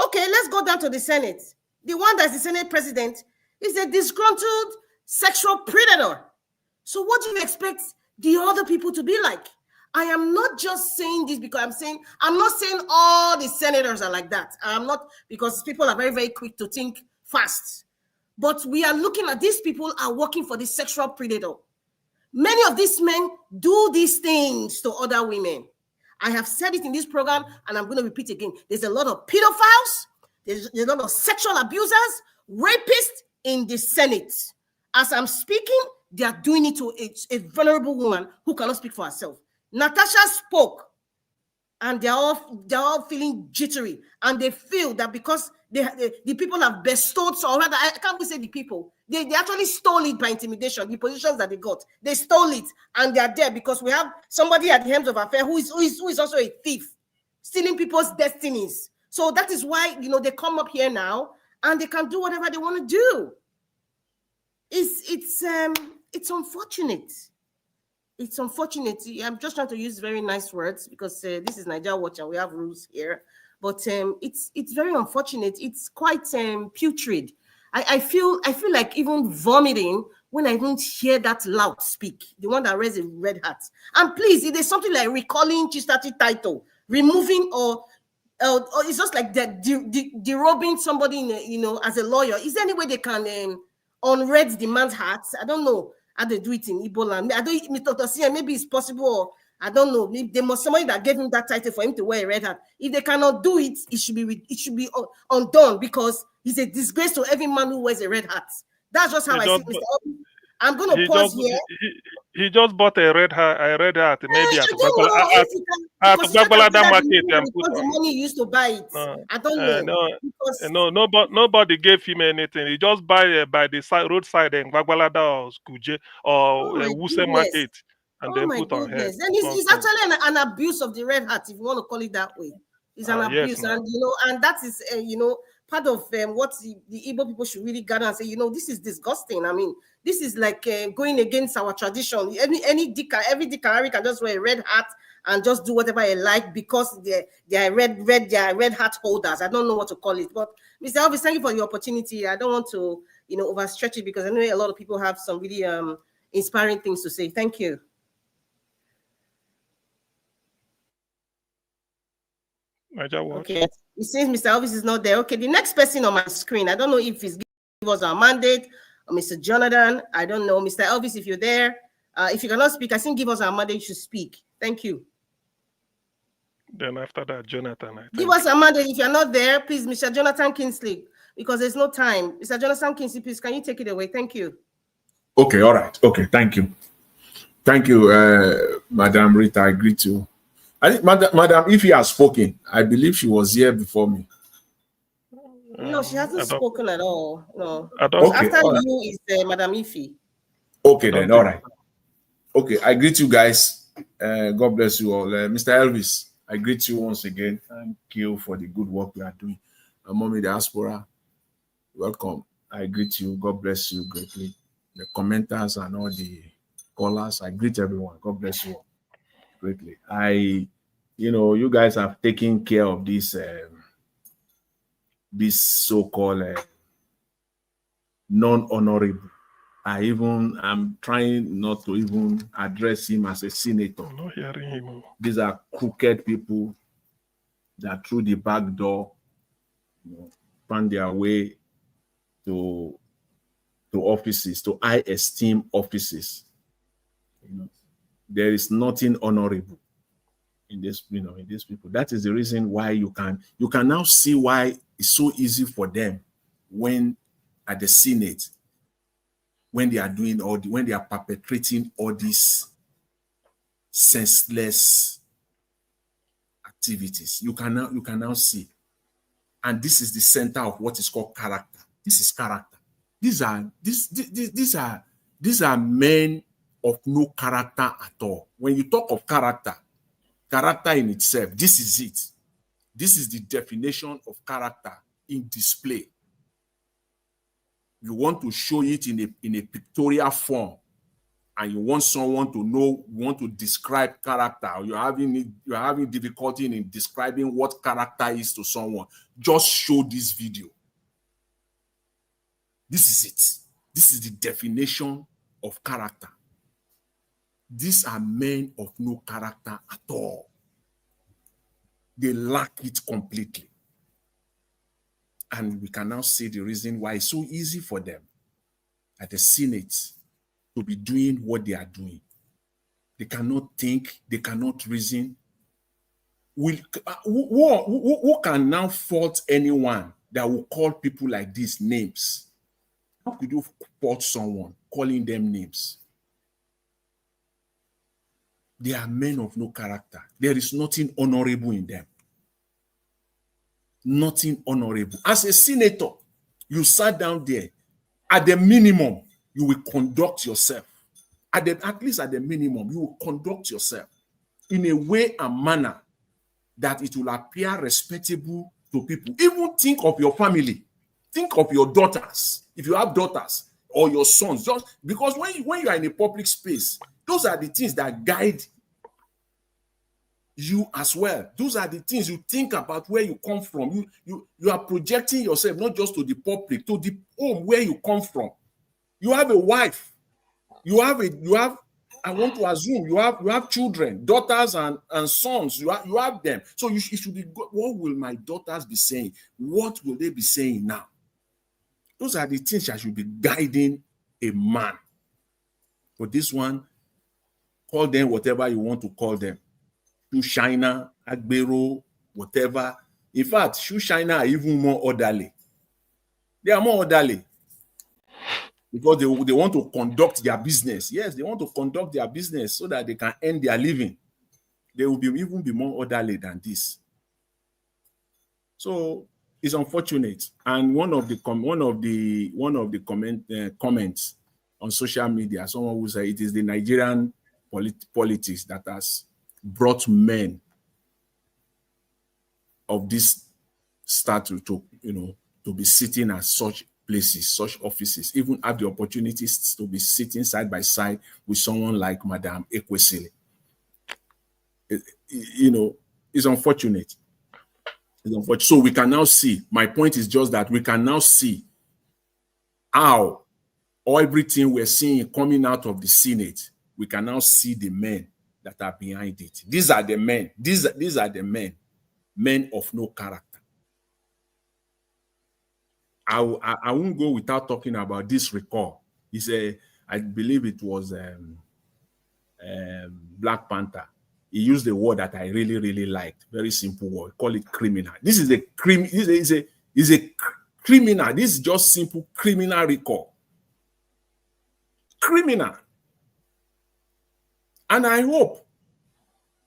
Okay, let's go down to the Senate. The one that's the Senate president is a disgruntled sexual predator. So what do you expect the other people to be like? I am not just saying this because I'm not saying all the senators are like that. I'm not, because people are very, very quick to think fast. But we are looking at these people are working for the sexual predator. Many of these men do these things to other women. I have said it in this program, and I'm going to repeat again. There's a lot of pedophiles. There's a lot of sexual abusers, rapists in the Senate. As I'm speaking, they are doing it to a vulnerable woman who cannot speak for herself. Natasha spoke, and they're all feeling jittery, and they feel that because the people have bestowed, or rather, I can't even say the people, they actually stole it by intimidation, the positions that they got. They stole it, and they are there because we have somebody at the helm of affairs who is also a thief, stealing people's destinies. So that is why, they come up here now, and they can do whatever they want to do. It's unfortunate. It's unfortunate. I'm just trying to use very nice words because this is Nigeria Watch and we have rules here. But it's very unfortunate. It's quite putrid. I feel like even vomiting when I even hear that loud speak, the one that wears a red hat. And please, if there's something like recalling Chistati title, removing or it's just like that derobing somebody as a lawyer. Is there any way they can unread the man's heart? I don't know how they do it in Igbo land. I don't, Dr. CM, maybe it's possible. I don't know. Maybe there must somebody that gave him that title for him to wear a red hat. If they cannot do it, it should be undone, because he's a disgrace to every man who wears a red hat. That's just how I see it, Mr. Obi. I'm going to pause here. He just bought a red hat, maybe at Gbagbala market and put the money he used to buy it. I don't know. Nobody gave him anything. He just buy by the roadside in Gbagbala or Kuje or Wuse market, and then put on head. Then it's actually an abuse of the red hat, if you want to call it that way. It's an abuse, yes, and that is part of what the Igbo people should really gather and say, this is disgusting. I mean, this is like going against our tradition. Every Dikari can just wear a red hat and just do whatever they like because they are red hat holders. I don't know what to call it. But Mr. Elvis, thank you for the opportunity. I don't want to overstretch it, because I know a lot of people have some really inspiring things to say. Thank you. Okay, it seems Mr. Elvis is not there. Okay, the next person on my screen, I don't know if he's give us our mandate or Mr. Jonathan. I don't know. Mr. Elvis, if you're there, if you cannot speak, I think give us our mandate, you should speak. Thank you. Then after that, Jonathan. Give us a mandate. If you're not there, please, Mr. Jonathan Kingsley, because there's no time. Mr. Jonathan Kingsley, please, can you take it away? Thank you. Okay, all right. Okay, thank you. Thank you, Madam Rita. I greet you. I think Madam, if he has spoken, I believe she was here before me. No, she hasn't spoken at all. No. Okay, after you is Madam Ife. Okay, then, all right. Okay, I greet you guys. God bless you all. Mr. Elvis, I greet you once again. Thank you for the good work we are doing. Mommy Diaspora, welcome. I greet you. God bless you greatly. The commenters and all the callers, I greet everyone. God bless you all greatly. You guys have taken care of this so-called non-honorable. I'm trying not to even address him as a senator. I'm not hearing him. These are crooked people that through the back door found their way to offices, to high esteem offices. There is nothing honorable in this, in these people. That is the reason why you can now see why it's so easy for them when at the Senate, when they are doing when they are perpetrating all these senseless activities. You can now see. And this is the center of what is called character. This is character. These are men of no character at all. When you talk of character in itself, this is it. This is the definition of character in display. You want to show it in a pictorial form, and you want someone to know, you want to describe character, or you're having difficulty in describing what character is to someone, just show this video. This is it. This is the definition of character. These are men of no character at all. They lack it completely. And we can now see the reason why it's so easy for them at the Senate to be doing what they are doing. They cannot think, they cannot reason. Who can now fault anyone that will call people like these names? How could you fault someone calling them names? They are men of no character. There is nothing honorable in them. Nothing honorable. As a senator, you sat down there. At the minimum, you will conduct yourself. At least at the minimum, you will conduct yourself in a way and manner that it will appear respectable to people. Even think of your family. Think of your daughters. If you have daughters or your sons, just because when you are in a public space, those are the things that guide you as well. Those are the things you think about, where you come from. You are projecting yourself not just to the public, to the home where you come from. You have a wife. I want to assume you have children, daughters and sons. You have them. So it should be, what will my daughters be saying? What will they be saying now? Those are the things that should be guiding a man. But this one Call them whatever you want to call them. Shoe shiner, agbero, whatever. In fact, shoe shiner are even more orderly. They are more orderly because they want to conduct their business. Yes, they want to conduct their business so that they can earn their living. They will even be more orderly than this. So it's unfortunate. And one of the comments on social media, someone who said it is the Nigerian politics that has brought men of this stature to be sitting at such places, such offices, even have the opportunities to be sitting side by side with someone like Madam Ezekwesili. It's unfortunate. So we can now see, my point is just that we can now see how everything we're seeing coming out of the Senate, we can now see the men that are behind it. These are the men. These are the men of no character. I won't go without talking about this recall. I believe it was Black Panther. He used a word that I really, really liked. Very simple word. Call it criminal. This is a criminal. This is just simple criminal recall. Criminal. And I hope,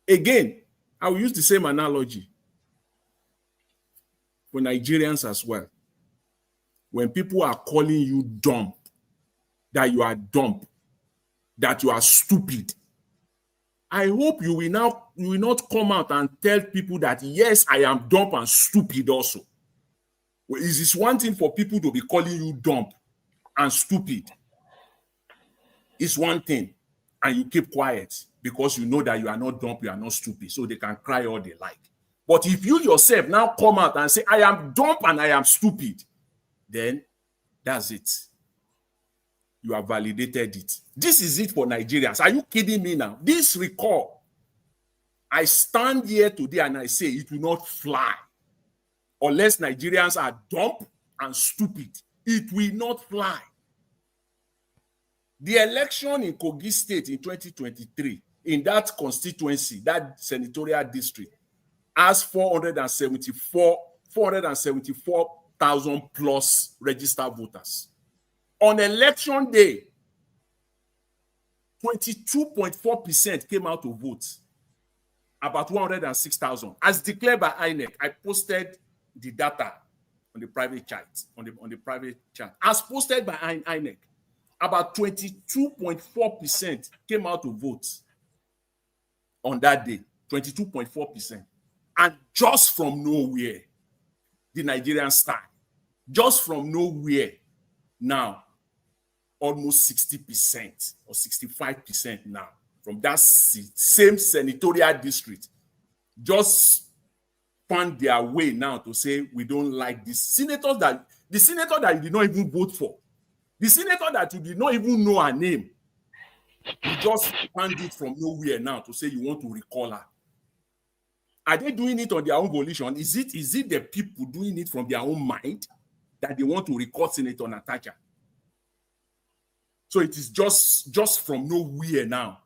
again, I will use the same analogy for Nigerians as well. When people are calling you dumb, that you are dumb, that you are stupid, I hope you will not come out and tell people that, yes, I am dumb and stupid also. Well, is this one thing for people to be calling you dumb and stupid? It's one thing, and you keep quiet because you know that you are not dumb, you are not stupid, so they can cry all they like. But if you yourself now come out and say, I am dumb and I am stupid, then that's it. You have validated it. This is it for Nigerians. Are you kidding me now? This recall, I stand here today and I say it will not fly unless Nigerians are dumb and stupid. It will not fly. The election in Kogi State in 2023, in that constituency, that senatorial district, has 474,000 plus registered voters. On election day, 22.4% came out to vote, about 106,000. As declared by INEC, I posted the data on the private chat, on the private chat. As posted by INEC, about 22.4% came out to vote on that day, 22.4%. And just from nowhere, the Nigerian star, just from nowhere, now, almost 60% or 65% now from that same senatorial district just found their way now to say we don't like this senator that you did not even vote for, the senator that you did not even know her name. You just found it from nowhere now to say you want to recall her. Are they doing it on their own volition? Is it the people doing it from their own mind that they want to recall Senator Natasha? So it is just from nowhere now,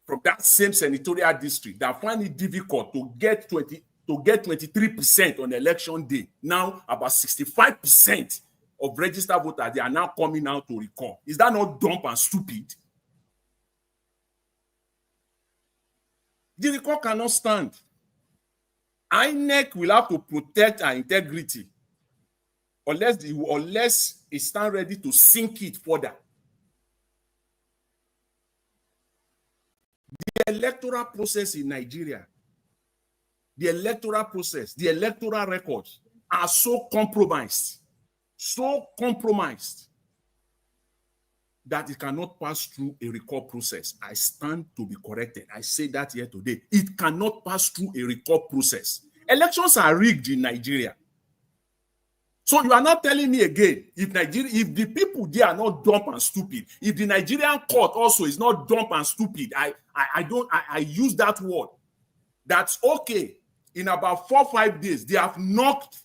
from that same senatorial district, that find it difficult to get 23% on election day. Now about 65% of registered voters, they are now coming out to recall. Is that not dumb and stupid? The recall cannot stand. INEC will have to protect our integrity unless it stands ready to sink it further. The electoral process in Nigeria, the electoral records are so compromised that it cannot pass through a recall process. I stand to be corrected. I say that here today. It cannot pass through a recall process. Elections are rigged in Nigeria. So you are not telling me again, if the people there are not dumb and stupid, if the Nigerian court also is not dumb and stupid, I use that word. That's okay. In about 4 or 5 days, they have knocked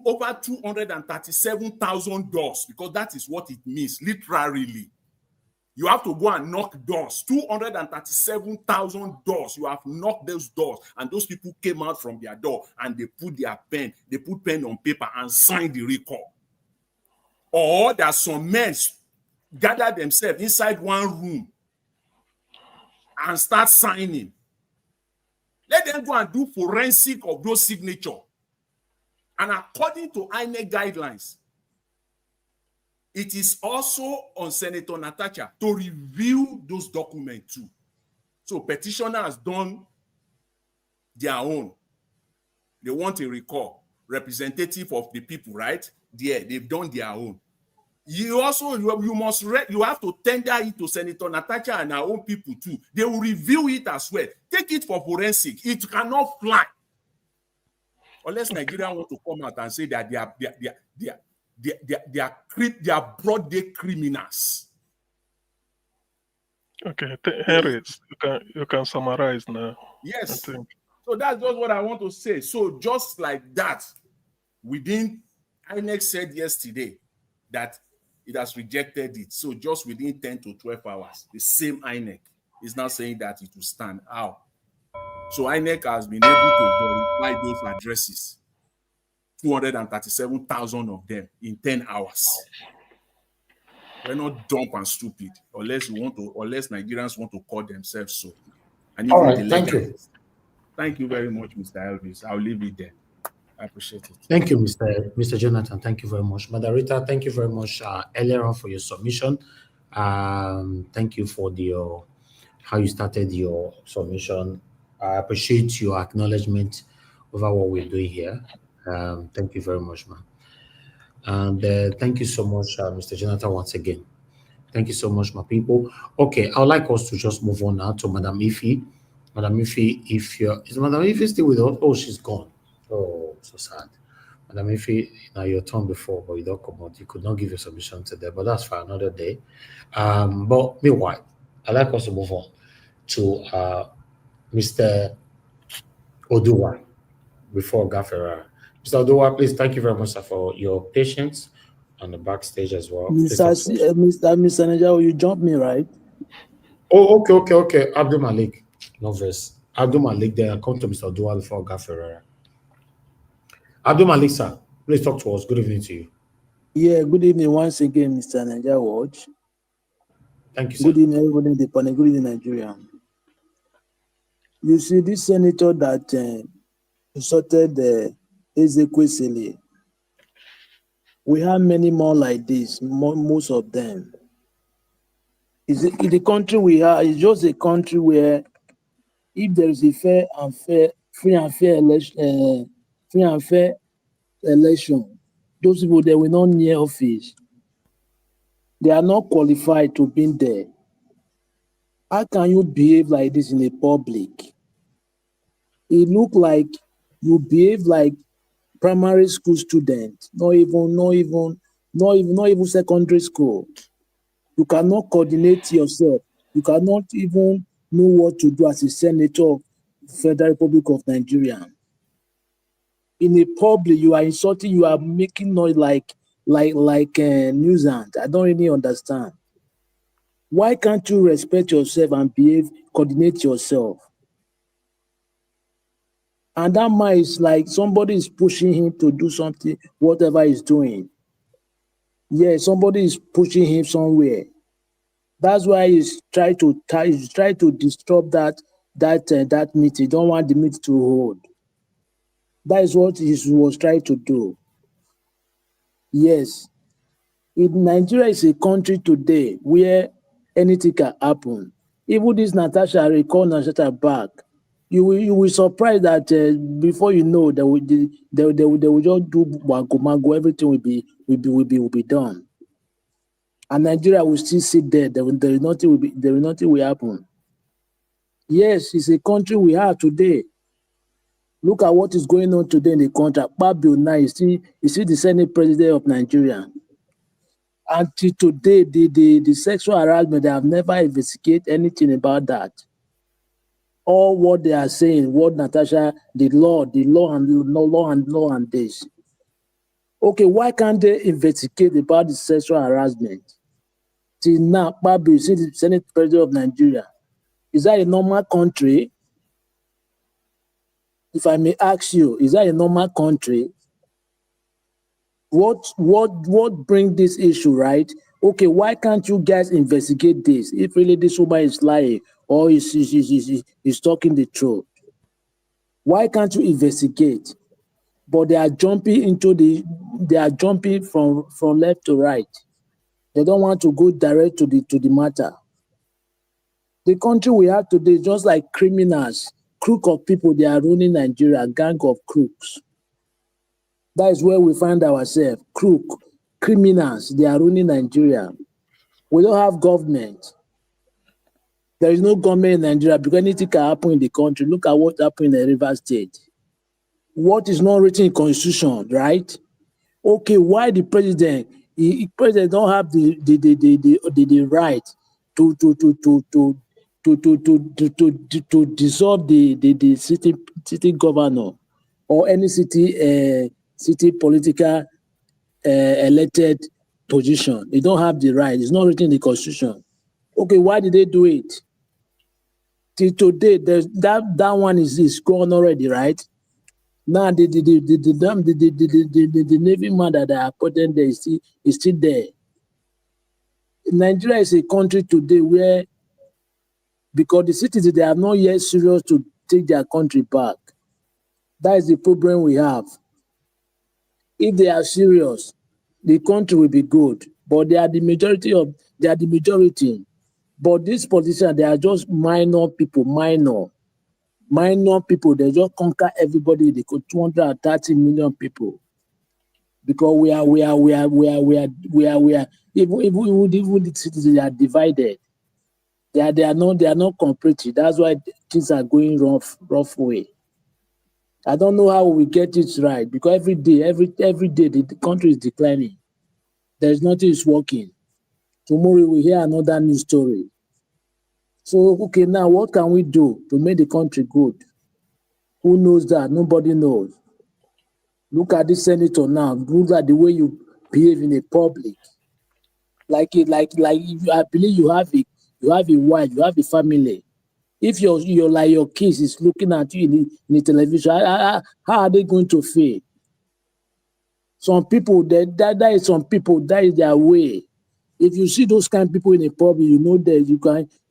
over 237,000 doors, because that is what it means, literally. You have to go and knock doors. 237,000 doors. You have knocked those doors, and those people came out from their door and they put pen on paper and signed the recall. Or there are some men gather themselves inside one room and start signing. Let them go and do forensic of those signatures. And according to INEC guidelines, it is also on Senator Natasha to review those documents too. So petitioner has done their own. They want a recall, representative of the people, right? There, they've done their own. You have to tender it to Senator Natasha and our own people too. They will review it as well. Take it for forensic. It cannot fly unless Nigeria want to come out and say that they are broad day criminals. Okay, Henry, you can summarize now. Yes. So that's just what I want to say. So just like that, INEC said yesterday that it has rejected it. So just within 10 to 12 hours, the same INEC is now saying that it will stand. How? So INEC has been able to verify those addresses, 237,000 of them in 10 hours. We're not dumb and stupid, unless Nigerians want to call themselves so. And All even right, thank you. Thank you very much, Mr. Elvis. I'll leave it there. I appreciate it. Thank you, Mr. Jonathan. Thank you very much. Madam Rita, thank you very much earlier on for your submission. Thank you for how you started your submission. I appreciate your acknowledgement over what we're doing here. Thank you very much, ma'am. And thank you so much, Mr. Jonathan, once again. Thank you so much, my people. Okay, I would like us to just move on now to Madam Ife. Madam Ife, is Madam Ife still with us? Oh, she's gone. Oh, so sad. Madam Ife, now your turn before, but you don't come out. You could not give your submission today, but that's for another day. But meanwhile, I'd like us to move on to Mr. Oduwa before Gafferara. Mr. Oduwa, please, thank you very much, sir, for your patience on the backstage as well. Mr. Naja, you jumped me, right? Oh, okay. Abdul Malik. No verse. Abdul Malik, then I come to Mr. Oduwa before Gafferara. Abdul Malik, sir, please talk to us. Good evening to you. Yeah, good evening once again, Mr. Naja Watch. Thank you, sir. Good evening, everybody in the panel. Good evening, Nigeria. You see, this senator that insulted Ezekwesili, we have many more like this, most of them. In the country we are, it's just a country where if there is a free and fair election, those people that will not near office, they are not qualified to be there. How can you behave like this in a public? It look like you behave like primary school student, not even secondary school. You cannot coordinate yourself. You cannot even know what to do as a senator of the Federal Republic of Nigeria. In a public, you are insulting, you are making noise like nuisance. I don't really understand. Why can't you respect yourself and behave, coordinate yourself? And that man is like somebody is pushing him to do something, whatever he's doing. Yeah, somebody is pushing him somewhere. That's why he's trying to disrupt that meeting. Don't want the meeting to hold. That is what he was trying to do. Yes. Nigeria is a country today where anything can happen. Even this Natasha recall Natasha back. You will surprised that before you know they will just do mago, everything will be done. And Nigeria will still sit there. There is nothing will happen. Yes, it's a country we have today. Look at what is going on today in the country. Akpabio now is still the Senate President of Nigeria. Until today, the sexual harassment, they have never investigated anything about that. All what they are saying, what Natasha, the law and this. Okay, why can't they investigate about the sexual harassment? Till now, Akpabio is the Senate President of Nigeria. Is that a normal country? If I may ask you, is that a normal country? What bring this issue, right? Okay, why can't you guys investigate this? If really this woman is lying or is talking the truth, why can't you investigate? But they are jumping from left to right. They don't want to go direct to the matter. The country we have today is just like criminals, crook of people. They are running Nigeria, gang of crooks. That is where we find ourselves. Crook, criminals, they are running Nigeria. We don't have government. There is no government in Nigeria because anything can happen in the country. Look at what happened in the River State. What is not written in Constitution, right? Okay, why the president? President don't have the right to dissolve the city governor or any city political elected position. They don't have the right. It's not written in the Constitution. Okay, why did they do it? Till today, that one is gone already, right? Now the Navy man that I appointed there is still there. Nigeria is a country today where, because the citizens, they are not yet serious to take their country back. That is the problem we have. If they are serious, the country will be good. But they are the majority. But these politicians, they are just minor people, minor people. They just conquer everybody. They could 230 million people. Because we are even the citizens are divided. They are not cooperative. That's why things are going rough way. I don't know how we get it right, because every day the country is declining. There's nothing is working. Tomorrow we hear another news story. So okay, now what can we do to make the country good? Who knows that? Nobody knows. Look at this senator now. Look at the way you behave in the public. I believe you have a wife, you have a family. If your kids is looking at you in the television, how are they going to feel? Some people that is some people, that is their way. If you see those kind of people in the public, you know that you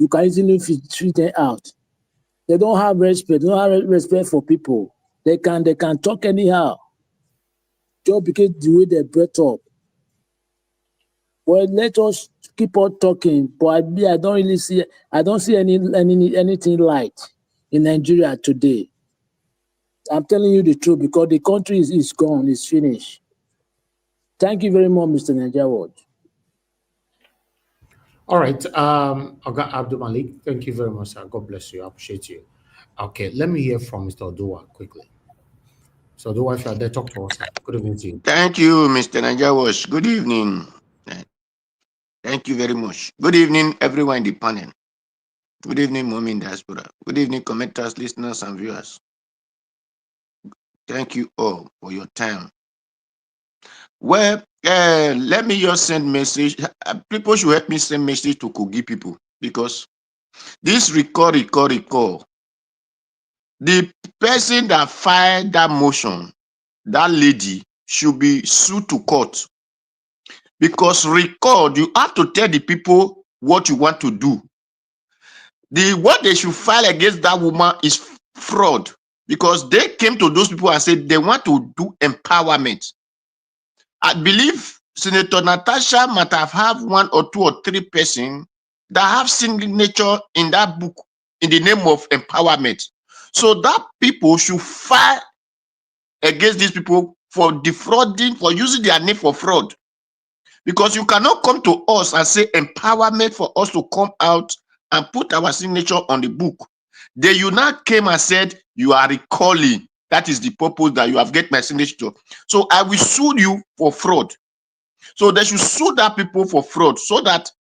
can easily treat them out. They don't have respect. They don't have respect for people. They can talk anyhow, just because the way they're brought up. Well, let us keep on talking. But I don't see anything light in Nigeria today. I'm telling you the truth, because the country is gone, it's finished. Thank you very much, Mr. Nigeria Watch. All right, Oga Abdul Malik, thank you very much, sir. God bless you. I appreciate you. Okay, let me hear from Mr. Oduwa quickly. So, Oduwa, if you are there, talk to us, sir. Good evening to you. Thank you, Mr. Najawash. Good evening. Thank you very much. Good evening, everyone in the panel. Good evening, Mommy in Diaspora. Good evening, commenters, listeners, and viewers. Thank you all for your time. Well, let me just send message. People should help me send message to Kogi people, because this recall. The person that filed that motion, that lady, should be sued to court. Because record, you have to tell the people what you want to do. What they should file against that woman is fraud, because they came to those people and said they want to do empowerment. I believe Senator Natasha might have one or two or three persons that have signature in that book in the name of empowerment. So that people should file against these people for defrauding, for using their name for fraud. Because you cannot come to us and say empowerment for us to come out and put our signature on the book. Then you now came and said you are recalling. That is the purpose that you have get my signature. So I will sue you for fraud. So they should sue that people for fraud, so that,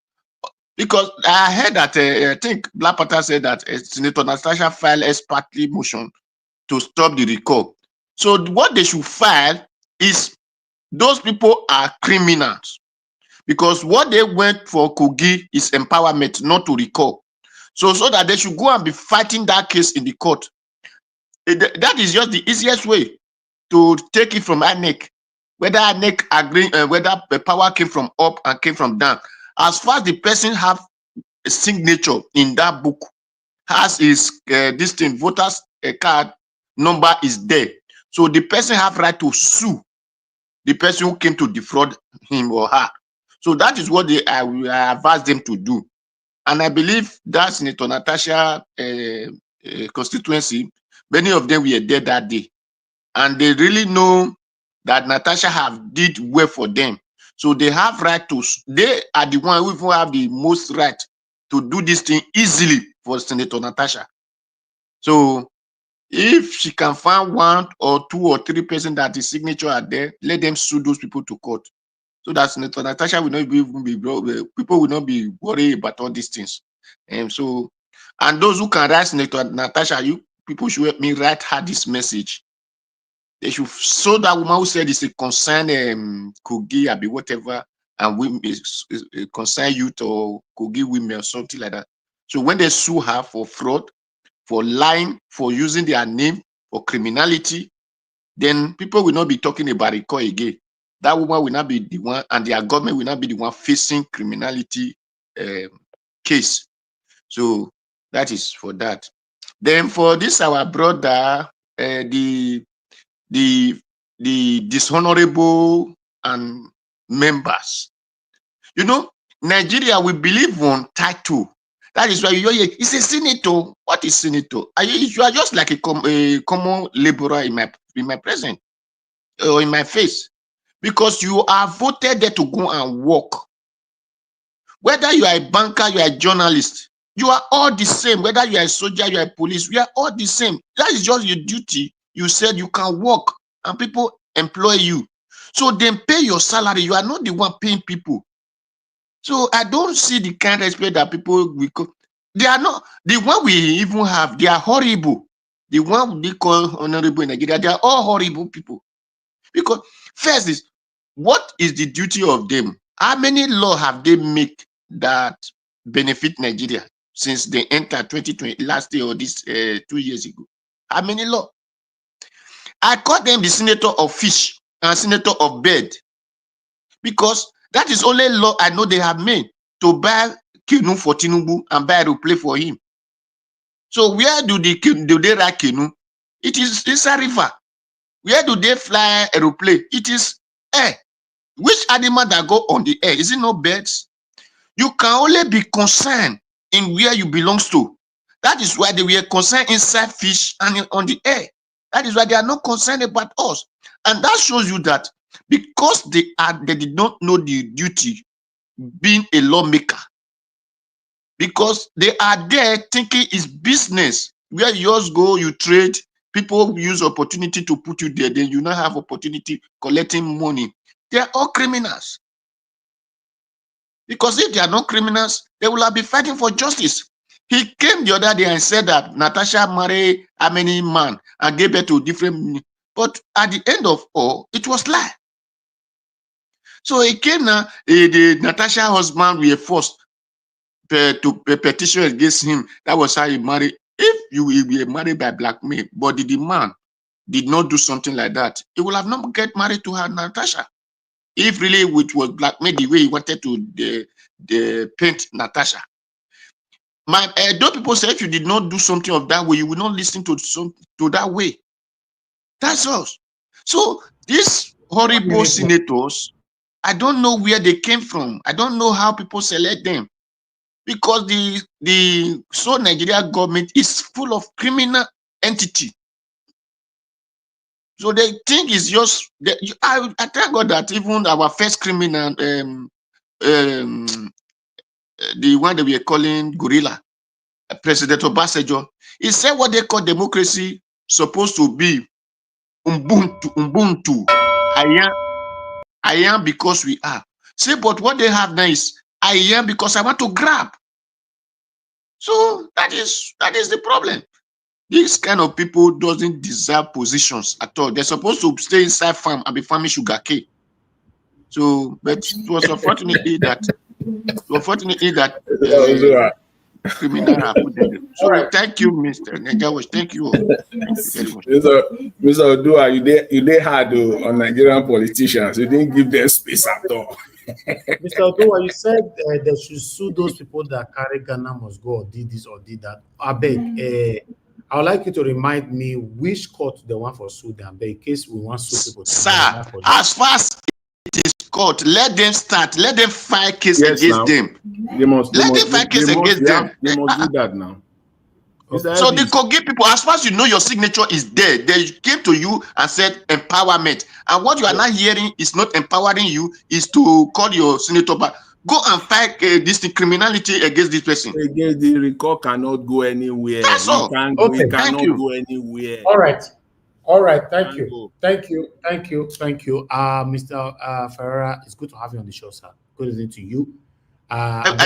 because I heard that I think Black Panther said that Senator Natasha filed a partly motion to stop the recall. So what they should file is those people are criminals. Because what they went for Kogi is empowerment, not to recall. So that they should go and be fighting that case in the court. That is just the easiest way to take it from INEC. Whether INEC agree, whether the power came from up and came from down. As far as the person have a signature in that book, has his this thing, voters card number is there. So the person have right to sue the person who came to defraud him or her. So that is what I advise them to do. And I believe that Senator Natasha constituency, many of them were there that day. And they really know that Natasha have did well for them. So they have right to, they are the one who even have the most right to do this thing easily for Senator Natasha. So if she can find 1 or 2 or 3 persons that the signature are there, let them sue those people to court. So that Senator Natasha will not even be, people will not be worried about all these things. And those who can write Senator Natasha, you people should help me write her this message. They should show that woman who said it's a concern Kogi, be whatever, and women concern youth or Kogi women or something like that. So when they sue her for fraud, for lying, for using their name, for criminality, then people will not be talking about it again. That woman will not be the one, and their government will not be the one facing criminality case. So that is for that. Then for this, our brother, the dishonorable and members. You know, Nigeria, we believe on title. That is why you hear it's a senator. What is senator? You are just like a common laborer in my present or in my face, because you are voted there to go and work. Whether you are a banker, you are a journalist, you are all the same. Whether you are a soldier, you are a police, we are all the same. That is just your duty. You said you can work and people employ you. So then pay your salary. You are not the one paying people. So I don't see the kind of respect that people they are not the one we even have. They are horrible. The one they call honorable in Nigeria, they are all horrible people. Because first is, what is the duty of them? How many laws have they made that benefit Nigeria since they entered 2020 last year or this 2 years ago? How many laws? I call them the senator of fish and senator of bird, because that is only law I know they have made to buy canoe for Tinubu and buy a replay for him. So where do they ride canoe? It is a river. Where do they fly aeroplane? It is air. Which animal that go on the air? Is it not birds? You can only be concerned in where you belong to. That is why they were concerned inside fish and on the air. That is why they are not concerned about us. And that shows you that because they did not know the duty being a lawmaker. Because they are there thinking it's business. Where yours go, you trade. People use opportunity to put you there. Then you now have opportunity collecting money. They are all criminals. Because if they are not criminals, they will have been fighting for justice. He came the other day and said that Natasha married how many men and gave birth to different. But at the end of all, it was lie. So he came now, the Natasha husband were forced to petition against him. That was how he married. If you were married by blackmail, but the man did not do something like that, he will have not get married to her, Natasha. If really it was blackmail the way he wanted to paint Natasha. Those people say if you did not do something of that way, you will not listen to that way. That's us. So these horrible senators, I don't know where they came from. I don't know how people select them. Because the Nigeria government is full of criminal entity. So they think it's just I thank God that even our first criminal, the one that we are calling gorilla, President Obasanjo, he said what they call democracy supposed to be Ubuntu. I am because we are. See, but what they have now is I am because I want to grab. So that is the problem. These kind of people doesn't deserve positions at all. They're supposed to stay inside farm and be farming sugarcane. So, but it was unfortunately that criminal have put them there. All So right. thank you, Mr. Nagawash. Thank you all. Thank you very much. Mr. Odua, you dey hard on Nigerian politicians. You didn't give them space at all. Mr. Otowa, you said they should sue those people that carry Ghana must go or did this or did that. I beg, I would like you to remind me which court they want for Sudan, but in case we want to sue people. Sir, as far as it is court, let them start. Let them file case against them. They must Let them file case against them. They must do that now. So they could give people, as far as you know your signature is there, they came to you and said empowerment. And what you are not hearing is not empowering you, is to call your senator back. Go and fight this criminality against this person. Against the recall cannot go anywhere. That's all. It cannot go anywhere. All right. All right. Thank you. Thank you. Thank you. Thank you. Mr. Ferreira, it's good to have you on the show, sir. Good evening to you. Baba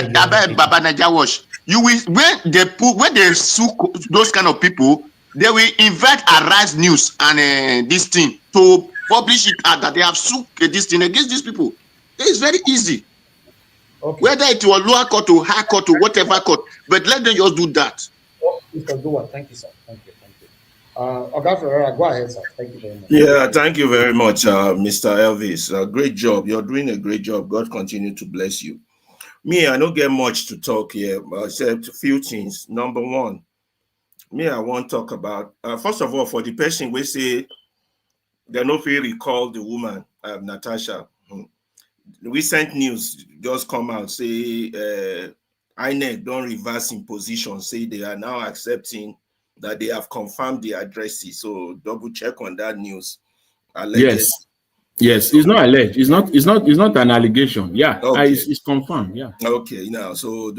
Najawash, you will when they sue those kind of people, they will invite Arise News and this thing to publish it that they have sued this thing against these people. It's very easy. Okay. Whether it was lower court or high court or whatever court, but let them just do that. Oh, Mr. Dua, thank you, sir. Thank you. Thank you. Oga Ferreira, go ahead, sir. Thank you very much. Yeah, thank you very much, Mr. Elvis. Great job. You're doing a great job. God continue to bless you. Me, I don't get much to talk here, except a few things. Number one, I want to talk about, first of all, for the person we say they no fit recall the woman, Natasha. Recent news just come out, say INEC don't reverse in position, say they are now accepting that they have confirmed the addresses. So double check on that news. Allegedly. Yes, it's not alleged. It's not an allegation. Yeah, okay. It's confirmed. Yeah. Okay. Now, so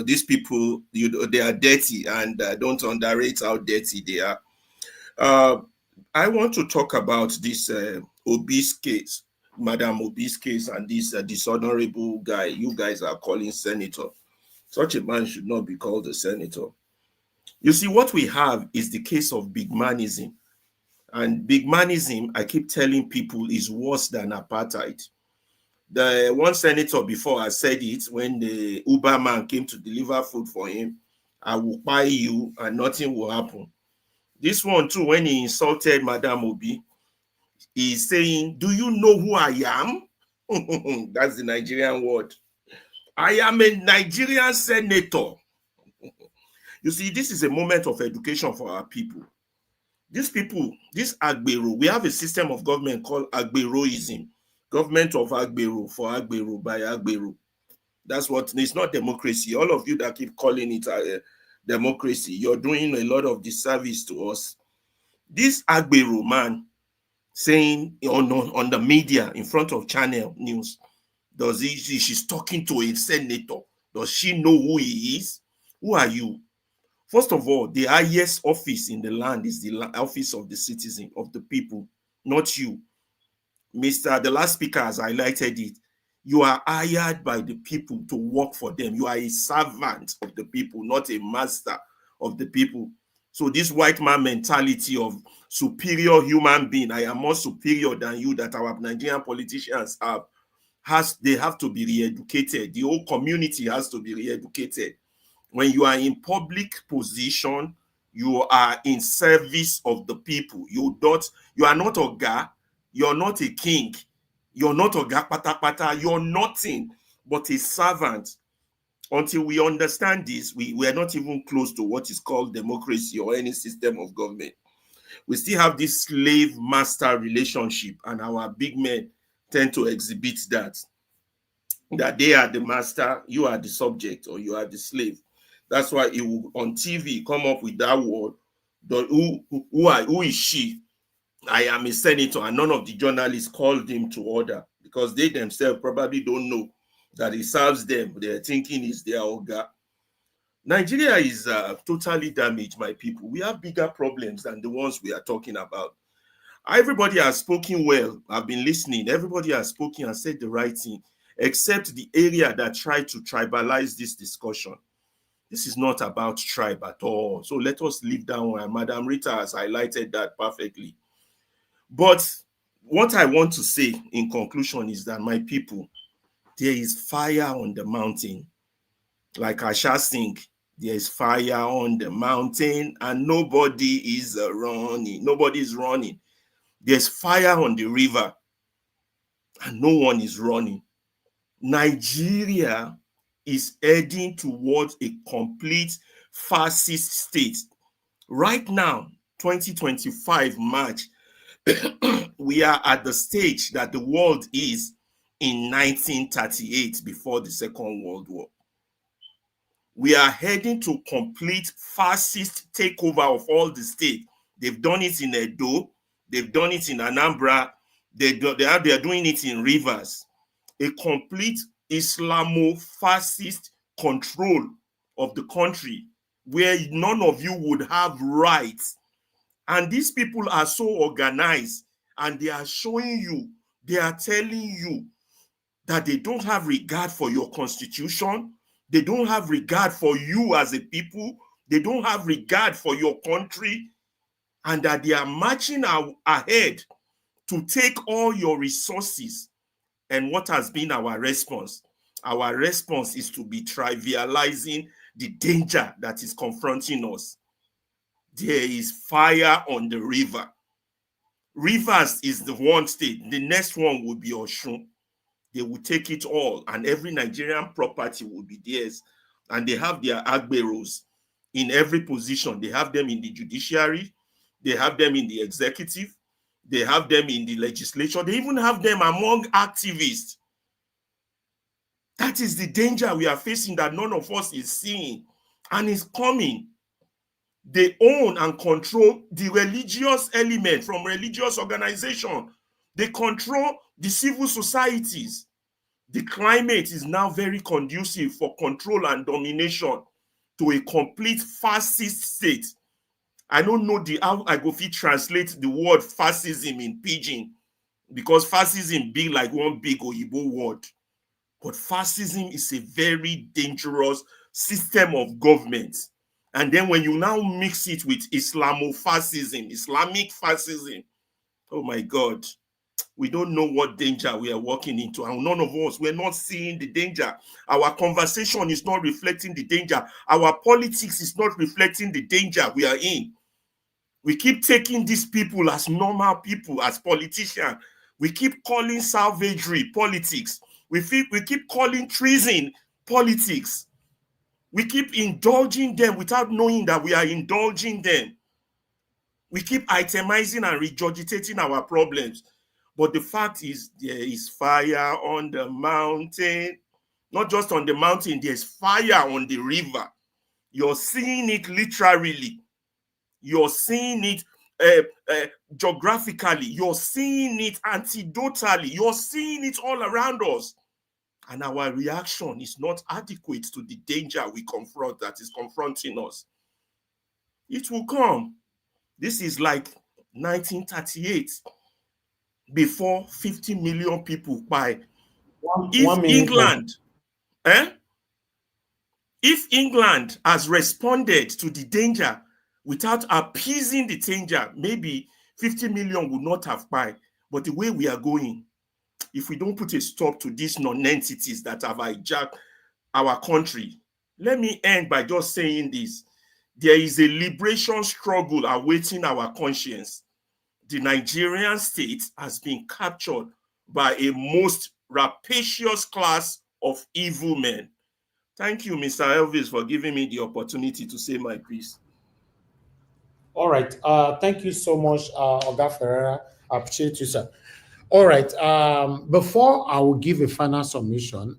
these people, they are dirty, and don't underrate how dirty they are. I want to talk about this Oby's case, Madam Oby's case, and this dishonorable guy you guys are calling senator. Such a man should not be called a senator. You see, what we have is the case of big manism. And big manism, I keep telling people, is worse than apartheid. The one senator before I said it, when the Uber man came to deliver food for him, I will buy you and nothing will happen. This one too, when he insulted Madam Oby, he's saying, do you know who I am? That's the Nigerian word. I am a Nigerian senator. You see, this is a moment of education for our people. These people, this Agbero, we have a system of government called Agberoism. Government of Agbero, for Agbero, by Agbero. That's what, it's not democracy. All of you that keep calling it a democracy, you're doing a lot of disservice to us. This Agbero man saying on the media in front of Channel News, she's talking to a senator. Does she know who he is? Who are you? First of all, the highest office in the land is the office of the citizen, of the people, not you. The last speaker has highlighted it. You are hired by the people to work for them. You are a servant of the people, not a master of the people. So this white man mentality of superior human being, I am more superior than you, that our Nigerian politicians have, they have to be re-educated. The whole community has to be re-educated. When you are in public position, you are in service of the people. You are not a guy, you're not a king, you're not a guy pata, you're nothing but a servant. Until we understand this, we are not even close to what is called democracy or any system of government. We still have this slave-master relationship, and our big men tend to exhibit that they are the master, you are the subject, or you are the slave. That's why it will on TV come up with that word. Who is she? I am a senator, and none of the journalists called him to order because they themselves probably don't know that he serves them. They're thinking is their Oga. Nigeria is totally damaged, my people. We have bigger problems than the ones we are talking about. Everybody has spoken well. I've been listening. Everybody has spoken and said the right thing, except the area that tried to tribalize this discussion. This is not about tribe at all. So let us leave that one. Madam Rita has highlighted that perfectly. But what I want to say in conclusion is that, my people, there is fire on the mountain. Like I shall sing, there is fire on the mountain and nobody is running. Nobody is running. There's fire on the river and no one is running. Nigeria is heading towards a complete fascist state. Right now, 2025 March, we are at the stage that the world is in 1938 before the Second World War. We are heading to complete fascist takeover of all the states. They've done it in Edo, they've done it in Anambra, they are doing it in Rivers. A complete Islamo-fascist control of the country where none of you would have rights. And these people are so organized and they are showing you, they are telling you that they don't have regard for your constitution. They don't have regard for you as a people. They don't have regard for your country, and that they are marching ahead to take all your resources. And what has been our response? Our response is to be trivializing the danger that is confronting us. There is fire on the river. Rivers is the one state. The next one will be Osun. They will take it all, and every Nigerian property will be theirs. And they have their agberos in every position. They have them in the judiciary, they have them in the executive, they have them in the legislature, they even have them among activists. That is the danger we are facing that none of us is seeing, and it's coming. They own and control the religious element from religious organization. They control the civil societies. The climate is now very conducive for control and domination to a complete fascist state. I don't know how I go fit translate the word fascism in pidgin, because fascism be like one big Oyibo word. But fascism is a very dangerous system of government. And then when you now mix it with Islamofascism, Islamic fascism, oh my God, we don't know what danger we are walking into. And none of us, we're not seeing the danger. Our conversation is not reflecting the danger. Our politics is not reflecting the danger we are in. We keep taking these people as normal people, as politicians. We keep calling salvatory politics. We keep calling treason politics. We keep indulging them without knowing that we are indulging them. We keep itemizing and regurgitating our problems. But the fact is, there is fire on the mountain. Not just on the mountain, there's fire on the river. You're seeing it literally. You're seeing it geographically. You're seeing it anecdotally. You're seeing it all around us. And our reaction is not adequate to the danger we confront that is confronting us. It will come. This is like 1938, before 50 million people buy. If England has responded to the danger without appeasing the danger, maybe 50 million would not have buy. But the way we are going, if we don't put a stop to these non-entities that have hijacked our country, let me end by just saying this. There is a liberation struggle awaiting our conscience. The Nigerian state has been captured by a most rapacious class of evil men. Thank you, Mr. Elvis, for giving me the opportunity to say my piece. All right. Thank you so much, Oga Ferreira. I appreciate you, sir. All right. Before I will give a final submission,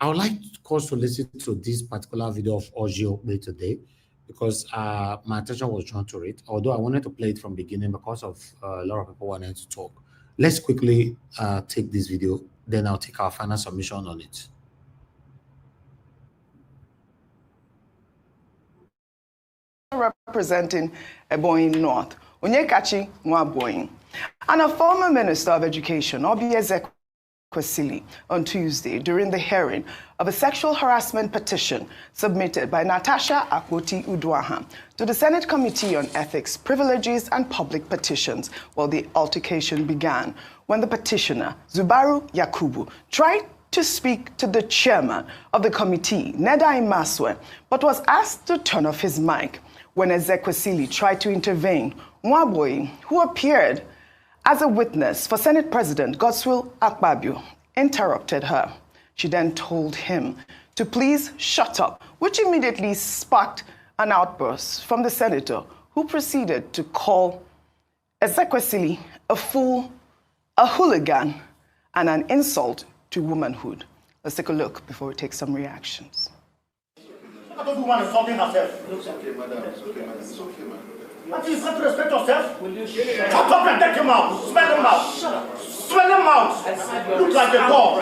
I would like us to listen to this particular video of Oby Ezekwesili today, because my attention was drawn to it, although I wanted to play it from the beginning because of a lot of people wanted to talk. Let's quickly take this video, then I'll take our final submission on it. Representing Ebonyi North, Onyekachi Nwebonyi, and a former Minister of Education, Oby Ezekwesili, Ezekwesili on Tuesday during the hearing of a sexual harassment petition submitted by Natasha Akpoti Uduaghan to the Senate Committee on Ethics, Privileges and Public Petitions. Well, the altercation began when the petitioner, Zubaru Yakubu, tried to speak to the chairman of the committee, Neda Imaswe, but was asked to turn off his mic. When Ezekwesili tried to intervene, Nwebonyi, who appeared as a witness for Senate President Godswill Akpabio, interrupted her. She then told him to please shut up, which immediately sparked an outburst from the senator, who proceeded to call Ezekwesili a fool, a hooligan, and an insult to womanhood. Let's take a look before we take some reactions. I don't want to something herself. It's okay, madam. It's okay, madam. It's okay, madam. Auntie, you can't respect yourself? Shut up and take him out. Smell him out. Smell him out. Look like a dog.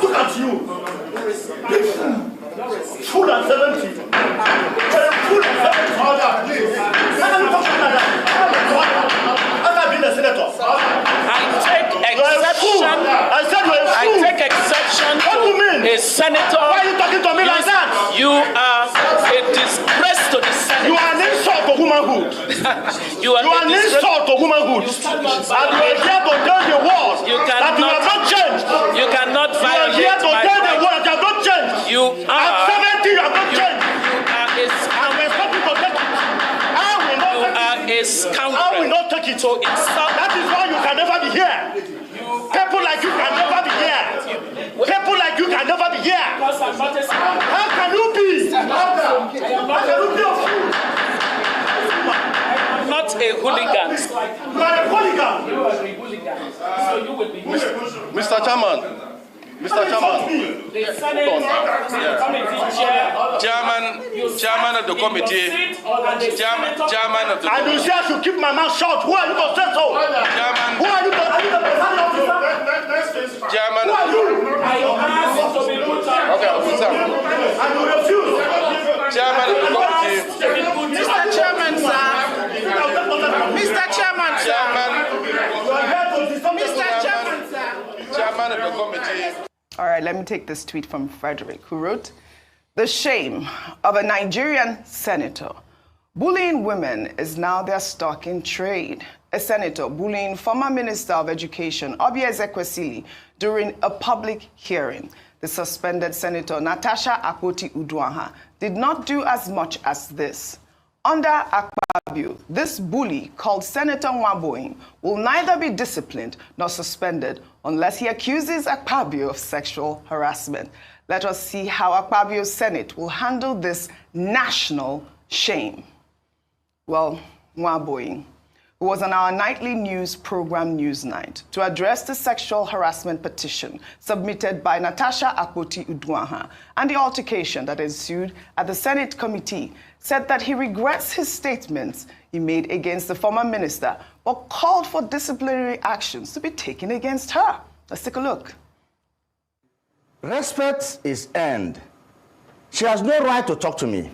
Look at you. Big fool and 70. Fool and 70. How can you talk like that? Have I been a senator? I take exception to a senator. Why are you talking to me like that? You are a disgrace to the Senate. You are an insult to womanhood. You are an insult to womanhood. And you are here to tell the world that you have not changed. You cannot violate. You are here to tell the world that you have not changed. You are. At 70, you have not changed. You are a scoundrel. I will not take it. So that is why you can never be here. People like you can never be here. People like you can never be here. How can you be? How can you be a fool? Not a hooligan. You are a hooligan. You are a hooligan. So you will be. Mr. Chairman. Mr. Chairman, chairman of the committee, chairman of the committee. And you say I should keep my mouth shut. Who are you to say so? Chairman. Who are you to say so? Chairman. Who are you? Okay, officer. And you refuse. Chairman of the committee. Mr. Chairman, sir. Mr. Chairman, sir. Mr. Chairman, sir. Chairman of the committee. All right, let me take this tweet from Frederick, who wrote, "The shame of a Nigerian senator. Bullying women is now their stock in trade. A senator bullying former Minister of Education, Oby Ezekwesili, during a public hearing. The suspended Senator Natasha Akpoti Uduaghan did not do as much as this. Under Akpabio, this bully called Senator Nwebonyi will neither be disciplined nor suspended unless he accuses Akpabio of sexual harassment. Let us see how Akpabio's Senate will handle this national shame." Well, Nwebonyi, who was on our nightly news program Newsnight to address the sexual harassment petition submitted by Natasha Akpoti Uduaghan and the altercation that ensued at the Senate committee, said that he regrets his statements he made against the former minister, but called for disciplinary actions to be taken against her. Let's take a look. Respect is earned. She has no right to talk to me.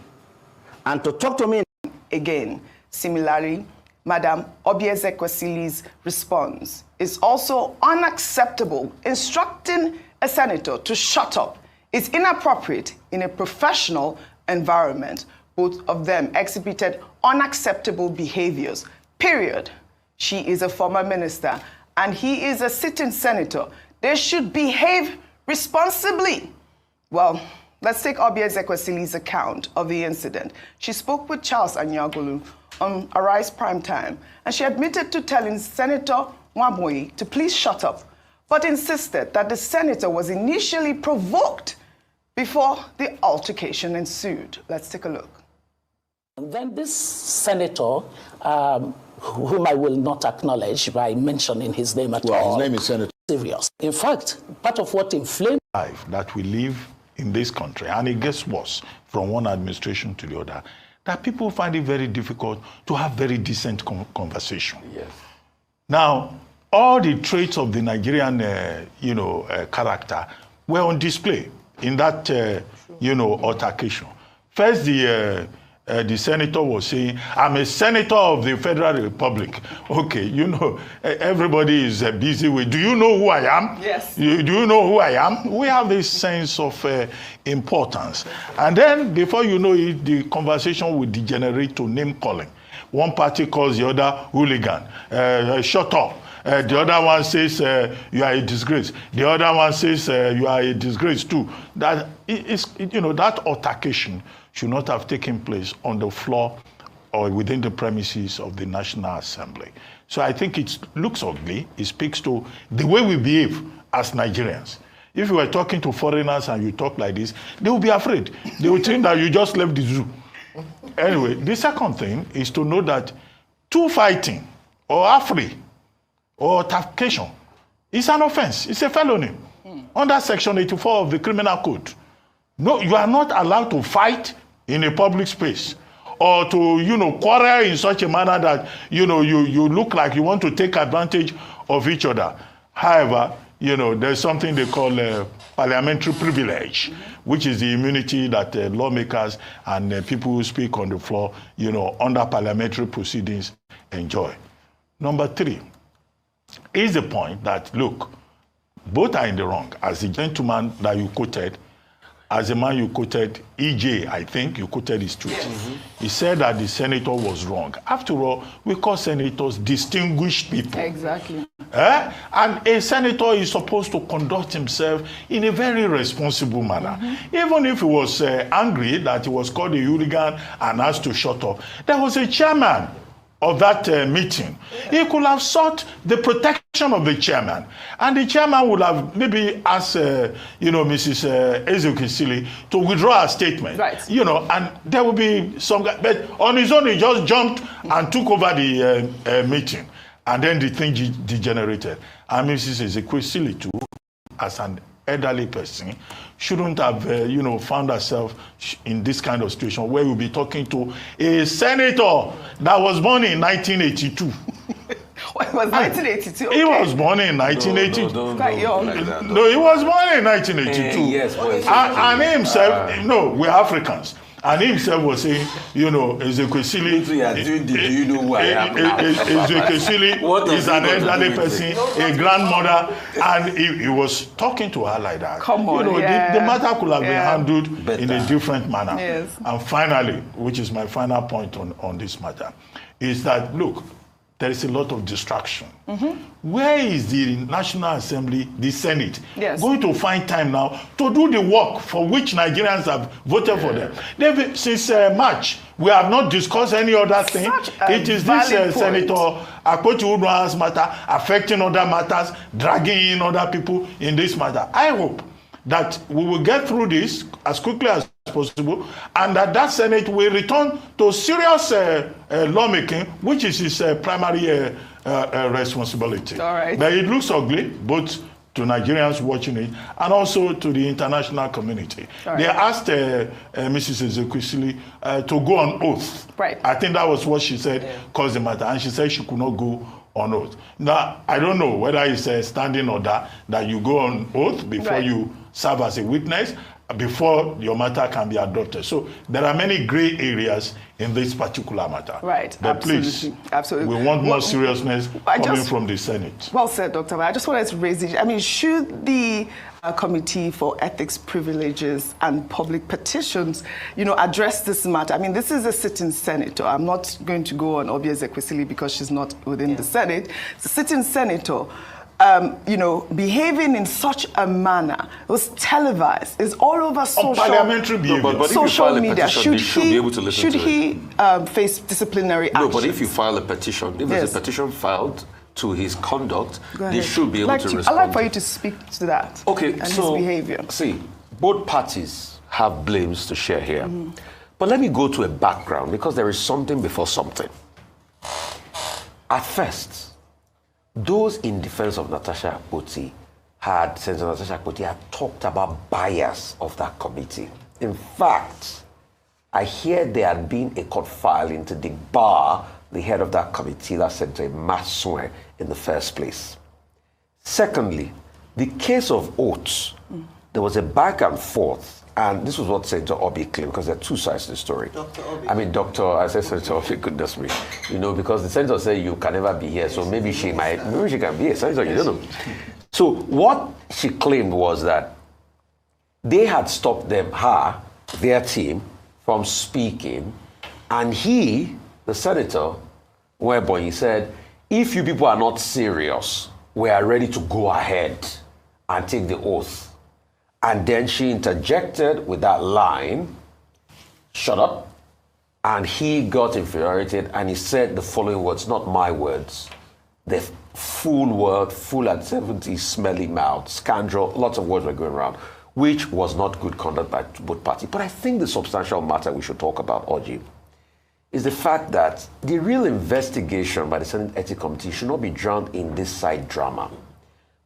And to talk to me again. Similarly, Madam Oby Ezekwesili's response is also unacceptable. Instructing a senator to shut up is inappropriate in a professional environment. Both of them exhibited unacceptable behaviors, period. She is a former minister and he is a sitting senator. They should behave responsibly. Well, let's take Oby Ezekwesili's account of the incident. She spoke with Charles Anyagolu on Arise Primetime, and she admitted to telling Senator Nwebonyi to please shut up, but insisted that the senator was initially provoked before the altercation ensued. Let's take a look. And then this senator, whom I will not acknowledge by mentioning his name at all. His name is Senator. Serious. In fact, part of what inflamed life that we live in this country, and it gets worse from one administration to the other, that people find it very difficult to have very decent conversation. Yes. Now, all the traits of the Nigerian, character were on display in that, altercation. First, the the senator was saying, I'm a senator of the Federal Republic. Okay, you know, everybody is busy with, do you know who I am? Yes. Do you know who I am? We have this sense of importance. And then before you know it, the conversation will degenerate to name calling. One party calls the other hooligan, shut up. The other one says you are a disgrace. The other one says you are a disgrace too. That is, you know, that altercation should not have taken place on the floor or within the premises of the National Assembly. So I think it looks ugly. It speaks to the way we behave as Nigerians. If you were talking to foreigners and you talk like this, they will be afraid. They will think that you just left the zoo. Anyway, the second thing is to know that two fighting or affray or altercation is an offense. It's a felony under Section 84 of the Criminal Code. No, you are not allowed to fight in a public space or to, you know, quarrel in such a manner that, you know, you look like you want to take advantage of each other. However, you know, there's something they call parliamentary privilege, which is the immunity that lawmakers and people who speak on the floor, you know, under parliamentary proceedings enjoy. Number 3 is the point that, look, both are in the wrong. As the gentleman that you quoted, as the man you quoted, EJ, I think you quoted his tweet. Yes. He said that the senator was wrong. After all, we call senators distinguished people. Exactly. And a senator is supposed to conduct himself in a very responsible manner. Even if he was angry that he was called a hooligan and asked to shut up, there was a chairman of that meeting. He could have sought the protection of the chairman, and the chairman would have maybe asked, you know, Mrs. Ezekwesili to withdraw her statement. Right. You know, and there will be some guy, but on his own, he just jumped and took over the meeting, and then the thing degenerated. And Mrs. Ezekwesili too, as an elderly person, shouldn't have, you know, found herself in this kind of situation where we'll be talking to a senator that was born in 1982. It was 1982. Okay. He was born in 1982. No, quite young. No, he was born in 1982. Yes, and he himself, no, we're Africans. And he himself was saying, you know, Ezekwesili, do you know who I am? Ezekwesili is an elderly person, a grandmother, and he was talking to her like that. Come on, you know, the matter could have been handled in a different manner. Yes. And finally, which is my final point on this matter, is that, look, there is a lot of distraction. Where is the National Assembly, the Senate, going to find time now to do the work for which Nigerians have voted for them? Since March, we have not discussed any other thing. It is this Senator Akpabio matter affecting other matters, dragging in other people in this matter. I hope that we will get through this as quickly as possible, and that Senate will return to serious lawmaking, which is his primary responsibility. All right. But it looks ugly, both to Nigerians watching it and also to the international community. Right. They asked Mrs. Ezekwesili to go on oath. Right. I think that was what she said caused the matter, and she said she could not go on oath. Now, I don't know whether it's a standing order that you go on oath before you serve as a witness, before your matter can be adopted. So there are many gray areas in this particular matter. Right, but absolutely. Please, we want more seriousness coming from the Senate. Well said, Dr. I just wanted to raise it. I mean, should the Committee for Ethics, Privileges and Public Petitions, you know, address this matter? I mean, this is a sitting senator. I'm not going to go on Oby Ezekwesili because she's not within the Senate. It's a sitting senator. You know, behaving in such a manner, it was televised, it's all over parliamentary social media. Should he face disciplinary action? No, but if you file a petition, if there's a petition filed to his conduct, they should be able to respond. I'd like for you to speak to that. Okay, and so his behavior. See, both parties have blames to share here. But let me go to a background, because there is something before something. At first, those in defense of Natasha Akpoti Senator Natasha Akpoti had talked about bias of that committee. In fact, I hear there had been a court filing to debar the head of that committee, that Senator Maswe, in the first place. Secondly, the case of oaths, there was a back and forth And this was what Senator Oby claimed, because there are two sides to the story. Dr. Oby. I mean, I said Senator Oby, goodness me. You know, because the senator said you can never be here, so maybe she can be here. Senator, you don't know. So what she claimed was that they had stopped their team, from speaking, and he, the senator, Nwebonyi, said, if you people are not serious, we are ready to go ahead and take the oath. And then she interjected with that line, shut up. And he got infuriated and he said the following words, not my words. The full word, full at 70, smelly mouth, scoundrel, lots of words were going around, which was not good conduct by both parties. But I think the substantial matter we should talk about, Oji, is the fact that the real investigation by the Senate Ethics Committee should not be drowned in this side drama.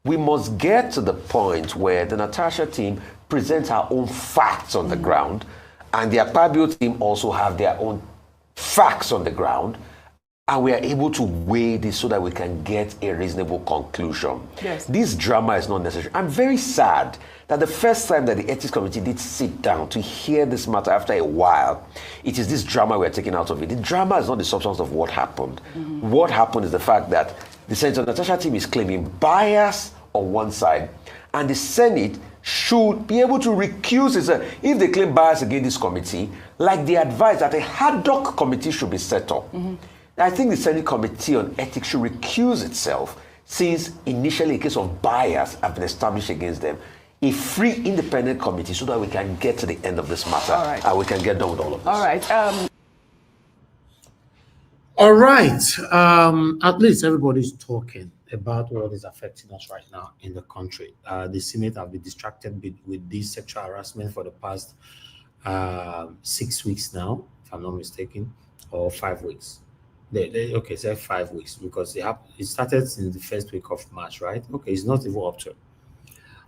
We must get to the point where the Natasha team presents our own facts on the ground, and the Akpabio team also have their own facts on the ground, and we are able to weigh this so that we can get a reasonable conclusion. Yes. This drama is not necessary. I'm very sad that the first time that the Ethics Committee did sit down to hear this matter after a while, it is this drama we're taking out of it. The drama is not the substance of what happened. Mm-hmm. What happened is the fact that the Senator Natasha team is claiming bias on one side, and the Senate should be able to recuse itself if they claim bias against this committee, like they advise that a ad hoc committee should be set up. Mm-hmm. I think the Senate Committee on Ethics should recuse itself, since initially a case of bias has been established against them. A free, independent committee so that we can get to the end of this matter, and we can get done with all of this. All right. All right. At least everybody's talking about what is affecting us right now in the country. The Senate have been distracted with this sexual harassment for the past 6 weeks now, if I'm not mistaken, or 5 weeks. Okay, say 5 weeks, because it started in the first week of March, right? Okay, it's not even up to.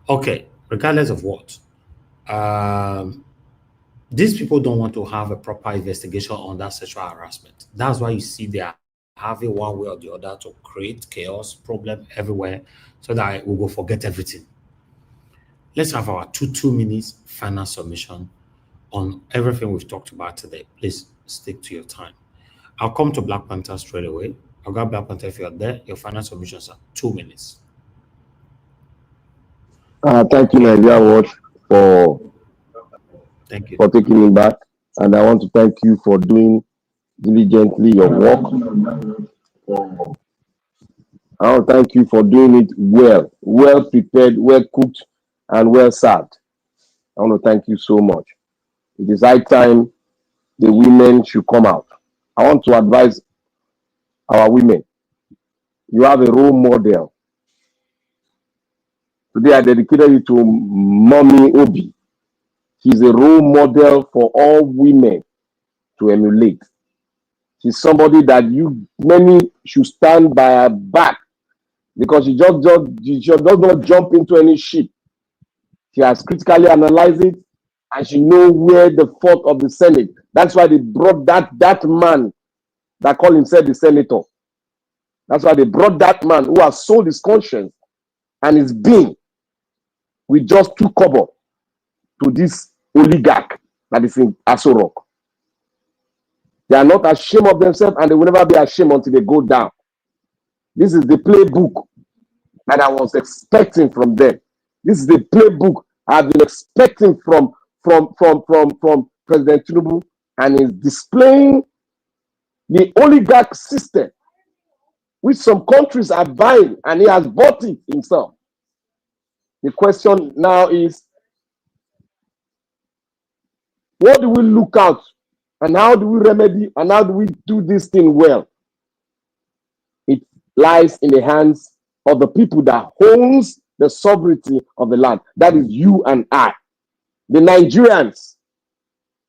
Okay, regardless of what, these people don't want to have a proper investigation on that sexual harassment. That's why you see they are having one way or the other to create chaos, problem everywhere, so that we will forget everything. Let's have our 2 minutes final submission on everything we've talked about today. Please stick to your time. I'll come to Black Panther straight away. I'll grab Black Panther if you're there. Your final submissions are 2 minutes. Thank you, Nigeria Watch, for taking me back. And I want to thank you for doing diligently your work. I want to thank you for doing it well prepared, well cooked, and well served. I want to thank you so much. It is high time the women should come out. I want to advise our women. You have a role model. Today I dedicated it to Mommy Obi. She's a role model for all women to emulate. She's somebody that many should stand by her back, because she does not jump into any ship. She has critically analyzed it, and she knows where the fault of the Senate. That's why they brought that man that called himself the senator. That's why they brought that man who has sold his conscience and his being with just 2 kobo to this oligarch that is in Aso Rock. They are not ashamed of themselves, and they will never be ashamed until they go down. This is the playbook that I was expecting from them. This is the playbook I've been expecting from President Tinubu, and is displaying the oligarch system, which some countries are buying, and he has bought it himself. The question now is, what do we look out, and how do we remedy, and how do we do this thing well? It lies in the hands of the people that owns the sovereignty of the land. That is you and I. The Nigerians,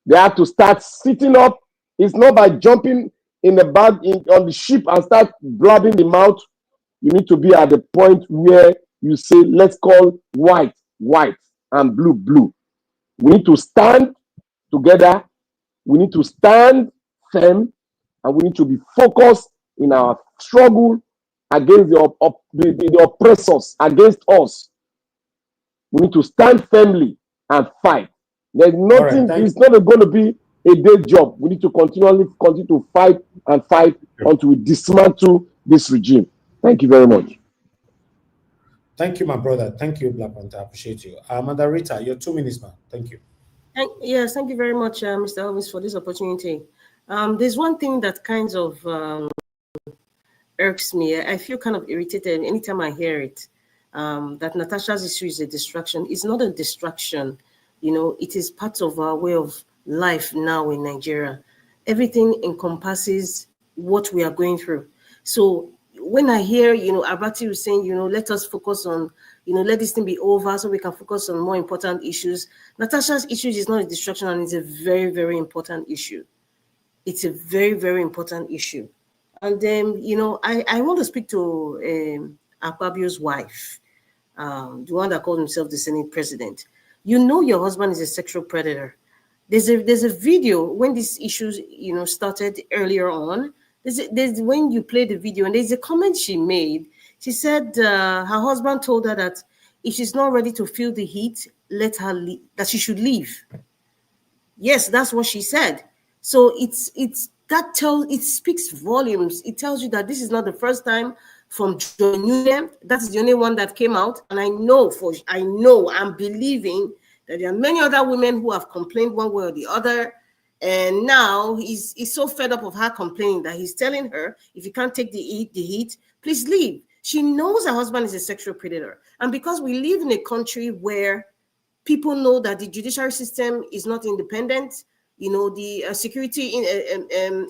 they have to start sitting up. It's not by jumping in the bag on the ship and start blabbing the mouth. You need to be at the point where you say, let's call white, white, and blue, blue. We need to stand together. We need to stand firm, and we need to be focused in our struggle against the oppressors, against us. We need to stand firmly and fight. There's nothing, it's not going to be a day job. We need to continue to fight and fight until we dismantle this regime. Thank you very much. Thank you, my brother. Thank you, Black Panther. I appreciate you. Mother Rita, your 2 minutes, man. Thank you. Yes, thank you very much, Mr. Elvis, for this opportunity. There's one thing that kind of irks me. I feel kind of irritated anytime I hear it, that Natasha's issue is a distraction. It's not a distraction. You know, it is part of our way of life now in Nigeria. Everything encompasses what we are going through. So when I hear, Abati was saying, let us focus on, let this thing be over so we can focus on more important issues. Natasha's issue is not a distraction, and it's a very, very important issue. It's a very, very important issue. And then, I want to speak to Akpabio's wife, the one that called himself the Senate president. Your husband is a sexual predator. There's a video when these issues, started earlier on. There's when you play the video, and there's a comment she made. She said her husband told her that if she's not ready to feel the heat, let her leave, that she should leave. Yes, that's what she said. So it speaks volumes. It tells you that this is not the first time from John Nguyen. That is the only one that came out. And I'm believing that there are many other women who have complained one way or the other. And now he's so fed up of her complaining that he's telling her, if you can't take the heat, please leave. She knows her husband is a sexual predator. And because we live in a country where people know that the judiciary system is not independent, the security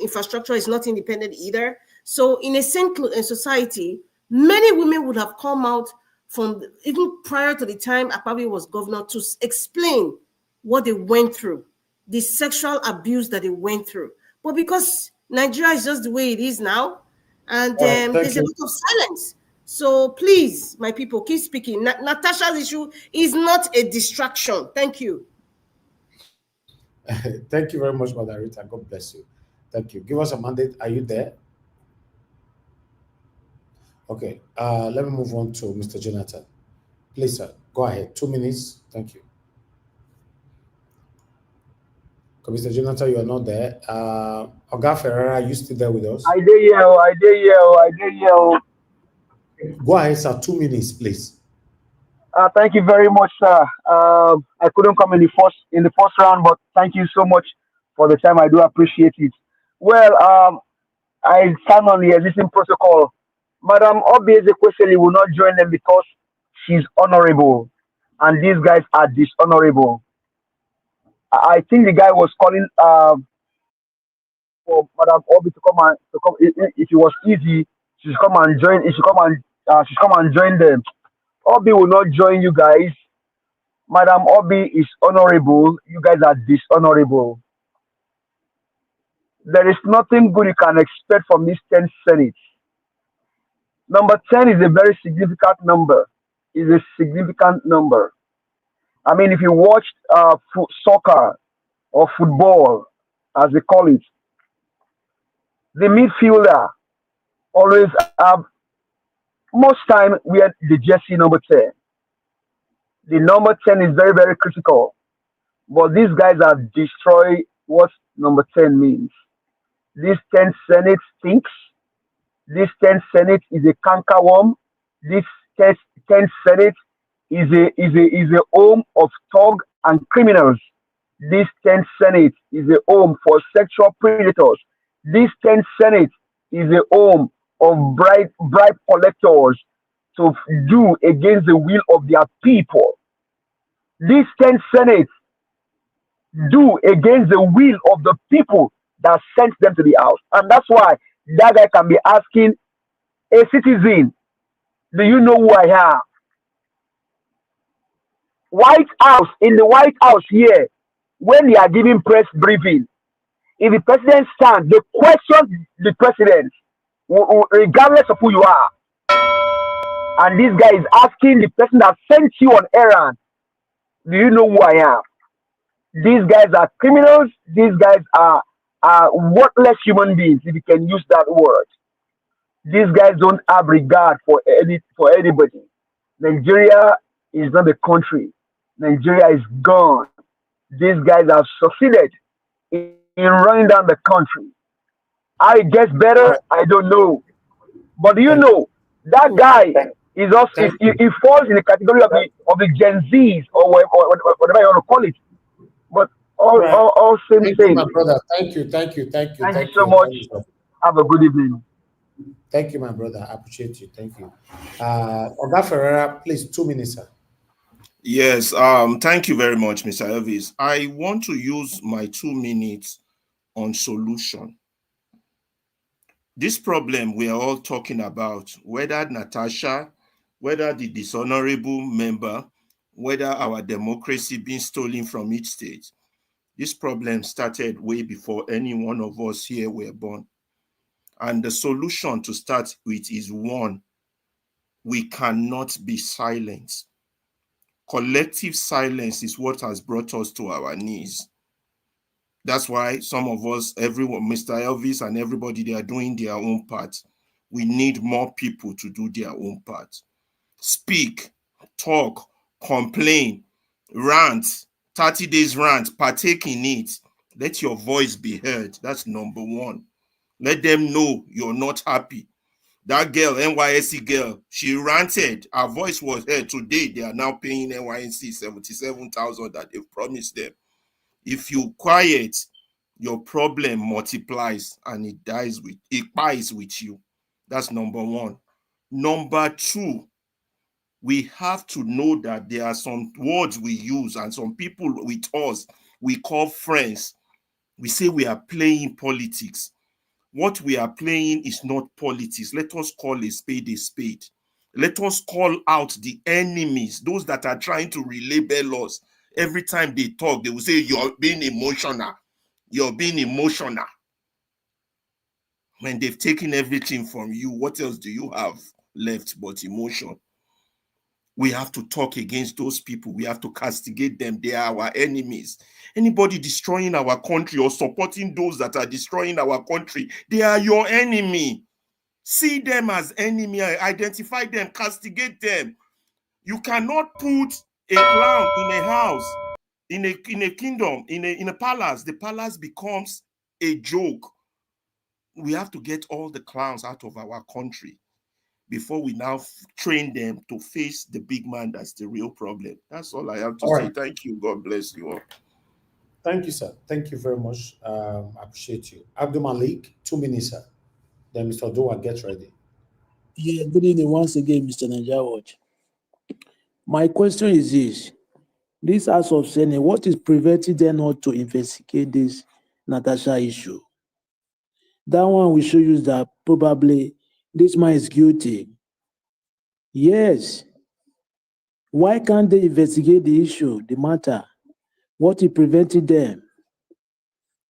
infrastructure is not independent either. So in a society, many women would have come out from even prior to the time Akpabio was governor to explain what they went through, the sexual abuse that they went through. But because Nigeria is just the way it is now, and there's a lot of silence. So please, my people, keep speaking. Natasha's issue is not a distraction. Thank you. Thank you very much, Mother Rita. God bless you. Thank you. Give us a mandate. Are you there? Okay. Let me move on to Mr. Jonathan. Please, sir. Go ahead. 2 minutes. Thank you. Okay, Mr. Jonathan, you are not there. Oga Ferreira, are you still there with us? I did here. Go ahead, sir. 2 minutes, please. Thank you very much, sir. I couldn't come in the first round, but thank you so much for the time. I do appreciate it. Well, I stand on the existing protocol. Madam Oby Ezekwesili will not join them because she's honorable, and these guys are dishonorable. I think the guy was calling for Madam Oby to come. If it was easy, she should come and join. She should come and join them. Oby will not join you guys. Madam Oby is honorable. You guys are dishonorable. There is nothing good you can expect from this 10th Senate. Number 10 is a very significant number. It's a significant number. I mean, if you watch soccer or football, as they call it, the midfielder always have, most time, we are the jersey number 10. The number 10 is very, very critical. But these guys have destroyed what number 10 means. This 10th Senate stinks. This 10th Senate is a cankerworm. This 10th Senate is a home of thugs and criminals. This 10th Senate is a home for sexual predators. This 10th Senate is a home of bribe collectors to do against the will of their people. This 10th Senate do against the will of the people that sent them to the house. And that's why that guy can be asking a citizen, do you know who I am? White House, in the White House here, when they are giving press briefing, if the president stands, they question the president, regardless of who you are. And this guy is asking the person that sent you on errand, do you know who I am? These guys are criminals. These guys are worthless human beings, if you can use that word. These guys don't have regard for anybody. Nigeria is not a country. Nigeria is gone. these guys have succeeded in running down the country. How it gets better, I don't know. But you know, that guy is also he falls in the category of the Gen Zs or whatever you want to call it. But all same Thank you, same. my brother. Thank you. Thank you so much. Have a good evening. Thank you, my brother. I appreciate you. Thank you. Oga Ferreira, please, 2 minutes, sir. Yes, thank you very much, Mr. Elvis. I want to use my 2 minutes on solution. This problem we are all talking about, whether Natasha, whether the dishonorable member, whether our democracy being stolen from each state, this problem started way before any one of us here were born. And the solution to start with is one: we cannot be silent. Collective silence is what has brought us to our knees. That's why some of us, everyone, Mr. Elvis and everybody, they are doing their own part. We need more people to do their own part. Speak, talk, complain, rant, 30 days rant, partake in it. Let your voice be heard. That's number one. Let them know you're not happy. That girl, NYSC girl, she ranted. Her voice was heard. Today, they are now paying NYSC 77,000 that they've promised them. If you quiet, your problem multiplies and it dies with you. That's number one. Number two, we have to know that there are some words we use and some people with us, we call friends. We say we are playing politics. What we are playing is not politics. Let us call a spade a spade. Let us call out the enemies, those that are trying to relabel us. Every time they talk, they will say, you're being emotional. You're being emotional. When they've taken everything from you, what else do you have left but emotion? We have to talk against those people. We have to castigate them. They are our enemies. Anybody destroying our country or supporting those that are destroying our country, they are your enemy. See them as enemy, identify them, castigate them. You cannot put a clown in a house, in a kingdom, in a palace. The palace becomes a joke. We have to get all the clowns out of our country before we now train them to face the big man that's the real problem. That's all I have to say. Right. Thank you. God bless you all. Thank you, sir. Thank you very much. I appreciate you. Abdul Malik, 2 minutes, sir. Then Mr. Doa, get ready. Yeah, good evening once again, Mr. Naija Watch. My question is this House of Senate, what is preventing them not to investigate this Natasha issue? That one will show you that probably this man is guilty. Yes. Why can't they investigate the issue, the matter? What is preventing them?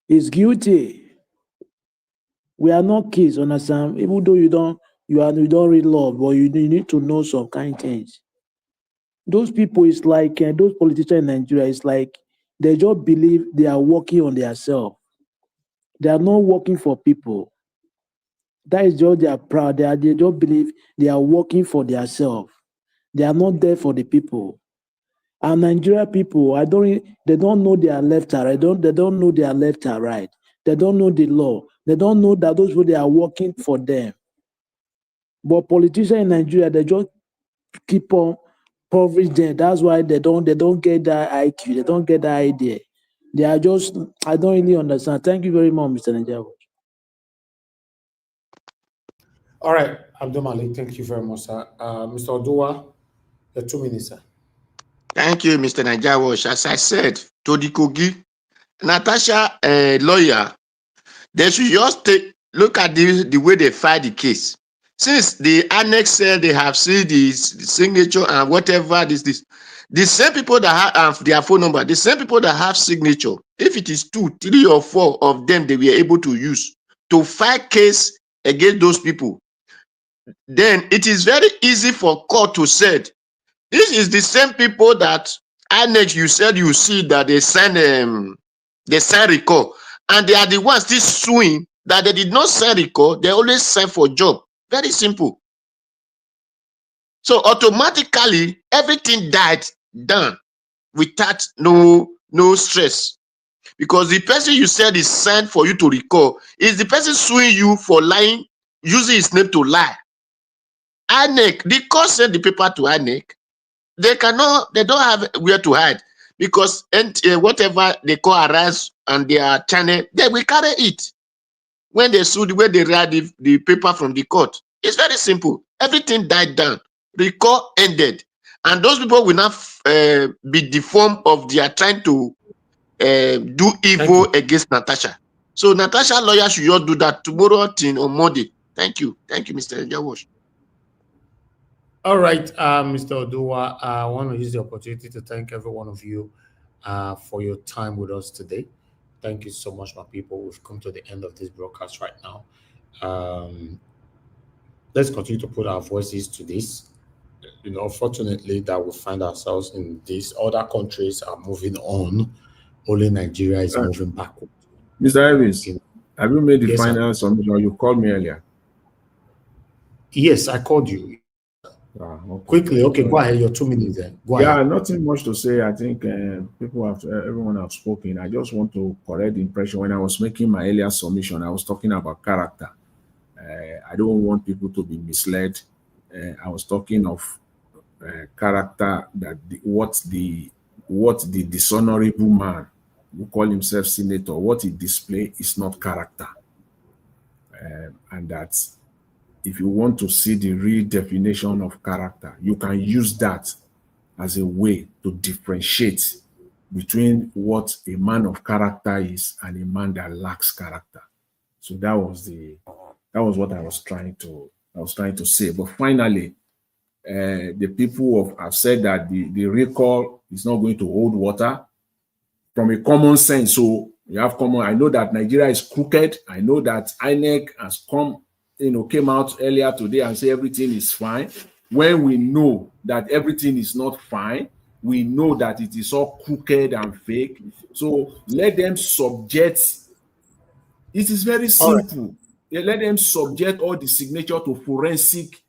He's guilty. We are not kids, understand? Even though you don't read law, but you need to know some kind of things. Those people is like those politicians in Nigeria. It's like they just believe they are working on themselves. They are not working for people. That is just they are proud. They just believe they are working for themselves. They are not there for the people. And Nigeria people, they don't know their left or right. They don't know their left or right. They don't know the law. They don't know that those people they are working for them. But politicians in Nigeria, they just keep on coverage them. That's why they don't get that IQ. They don't get that idea. They are just, I don't really understand. Thank you very much, Mr. Najawo. All right, Abdul Malik, thank you very much, sir. Mr. Odua, your 2 minutes, sir. Thank you, Mr. Najawo. As I said, to the Kogi, Natasha, lawyer, they should just look at the way they filed the case. Since the annex said they have seen the signature and whatever this, the same people that have their phone number, the same people that have signature, if it is 2, 3, or 4 of them they were able to use to file case against those people, then it is very easy for court to say, this is the same people that annex you said you see that they sign recall, and they are the ones still suing that they did not sign recall, they always sign for job. Very simple. So automatically everything died done without no no stress. Because the person you said is sent for you to recall is the person suing you for lying, using his name to lie. INEC, the court sent the paper to INEC. They don't have where to hide because whatever they call arise and their channel, they will carry it. When they sued, when they read the paper from the court, it's very simple. Everything died down. The court ended. And those people will not be deformed of their trying to do evil against Natasha. So Natasha lawyer should just do that tomorrow on Monday. Thank you. Thank you, Mr. Jawosh. All right, Mr. Oduwa, I want to use the opportunity to thank every one of you for your time with us today. Thank you so much, my people. We've come to the end of this broadcast right now. Let's continue to put our voices to this. Unfortunately, that we find ourselves in these other countries are moving on. Only Nigeria is moving backward. Mr. Evans, have you made the final sir. submission? You called me earlier. Yes, I called you. Okay. Quickly, okay, go ahead. Your 2 minutes then. Go ahead. Nothing much to say. I think everyone have spoken. I just want to correct the impression. When I was making my earlier submission, I was talking about character. I don't want people to be misled. I was talking of character, that what the dishonorable man who call himself senator, what he display is not character, and that if you want to see the real definition of character, you can use that as a way to differentiate between what a man of character is and a man that lacks character. So that was what I was trying to say. But finally, the people have said that the recall is not going to hold water from a common sense. So you have common. I know that Nigeria is crooked. I know that INEC has came out earlier today and say everything is fine. When we know that everything is not fine, we know that it is all crooked and fake. So let them subject. It is very simple. Let them subject all the signature to forensic.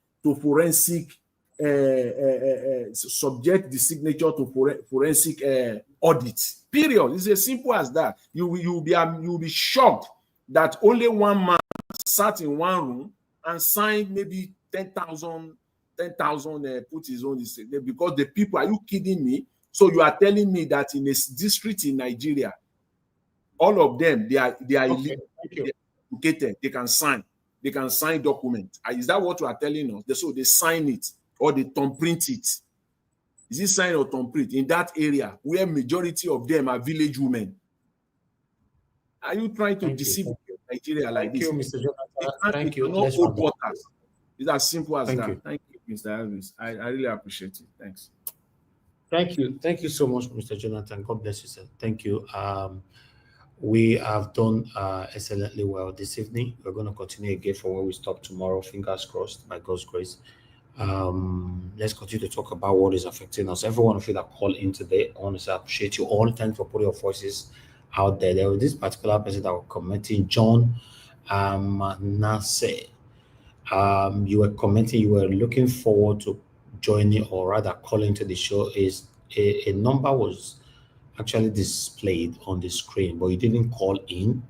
Subject the signature to forensic audit. Period. It's as simple as that. You will be shocked that only one man sat in one room and signed maybe 10,000 put his own signature, because the people, are you kidding me? So you are telling me that in a district in Nigeria, all of them they are educated, they can sign documents. Is that what you are telling us? So they sign it or they thumbprint it. Is it sign or thumbprint in that area where majority of them are village women? Are you trying to deceive Nigeria like this? Thank you, Mr. Jonathan. Thank you. Not hold waters. It's as simple as that. You. Thank you, Mr. Elvis. I really appreciate it. Thanks. Thank you. Thank you so much, Mr. Jonathan. God bless you, sir. Thank you. We have done excellently well this evening. We're going to continue again from where we stop tomorrow. Fingers crossed, by God's grace. Let's continue to talk about what is affecting us. Every one of you that called in today, I want to say I appreciate you all. Thanks for putting your voices out there. There was this particular person that was commenting, John Nase. You were commenting, you were looking forward to joining, or rather calling to the show. Is a number was actually displayed on the screen, but you didn't call in,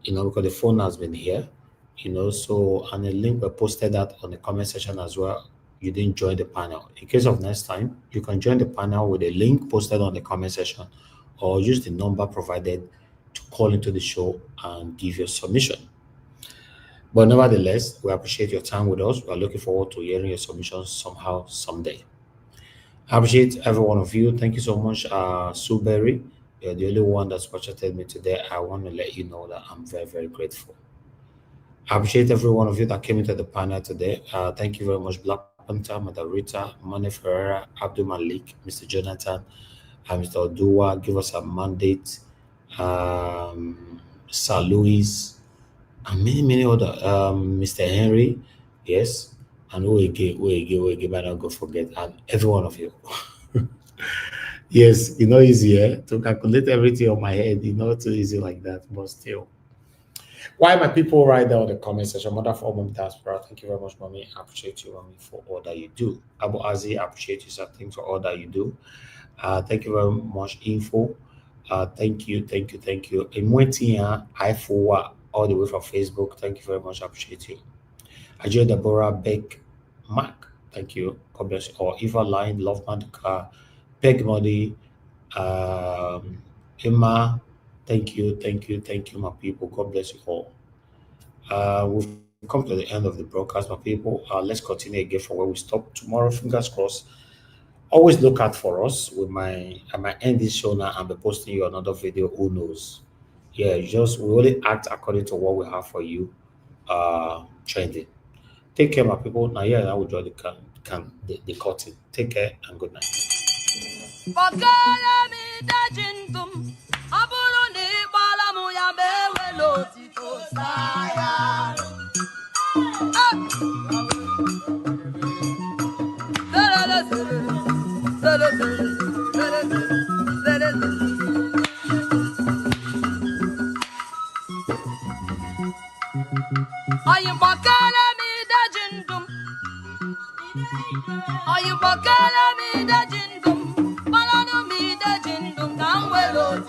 because the phone has been here, so, and a link were posted that on the comment section as well. You didn't join the panel. In case of next time, you can join the panel with a link posted on the comment section, or use the number provided to call into the show and give your submission. But nevertheless, we appreciate your time with us. We are looking forward to hearing your submissions somehow, someday. I appreciate every one of you. Thank you so much, Sue Berry. You're the only one that's budgeted me today. I want to let you know that I'm very, very grateful. I appreciate every one of you that came into the panel today. Thank you very much, Black Panther, Mother Rita, Mane Ferreira, Abdul Malik, Mr. Jonathan, Mr. Oduwa. Give us a mandate. Sir Louis, and many other. Mr. Henry, yes. And we but not go forget, and every one of you. Yes, easier to calculate everything on my head, not too easy like that, but still. Why my people right there on the comment section? Mother for Mom Diaspora, thank you very much, Mommy. I appreciate you, Mommy, for all that you do. Abu Azi, I appreciate you, sir. Thanks for all that you do. Thank you very much, Info. Thank you. Imwetia Ifowa, all the way from Facebook. Thank you very much. I appreciate you. Ajay Deborah Beck Mark. Thank you. God bless you. Or Eva Line, Love Mandika, Peg Money, Emma. Thank you, my people. God bless you all. We've come to the end of the broadcast, my people. Let's continue again from where we stopped tomorrow. Fingers crossed. Always look out for us. I might end this show now and be posting you another video. Who knows? Yeah, we only act according to what we have for you. Trending. Take care, my people. Now, I will draw the curtain. Take care and good night. Are you me the jindum? Follow me the jindum. Come well,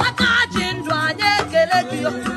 Akajindwa nye kele kiyo.